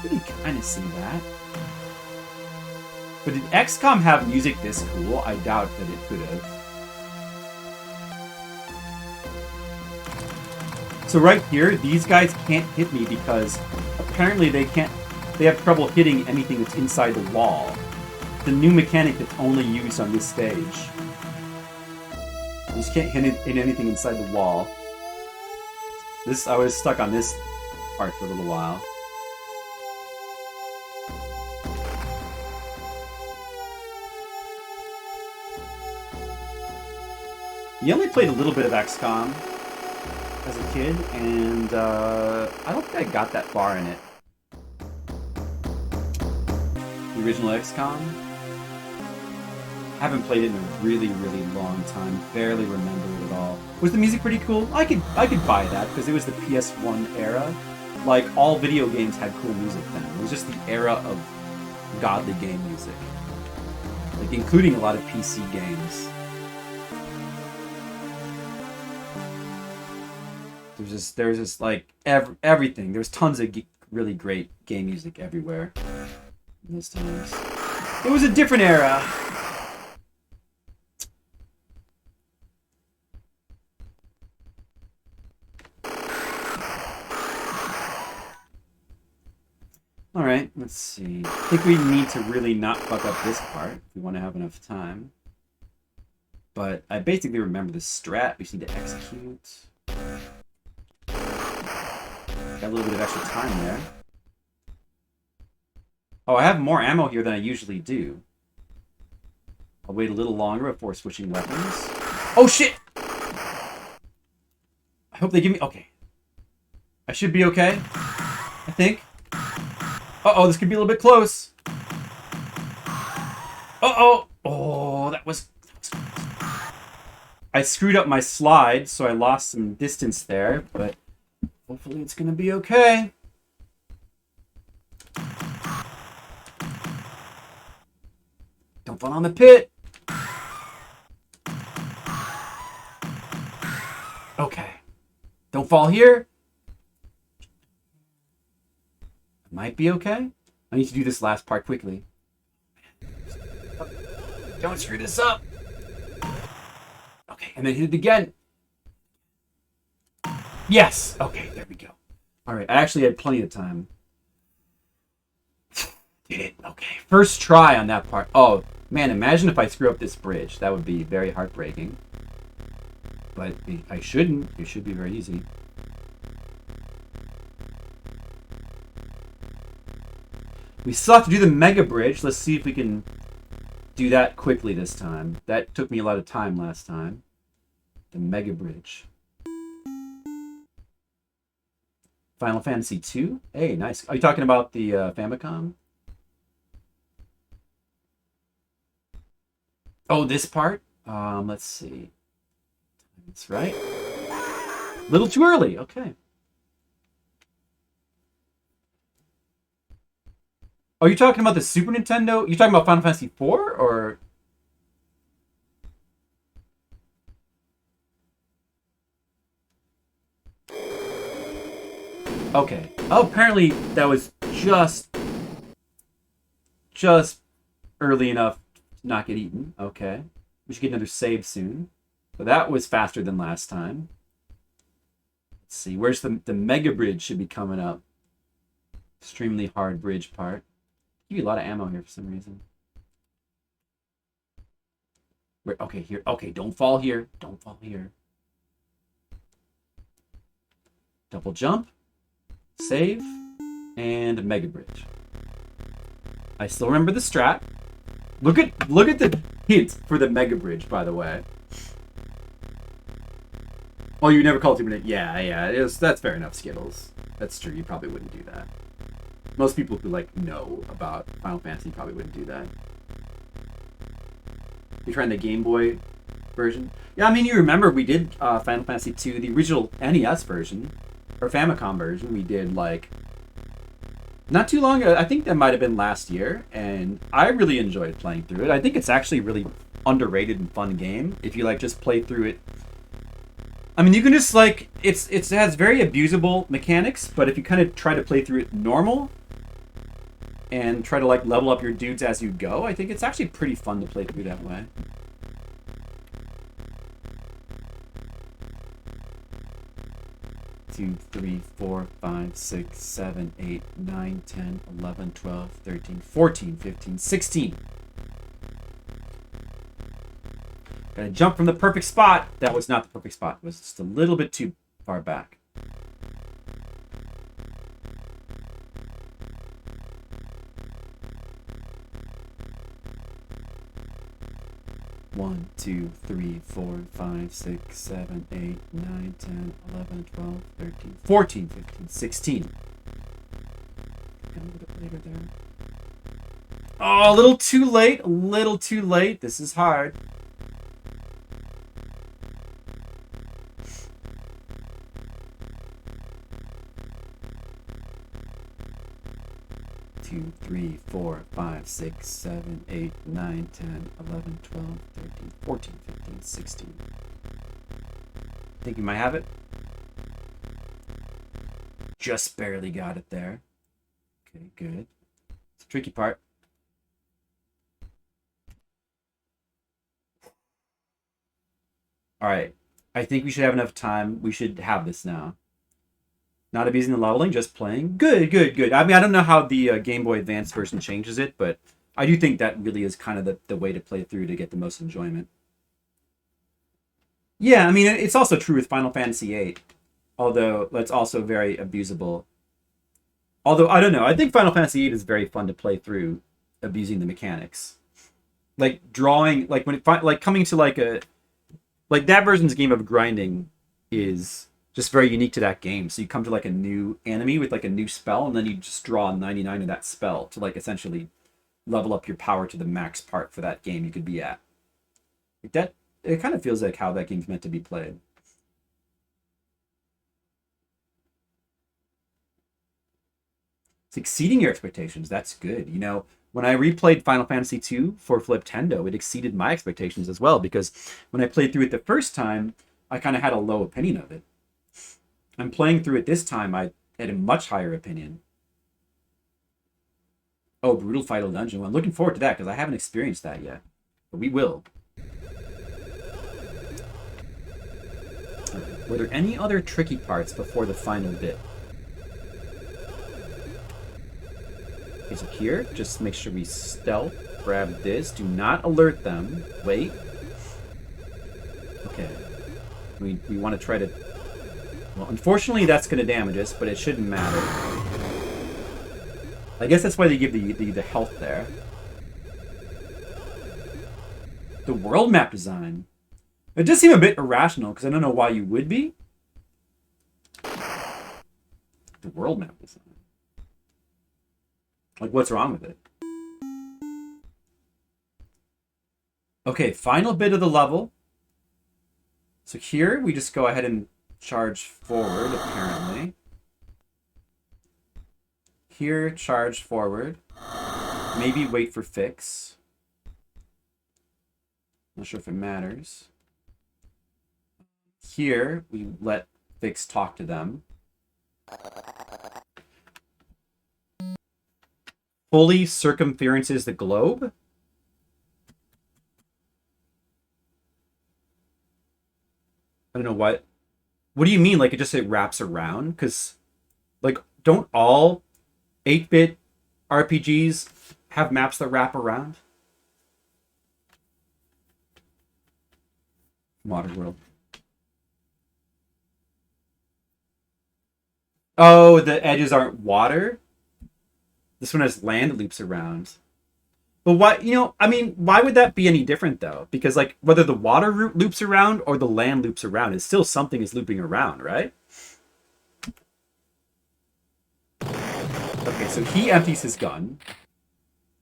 I can kind of see that. But did XCOM have music this cool? I doubt that it could have. So right here, these guys can't hit me because apparently they have trouble hitting anything that's inside the wall. The new mechanic that's only used on this stage. You just can't hit anything inside the wall. I was stuck on this part for a little while. You only played a little bit of XCOM as a kid, and I don't think I got that far in it. The original XCOM? Haven't played it in a really, really long time. Barely remember it at all. Was the music pretty cool? I could buy that because it was the PS1 era. Like, all video games had cool music then. It was just the era of godly game music. Like, including a lot of PC games. There's just like everything. There's tons of really great game music everywhere in those times. It was a different era. Alright, let's see. I think we need to really not fuck up this part if we want to have enough time. But I basically remember the strat. We just need to execute. Got a little bit of extra time there. Oh, I have more ammo here than I usually do. I'll wait a little longer before switching weapons. Oh, shit! I hope they give me... Okay. I should be okay. I think. Uh-oh, this could be a little bit close. Uh-oh! Oh, that was close. I screwed up my slide, so I lost some distance there, but... hopefully it's gonna be okay. Don't fall on the pit. Okay. Don't fall here. Might be okay. I need to do this last part quickly. Don't screw this up. Okay, and then hit it again. Yes! Okay, there we go. Alright, I actually had plenty of time. Did it. Okay, first try on that part. Oh, man, imagine if I screw up this bridge. That would be very heartbreaking. But I shouldn't. It should be very easy. We still have to do the mega bridge. Let's see if we can do that quickly this time. That took me a lot of time last time. The Mega Bridge. Final Fantasy 2? Hey, nice. Are you talking about the Famicom? Oh, this part? Let's see. That's right. Little too early. Okay. Are you talking about the Super Nintendo? You talking about Final Fantasy 4 or? Okay. Oh, apparently that was just early enough to not get eaten. Okay. We should get another save soon. But that was faster than last time. Let's see. Where's the Mega Bridge should be coming up. Extremely hard bridge part. Give you a lot of ammo here for some reason. Where? Okay, here. Okay, don't fall here. Don't fall here. Double jump. Save. And Mega Bridge. I still remember the strat. Look at the hint for the Mega Bridge, by the way. Oh, you never called it? Yeah. That's fair enough, Skittles. That's true. You probably wouldn't do that. Most people who know about Final Fantasy probably wouldn't do that. You're trying the Game Boy version? Yeah, I mean, you remember we did Final Fantasy 2, the original NES version, or Famicom version. We did not too long ago. I think that might have been last year, and I really enjoyed playing through it. I think it's actually a really underrated and fun game if you just play through it. I mean, you can just it has very abusable mechanics, but if you kind of try to play through it normal and try to level up your dudes as you go, I think it's actually pretty fun to play through that way. Two, 3, 4, 5, 6, 7, 8, 9, 10, 11, 12, 13, 14, 15, 16. Gotta jump from the perfect spot. That was not the perfect spot. It was just a little bit too far back. One, 2, 3, 4, 5, 6, 7, 8, 9, 10, 11, 12, 13, 14, 15, 16. Got a little bit later there. Oh, a little too late. A little too late. This is hard. Two, 3, 4, 5, 6, 7, 8, 9, 10, 11, 12, 13, 14, 15, 16. Think you might have it? Just barely got it there. Okay, good. It's a tricky part. Alright. I think we should have enough time. We should have this now. Not abusing the leveling, just playing. Good. I mean, I don't know how the Game Boy Advance version changes it, but I do think that really is kind of the way to play through to get the most enjoyment. Yeah, I mean, it's also true with Final Fantasy VIII, although that's also very abusable. Although, I don't know, I think Final Fantasy VIII is very fun to play through, abusing the mechanics. Drawing, when it, coming to that version's game of grinding is just very unique to that game. So you come to a new enemy with a new spell, and then you just draw 99 of that spell to essentially level up your power to the max part for that game you could be at. It kind of feels like how that game's meant to be played. It's exceeding your expectations. That's good. You know, when I replayed Final Fantasy II for Fliptendo, it exceeded my expectations as well, because when I played through it the first time, I kind of had a low opinion of it. I'm playing through it this time, I had a much higher opinion. Oh, Brutal Final Dungeon. Well, I'm looking forward to that, because I haven't experienced that yet. But we will. Right. Were there any other tricky parts before the final bit? Okay, so here, just make sure we stealth, grab this, do not alert them, wait. Okay. We want to try to... Well, unfortunately, that's going to damage us, but it shouldn't matter. I guess that's why they give the health there. The world map design. It does seem a bit irrational, because I don't know why you would be. The world map design. Like, what's wrong with it? Okay, final bit of the level. So here, we just go ahead and charge forward, apparently. Here, charge forward. Maybe wait for fix. Not sure if it matters. Here, we let fix talk to them. Fully circumferences the globe? I don't know what. What do you mean? Like, it wraps around? Because, like, don't all 8-bit RPGs have maps that wrap around? Modern world. Oh, the edges aren't water? This one has land that loops around. But why, I mean, why would that be any different, though? Because, like, whether the water loops around or the land loops around, it's still something is looping around, right? Okay, so he empties his gun,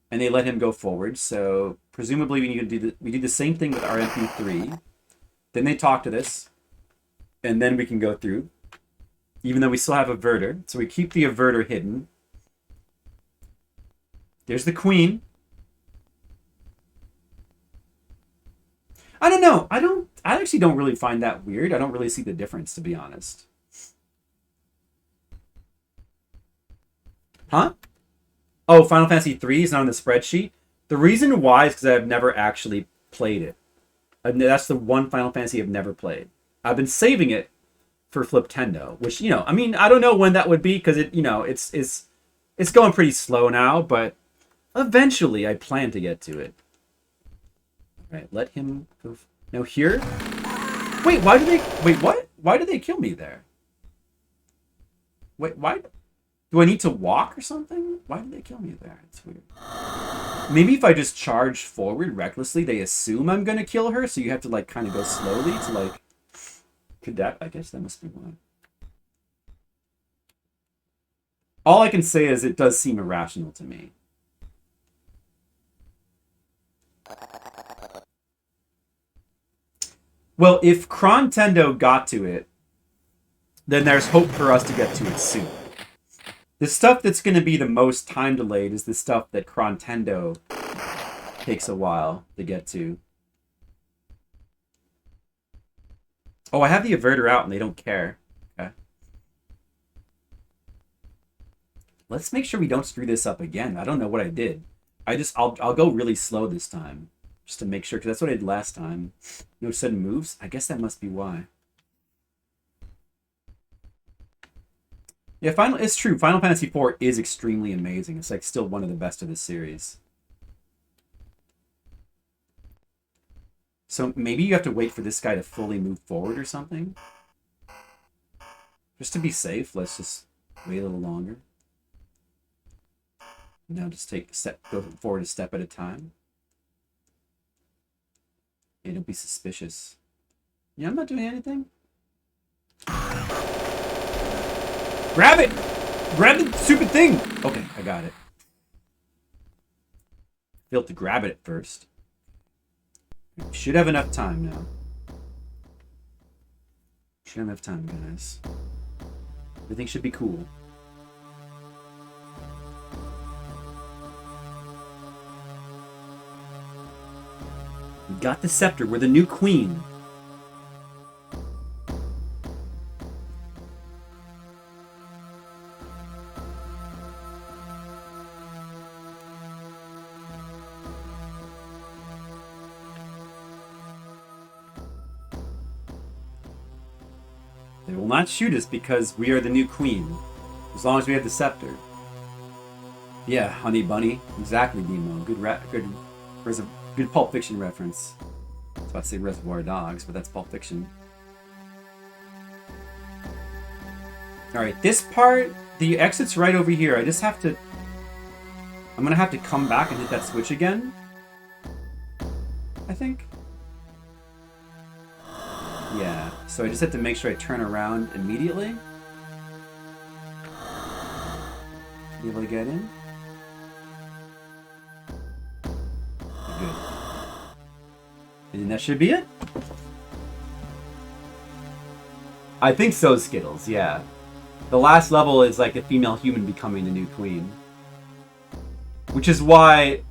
and they let him go forward. So presumably we need to do the same thing with our MP3. Then they talk to this, and then we can go through, even though we still have averter. So we keep the averter hidden. There's the queen. I don't know. I actually don't really find that weird. I don't really see the difference, to be honest. Huh? Oh, Final Fantasy 3 is not on the spreadsheet. The reason why is because I've never actually played it. That's the one Final Fantasy I've never played. I've been saving it for Fliptendo, which, I mean, I don't know when that would be, because it's going pretty slow now, but eventually I plan to get to it. All right, let him go. Now here. Wait, what? Why did they kill me there? Wait, why? Do I need to walk or something? Why did they kill me there? It's weird. Maybe if I just charge forward recklessly, they assume I'm going to kill her, so you have to, like, kind of go slowly to, like... Could that... I guess that must be why. All I can say is it does seem irrational to me. Well, if Crontendo got to it, then there's hope for us to get to it soon. The stuff that's going to be the most time delayed is the stuff that Crontendo takes a while to get to. Oh, I have the averter out and they don't care. Okay. Let's make sure we don't screw this up again. I don't know what I did. I'll go really slow this time. Just to make sure, because that's what I did last time. No sudden moves? I guess that must be why. Yeah, it's true. Final Fantasy IV is extremely amazing. It's like still one of the best of the series. So maybe you have to wait for this guy to fully move forward or something. Just to be safe, let's just wait a little longer. Now just go forward a step at a time. Hey, don't be suspicious. Yeah, I'm not doing anything. Grab it! Grab the stupid thing! Okay, I got it. Failed to grab it at first. Should have enough time now. Should have enough time, guys. Everything should be cool. We got the scepter. We're the new queen. They will not shoot us because we are the new queen. As long as we have the scepter. Yeah, honey bunny. Exactly, Demo. Good Pulp Fiction reference. I was about to say Reservoir Dogs, but that's Pulp Fiction. Alright, this part, the exit's right over here. I just have to... I'm gonna have to come back and hit that switch again. I think. Yeah, so I just have to make sure I turn around immediately. Be able to get in. Good. And that should be it? I think so, Skittles, yeah. The last level is like a female human becoming the new queen. Which is why,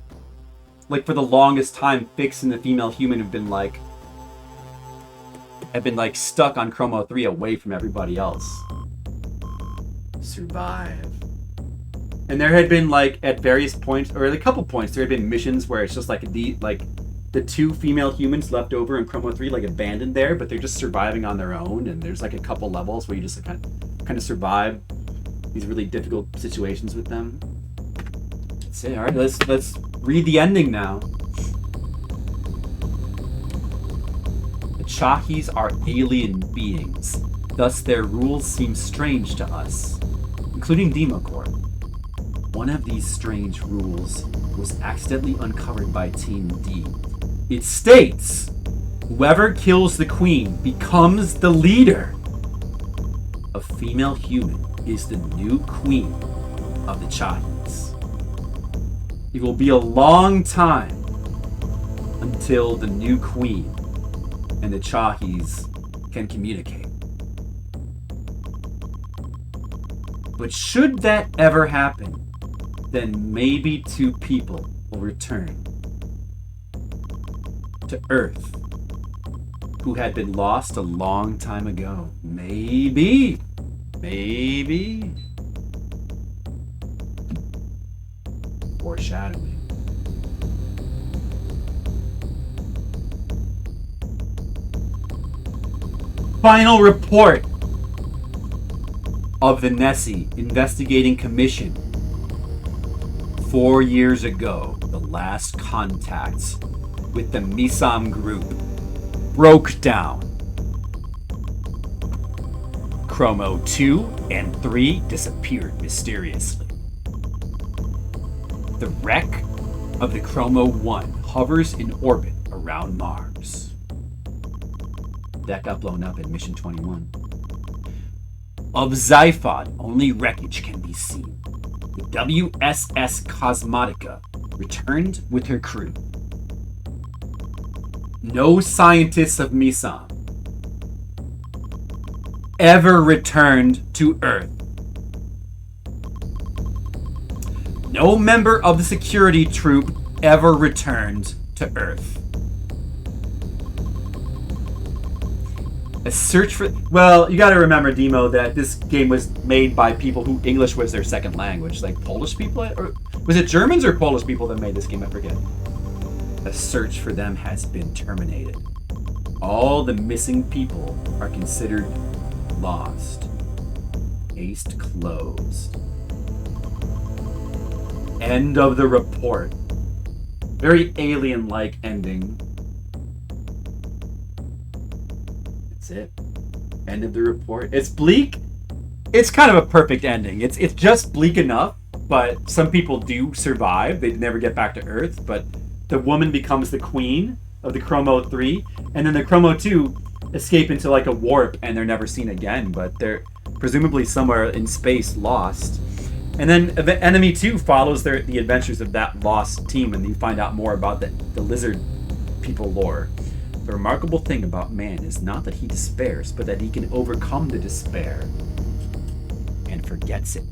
like, for the longest time, Fix and the female human have been like stuck on Chromo 3 away from everybody else. Survive. And there had been like at various points, or a couple points, there had been missions where it's just like the two female humans left over in Chromo 3 like abandoned there, but they're just surviving on their own, and there's like a couple levels where you just kind of survive these really difficult situations with them. That's it. All right, let's read the ending now. The Chahis are alien beings, thus their rules seem strange to us, including Democorp. One of these strange rules was accidentally uncovered by Team D. It states, whoever kills the queen becomes the leader. A female human is the new queen of the Chahis. It will be a long time until the new queen and the Chahis can communicate. But should that ever happen, then maybe two people will return to Earth who had been lost a long time ago. Maybe. Foreshadowing. Final report of the Nessie Investigating Commission. 4 years ago, the last contacts with the Misam group broke down. Chromo 2 and 3 disappeared mysteriously. The wreck of the Chromo 1 hovers in orbit around Mars. That got blown up in Mission 21. Of Xiphod, only wreckage can be seen. The WSS Cosmotica returned with her crew. No scientists of Misam ever returned to Earth. No member of the security troop ever returned to Earth. A search for... Well, you gotta remember, Demo, that this game was made by people who English was their second language. Like Polish people? Or was it Germans or Polish people that made this game? I forget. A search for them has been terminated. All the missing people are considered lost. Case closed. End of the report. Very alien-like ending. That's it. End of the report. It's bleak. It's kind of a perfect ending. It's just bleak enough, but some people do survive. They never get back to Earth, but the woman becomes the queen of the Chromo 3, and then the Chromo 2 escape into like a warp, and they're never seen again, but they're presumably somewhere in space lost. And then Enemy 2 follows the adventures of that lost team, and you find out more about the lizard people lore. The remarkable thing about man is not that he despairs, but that he can overcome the despair and forgets it.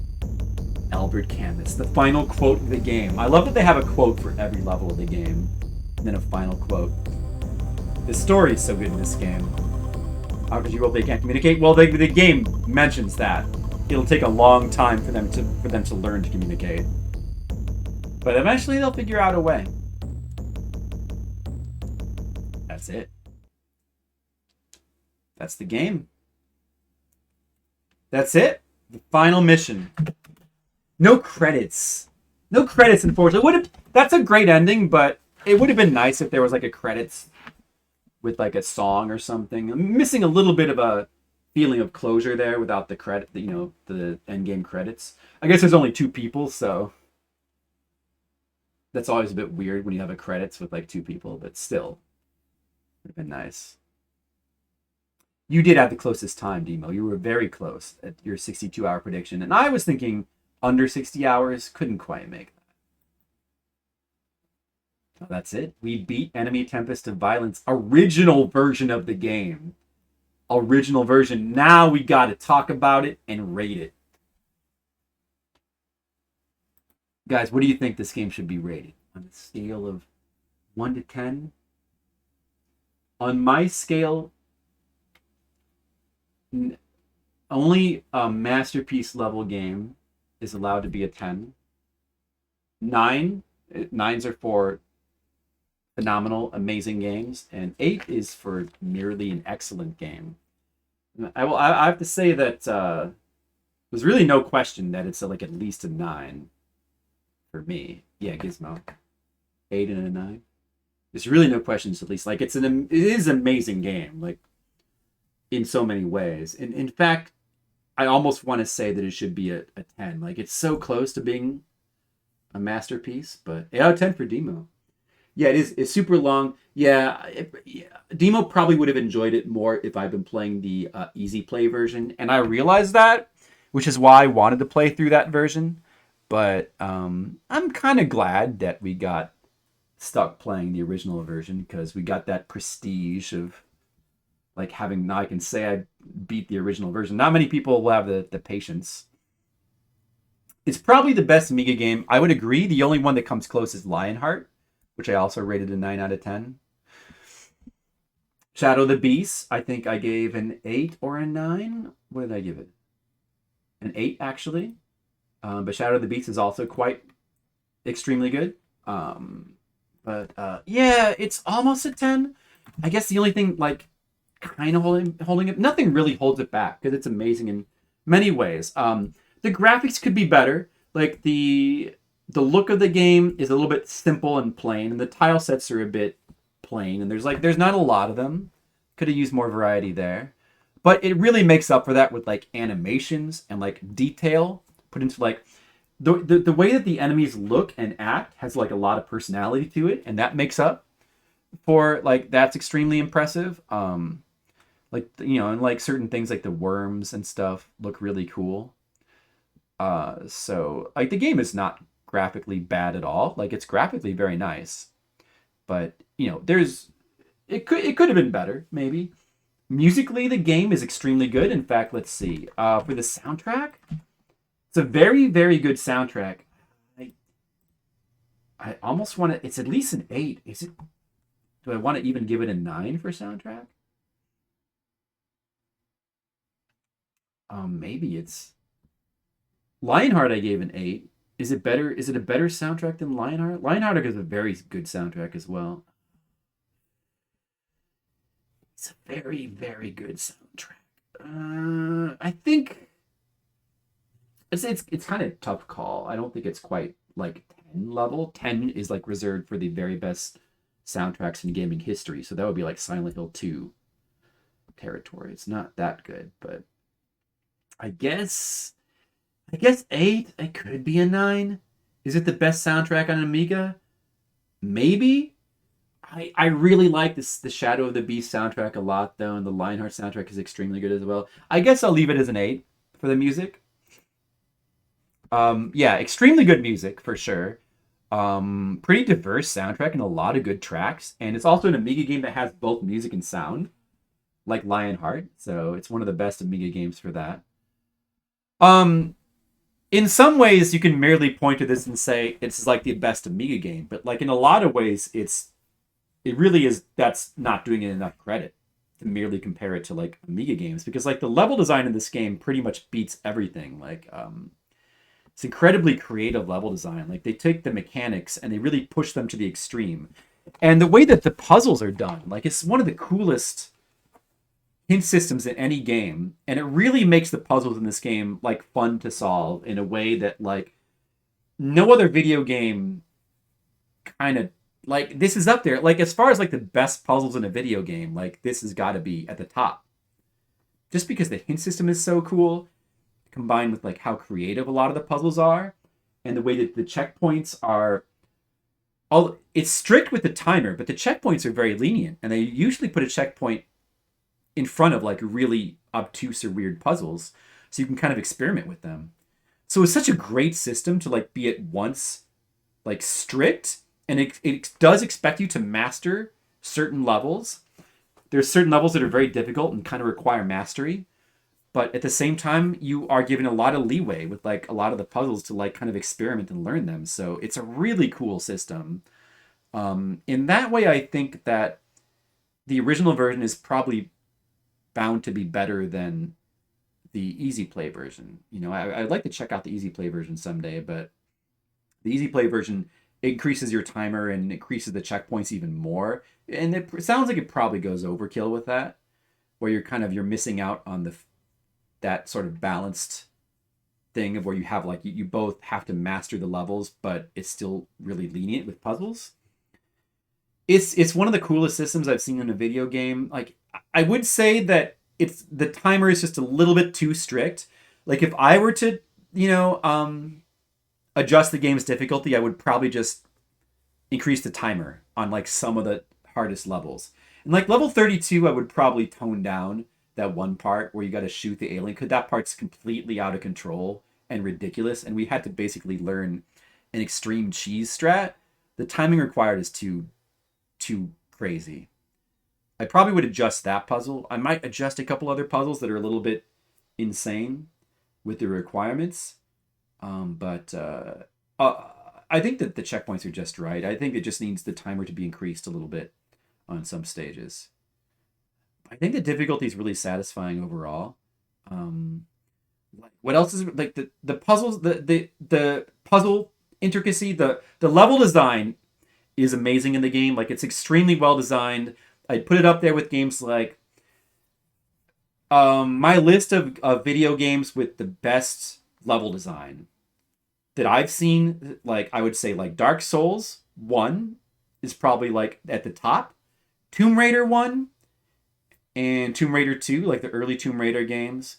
Albert Camus, the final quote of the game. I love that they have a quote for every level of the game, and then a final quote. The story is so good in this game. How could you hope they can't communicate? Well, the game mentions that. It'll take a long time for them to learn to communicate. But eventually they'll figure out a way. That's it. That's the game. That's it. The final mission. No credits. No credits, unfortunately. That's a great ending, but it would have been nice if there was like a credits with like a song or something. I'm missing a little bit of a feeling of closure there without the credit, the end game credits. I guess there's only two people, so that's always a bit weird when you have a credits with like two people, but still, would have been nice. You did have the closest time, Demo. You were very close at your 62-hour prediction. And I was thinking under 60 hours, couldn't quite make that. Oh, that's it. We beat Enemy Tempest of Violence, original version of the game. Original version. Now we got to talk about it and rate it. Guys, what do you think this game should be rated? On a scale of 1 to 10? On my scale, only a masterpiece level game is allowed to be a 10. 9s are for phenomenal, amazing games, and 8 is for merely an excellent game. I have to say that there's really no question that it's like at least a 9 for me. Yeah, Gizmo. 8 and a 9. There's really no questions, at least. Like it is an amazing game, like in so many ways. And in fact, I almost want to say that it should be a 10. Like it's so close to being a masterpiece, but 8 out of 10 for Demo. Yeah, it is. It's super long. Yeah, Demo probably would have enjoyed it more if I'd been playing the easy play version, and I realized that, which is why I wanted to play through that version. But I'm kind of glad that we got stuck playing the original version because we got that prestige of like having. Now I can say I beat the original version. Not many people will have the patience. It's probably the best Amiga game. I would agree. The only one that comes close is Lionheart, which I also rated a 9 out of 10. Shadow of the Beast, I think I gave an 8 or a 9. What did I give it? An 8, actually. But Shadow of the Beast is also quite extremely good. Yeah, it's almost a 10. I guess the only thing, like, kind of holding it, nothing really holds it back because it's amazing in many ways. The graphics could be better. Like, the look of the game is a little bit simple and plain, and the tile sets are a bit plain, and there's not a lot of them. Could have used more variety there. But it really makes up for that with like animations and like detail put into like the way that the enemies look and act has like a lot of personality to it, and that makes up for like that's extremely impressive. Like and like certain things like the worms and stuff look really cool. So like the game is not graphically bad at all. Like it's graphically very nice, but it could have been better maybe. Musically, the game is extremely good. In fact, let's see. For the soundtrack, it's a very, very good soundtrack. I almost want to. It's at least an 8. Is it? Do I want to even give it a 9 for soundtrack? Maybe it's Lionheart. I gave an 8. Is it better? Is it a better soundtrack than Lionheart? Lionheart has a very good soundtrack as well. It's a very, very good soundtrack. I think it's kind of a tough call. I don't think it's quite like 10 level. 10 is like reserved for the very best soundtracks in gaming history. So that would be like Silent Hill 2 territory. It's not that good, but I guess 8. It could be a 9. Is it the best soundtrack on Amiga? Maybe. I really like the Shadow of the Beast soundtrack a lot, though, and the Lionheart soundtrack is extremely good as well. I guess I'll leave it as an 8 for the music. Yeah, extremely good music for sure. Pretty diverse soundtrack and a lot of good tracks, and it's also an Amiga game that has both music and sound, like Lionheart. So it's one of the best Amiga games for that. In some ways, you can merely point to this and say it's like the best Amiga game, but like in a lot of ways, it really is. That's not doing it enough credit to merely compare it to like Amiga games, because like the level design in this game pretty much beats everything. Like it's incredibly creative level design. Like they take the mechanics and they really push them to the extreme, and the way that the puzzles are done, like it's one of the coolest hint systems in any game, and it really makes the puzzles in this game like fun to solve in a way that like no other video game kind of like this is up there. Like as far as like the best puzzles in a video game, like this has got to be at the top. Just because the hint system is so cool, combined with like how creative a lot of the puzzles are, and the way that the checkpoints are. It's strict with the timer, but the checkpoints are very lenient, and they usually put a checkpoint in front of like really obtuse or weird puzzles, so you can kind of experiment with them. So it's such a great system to like be at once like strict, and it does expect you to master certain levels. There's certain levels that are very difficult and kind of require mastery, but at the same time you are given a lot of leeway with like a lot of the puzzles to like kind of experiment and learn them. So it's a really cool system. In that way, I think that the original version is probably bound to be better than the easy play version. I'd like to check out the easy play version someday, but the easy play version increases your timer and increases the checkpoints even more. And it sounds like it probably goes overkill with that, where you're missing out on that sort of balanced thing of where you have like you both have to master the levels, but it's still really lenient with puzzles. It's one of the coolest systems I've seen in a video game. Like I would say that the timer is just a little bit too strict. Like if I were to, adjust the game's difficulty, I would probably just increase the timer on like some of the hardest levels. And like level 32, I would probably tone down that one part where you got to shoot the alien, because that part's completely out of control and ridiculous, and we had to basically learn an extreme cheese strat. The timing required is too crazy. I probably would adjust that puzzle. I might adjust a couple other puzzles that are a little bit insane with the requirements. But I think that the checkpoints are just right. I think it just needs the timer to be increased a little bit on some stages. I think the difficulty is really satisfying overall. What else is like the puzzles, the puzzle intricacy, the level design is amazing in the game. Like it's extremely well designed. I'd put it up there with games like my list of video games with the best level design that I've seen. Like I would say like Dark Souls 1 is probably like at the top. Tomb Raider 1 and Tomb Raider 2, like the early Tomb Raider games.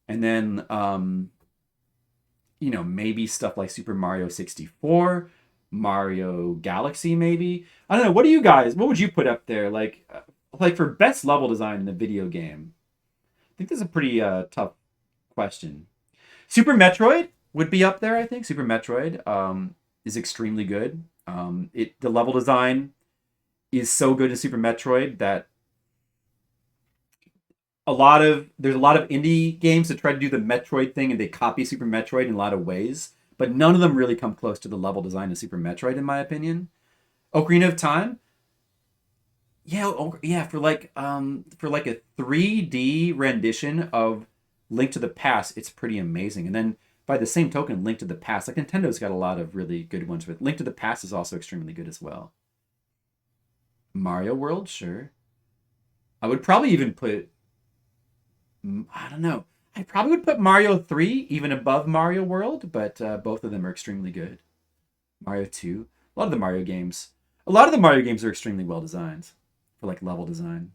And then maybe stuff like Super Mario 64, Mario Galaxy maybe. I don't know. What would you put up there like for best level design in a video game? I think that's a pretty tough question. Super Metroid would be up there, I think. Super Metroid is extremely good. The level design is so good in Super Metroid that there's a lot of indie games that try to do the Metroid thing and they copy Super Metroid in a lot of ways, but none of them really come close to the level design of Super Metroid, in my opinion. Ocarina of Time, for like a 3D rendition of Link to the Past, it's pretty amazing. And then by the same token, Link to the Past, like Nintendo's got a lot of really good ones with Link to the Past is also extremely good as well. Mario World, sure. I would probably even put, I don't know. I probably would put Mario 3 even above Mario World, but both of them are extremely good. Mario 2, a lot of the Mario games are extremely well designed for like level design.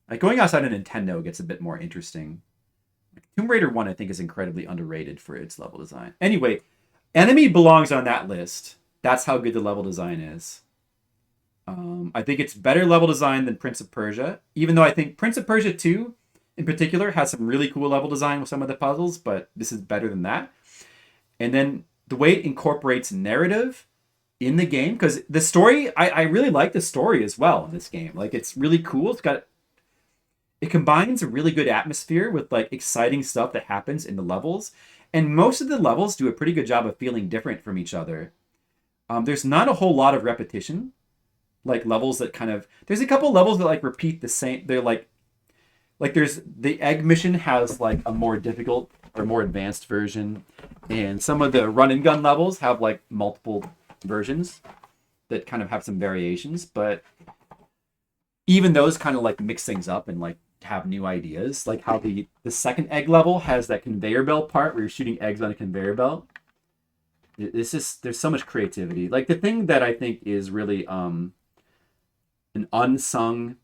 Like going outside of Nintendo gets a bit more interesting. Tomb Raider 1, I think, is incredibly underrated for its level design. Anyway, Enemy belongs on that list. That's how good the level design is. I think it's better level design than Prince of Persia, even though I think Prince of Persia 2, in particular, has some really cool level design with some of the puzzles, but this is better than that. And then the way it incorporates narrative in the game, because the story, I really like the story as well in this game. Like, it's really cool. It combines a really good atmosphere with like exciting stuff that happens in the levels, and most of the levels do a pretty good job of feeling different from each other. There's not a whole lot of repetition, like levels that there's a couple levels that like repeat the same. They're like there's the egg mission has like a more difficult or more advanced version, and some of the run and gun levels have like multiple versions that kind of have some variations, but even those kind of like mix things up and like have new ideas, like how the second egg level has that conveyor belt part where you're shooting eggs on a conveyor belt. There's so much creativity. Like the thing that I think is really an unsung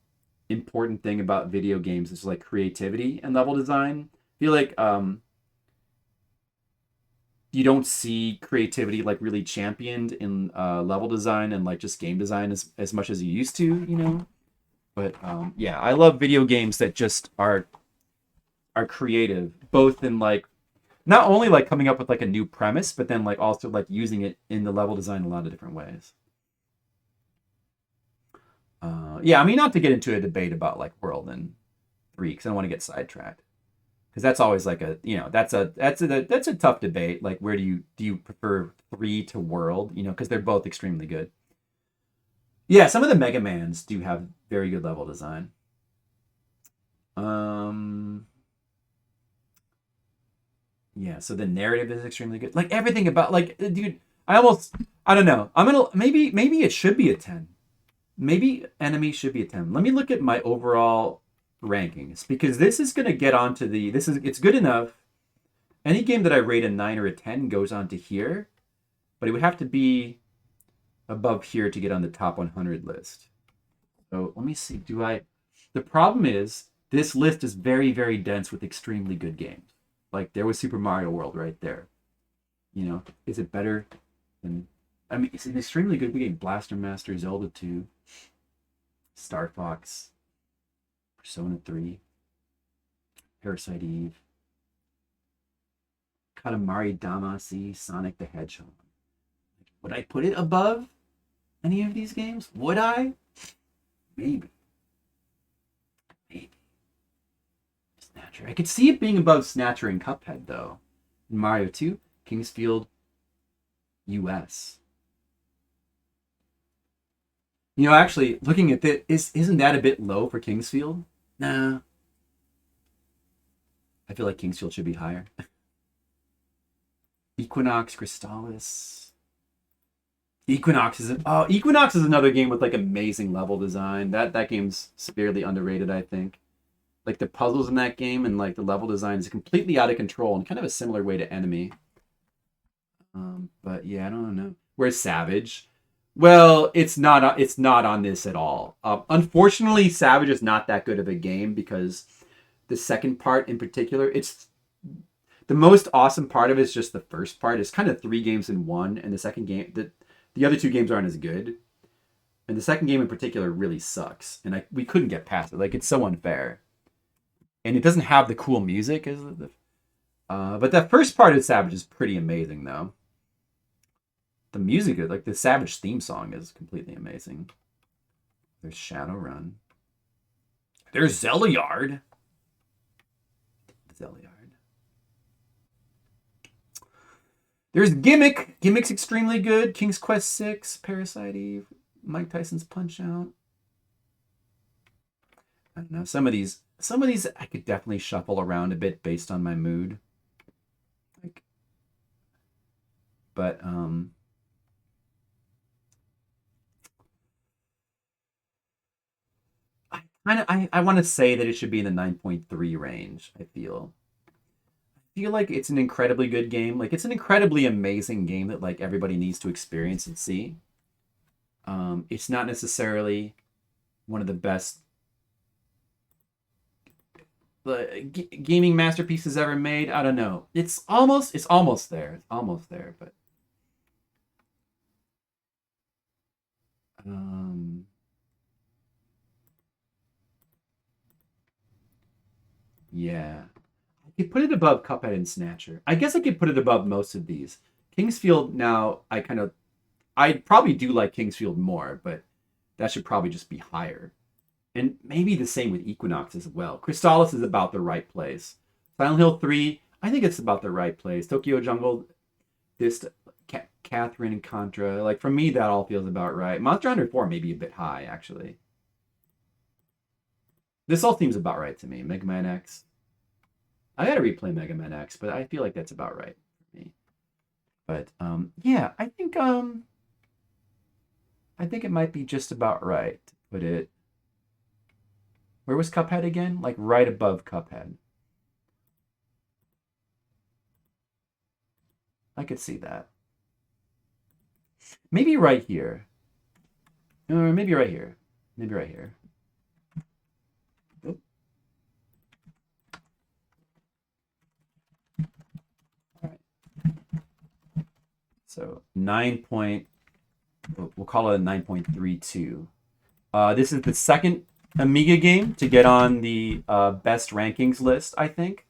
important thing about video games is like creativity and level design. I feel like you don't see creativity like really championed in level design and like just game design as much as you used to, But yeah, I love video games that just are creative, both in like not only like coming up with like a new premise, but then like also like using it in the level design in a lot of different ways. Yeah, I mean, not to get into a debate about like World and 3, because I don't want to get sidetracked. Because that's always like a, you know, that's a tough debate. Like, where do you prefer 3 to World? You know, because they're both extremely good. Yeah, some of the Mega Mans do have very good level design. Yeah, so the narrative is extremely good. Like everything about like, dude, I don't know. I'm gonna maybe it should be a 10. Maybe Enemy should be a 10. Let me look at my overall rankings, because this is gonna get onto the it's good enough. Any game that I rate a 9 or a 10 goes onto here, but it would have to be above here to get on the top 100 list. So let me see. The problem is this list is very, very dense with extremely good games. Like there was Super Mario World right there. You know, is it better than? I mean, it's an extremely good game. Blaster Master, Zelda 2, Star Fox, Persona 3, Parasite Eve, Katamari Damacy, Sonic the Hedgehog. Would I put it above any of these games? Would I? Maybe. Maybe. Snatcher. I could see it being above Snatcher and Cuphead, though. In Mario 2, Kingsfield, US. You know, actually, looking at this, isn't that a bit low for Kingsfield? Nah. I feel like Kingsfield should be higher. Equinox, Crystallis. Equinox is another game with like amazing level design. That game's severely underrated, I think. Like the puzzles in that game and like the level design is completely out of control in kind of a similar way to Enemy. But yeah, I don't know. Where's Savage? Well, it's not on this at all. Unfortunately, Savage is not that good of a game because the second part in particular, it's the most awesome part of it is just the first part. It's kind of 3 games in one, and the second game, the other 2 games aren't as good. And the second game in particular really sucks, and we couldn't get past it. Like, it's so unfair. And it doesn't have the cool music but that first part of Savage is pretty amazing, though. The music, like the Savage theme song, is completely amazing. There's Shadowrun. There's Zelliard. There's Gimmick. Gimmick's extremely good. King's Quest 6, Parasite Eve, Mike Tyson's Punch Out. I don't know. Some of these I could definitely shuffle around a bit based on my mood. But I want to say that it should be in the 9.3 range. I feel like it's an incredibly good game. Like, it's an incredibly amazing game that like everybody needs to experience and see. It's not necessarily one of the best gaming masterpieces ever made. I don't know. It's almost there. It's almost there, but yeah. I could put it above Cuphead and Snatcher. I guess I could put it above most of these. Kingsfield, now, I probably do like Kingsfield more, but that should probably just be higher. And maybe the same with Equinox as well. Crystallis is about the right place. Silent Hill 3, I think it's about the right place. Tokyo Jungle, Catherine and Contra. Like, for me, that all feels about right. Monster Hunter 4 may be a bit high, actually. This all seems about right to me. Mega Man X. I gotta replay Mega Man X, but I feel like that's about right for me. But yeah, I think it might be just about right to put it. Where was Cuphead again? Like right above Cuphead. I could see that. Maybe right here. Or maybe right here. Maybe right here. So we'll call it a 9.32. This is the second Amiga game to get on the best rankings list, I think.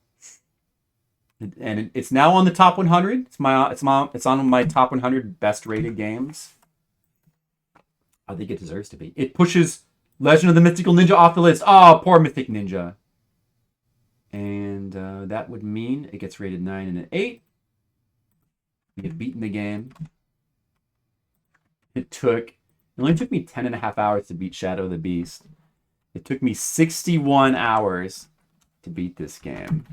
And it's now on the top 100. It's on my top 100 best rated games. I think it deserves to be. It pushes Legend of the Mythical Ninja off the list. Oh, poor Mythic Ninja. And that would mean it gets rated 9 and an 8. We have beaten the game. It only took me 10 and a half hours to beat Shadow of the Beast. It took me 61 hours to beat this game.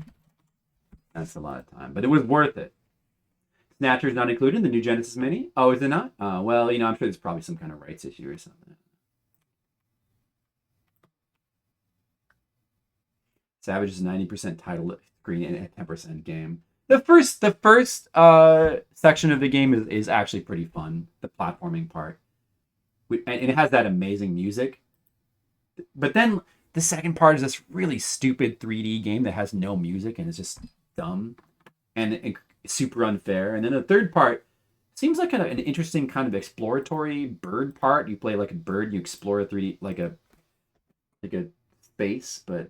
That's a lot of time, but it was worth it. Snatcher's not included in the new Genesis Mini. Oh, is it not? Well, I'm sure there's probably some kind of rights issue or something. Savage is 90% title screen and 10% game. The first section of the game is actually pretty fun. The platforming part, and it has that amazing music. But then the second part is this really stupid 3D game that has no music and is just dumb and super unfair. And then the third part seems like an interesting kind of exploratory bird part. You play like a bird, you explore a 3D like a space, but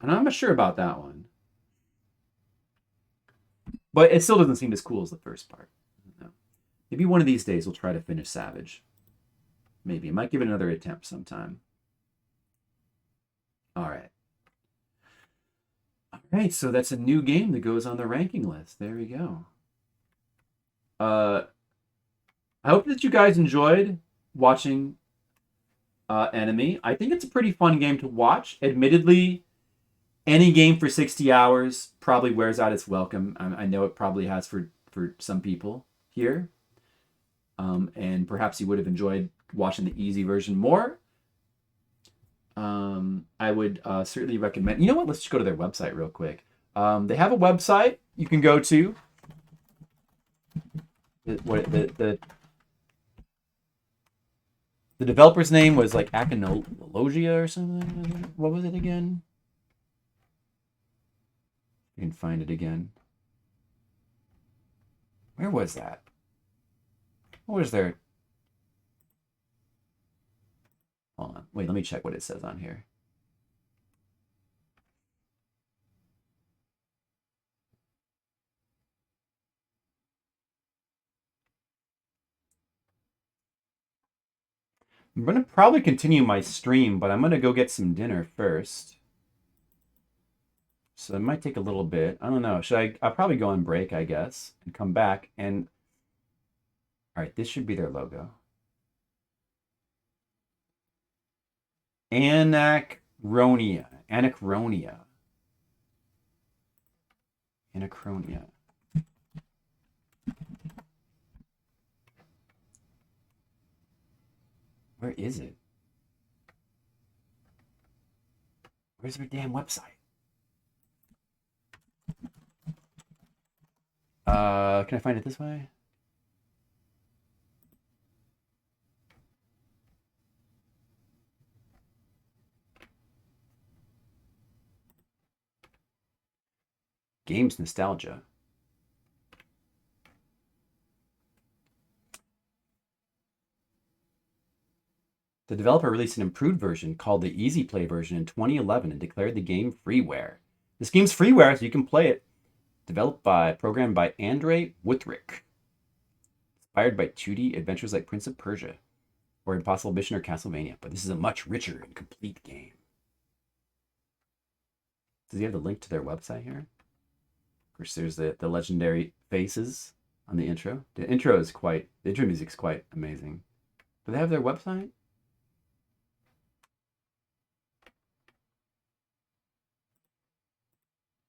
I'm not sure about that one. But it still doesn't seem as cool as the first part. Maybe one of these days we'll try to finish Savage. Maybe. I might give it another attempt sometime. All right, so that's a new game that goes on the ranking list. There we go. I hope that you guys enjoyed watching Enemy. I think it's a pretty fun game to watch. Admittedly, any game for 60 hours probably wears out its welcome. I know it probably has for some people here. And perhaps you would have enjoyed watching the easy version more. I would certainly recommend. You know what? Let's just go to their website real quick. They have a website you can go to. The developer's name was like Akinologia or something. What was it again? You can find it again. Where was that? What was there? Hold on. Wait, let me check what it says on here. I'm going to probably continue my stream, but I'm going to go get some dinner first. So it might take a little bit. I don't know. I'll probably go on break, I guess, and come back. And all right, this should be their logo. Anachronia. Where is it? Where's their damn website? Can I find it this way? Games Nostalgia. The developer released an improved version called the Easy Play version in 2011 and declared the game freeware. This game's freeware, so you can play it. Programmed by Andre Wuthrick. Inspired by 2D adventures like Prince of Persia or Impossible Mission or Castlevania, but this is a much richer and complete game. Does he have the link to their website here? Of course, there's the legendary faces on the intro. The intro music's quite amazing. Do they have their website?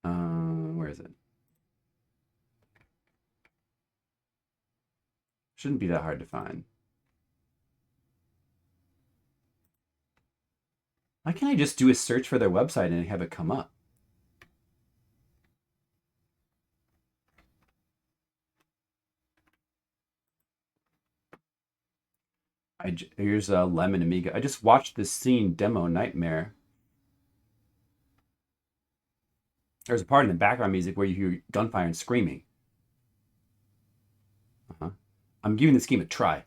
Where is it? Shouldn't be that hard to find. Why can't I just do a search for their website and have it come up? Here's a Lemon Amiga. I just watched this scene demo Nightmare. There's a part in the background music where you hear gunfire and screaming. I'm giving this game a try.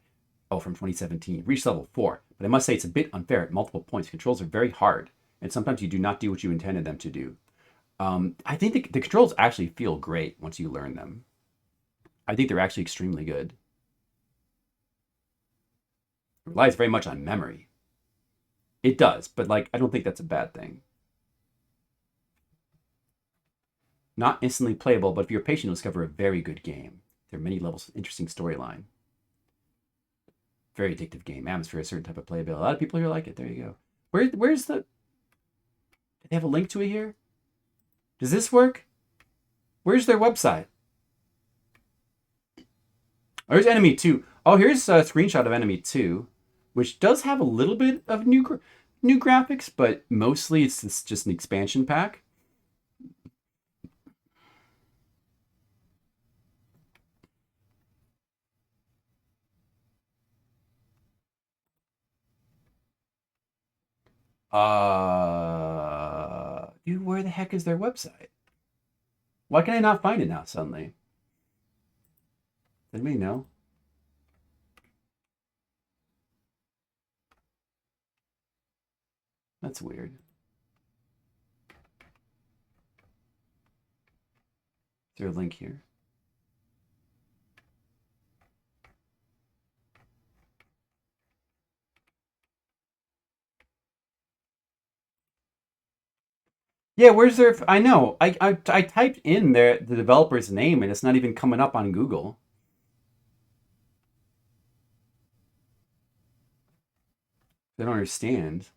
Oh, from 2017. Reached level 4. But I must say it's a bit unfair at multiple points. Controls are very hard, and sometimes you do not do what you intended them to do. I think the controls actually feel great once you learn them. I think they're actually extremely good. It relies very much on memory. It does, but like I don't think that's a bad thing. Not instantly playable, but if you're patient, you'll discover a very good game. There are many levels with interesting storyline. Very addictive game. Atmosphere, a certain type of playability. A lot of people here like it. There you go. Where's the... Do they have a link to it here? Does this work? Where's their website? Oh, here's Enemy 2. Oh, here's a screenshot of Enemy 2, which does have a little bit of new graphics, but mostly it's just an expansion pack. Dude, where the heck is their website? Why can I not find it now suddenly? Let me know. That's weird. Is there a link here? Yeah, where's their... I know. I typed in the developer's name and it's not even coming up on Google. I don't understand.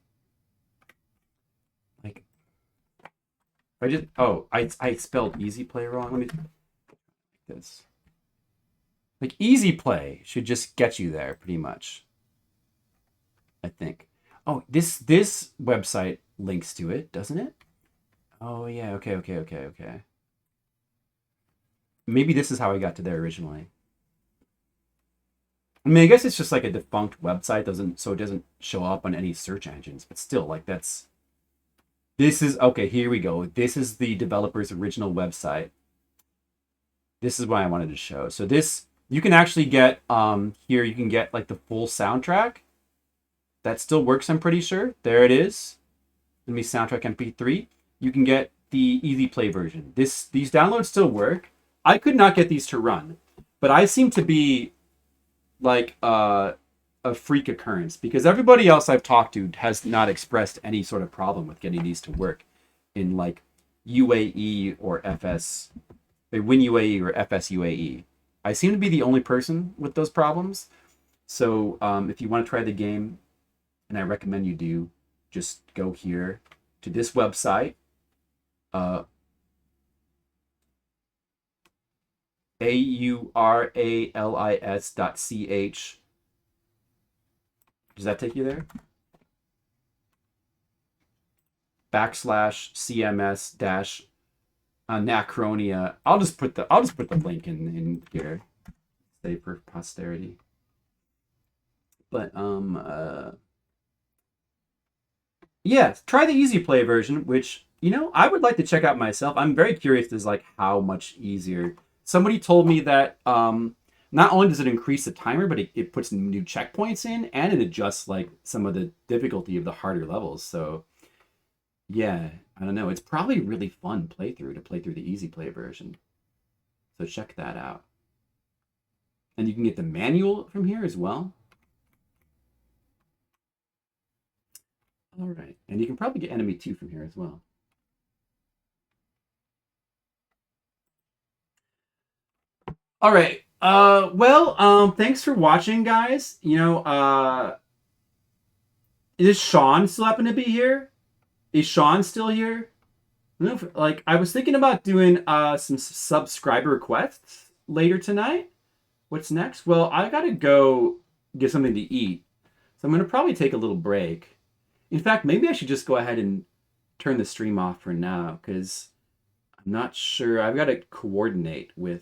Like, I just... Oh, I spelled easy play wrong. Let me... This. Like, easy play should just get you there, pretty much. I think. Oh, this website links to it, doesn't it? Oh, yeah. Okay. Maybe this is how I got to there originally. I mean, I guess it's just like a defunct website, so it doesn't show up on any search engines. But still, like this is okay. Here we go. This is the developer's original website. This is what I wanted to show. So this you can actually get here. You can get like the full soundtrack. That still works, I'm pretty sure. There it is. Let me soundtrack MP3. You can get the easy play version. These downloads still work. I could not get these to run, but I seem to be like a freak occurrence because everybody else I've talked to has not expressed any sort of problem with getting these to work in like UAE or FS, WinUAE or FSUAE. I seem to be the only person with those problems. So if you want to try the game, and I recommend you do, just go here to this website. AURALIS.ch. Does that take you there? /CMS dash anachronia. I'll just put the link in here. Say for posterity. But yeah, try the easy play version, which I would like to check out myself. I'm very curious as like how much easier. Somebody told me that not only does it increase the timer, but it puts new checkpoints in, and it adjusts like some of the difficulty of the harder levels. So yeah, I don't know. It's probably really fun playthrough to play through the easy play version. So check that out. And you can get the manual from here as well. All right, and you can probably get Enemy 2 from here as well. All right. Thanks for watching, guys. Is Sean still happen to be here? Is Sean still here? Like, I was thinking about doing some subscriber requests later tonight. What's next? Well, I gotta go get something to eat, so I'm gonna probably take a little break. In fact, maybe I should just go ahead and turn the stream off for now, because I'm not sure. I've got to coordinate with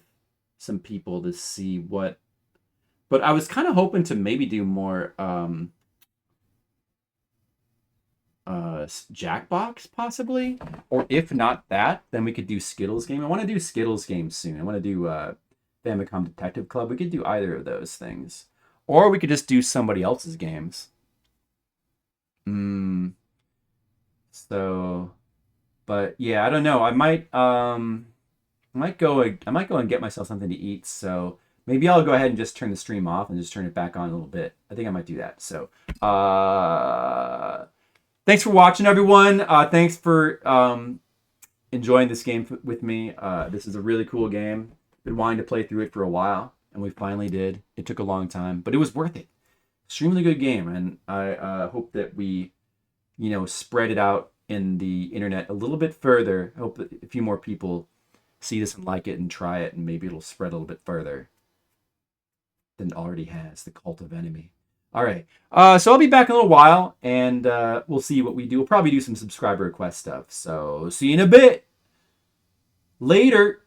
some people to see what... But I was kind of hoping to maybe do more Jackbox, possibly. Or if not that, then we could do Skittles game. I want to do Skittles game soon. I want to do Famicom Detective Club. We could do either of those things. Or we could just do somebody else's games. So, but yeah, I don't know. I might go and get myself something to eat. So maybe I'll go ahead and just turn the stream off and just turn it back on a little bit. I think I might do that. So, thanks for watching, everyone. Thanks for enjoying this game with me. This is a really cool game. Been wanting to play through it for a while, and we finally did. It took a long time, but it was worth it. Extremely good game, and I hope that we, spread it out in the internet a little bit further. I hope that a few more people see this and like it and try it, and maybe it'll spread a little bit further than it already has. The Cult of Enemy. All right. So I'll be back in a little while, and we'll see what we do. We'll probably do some subscriber request stuff. So see you in a bit. Later.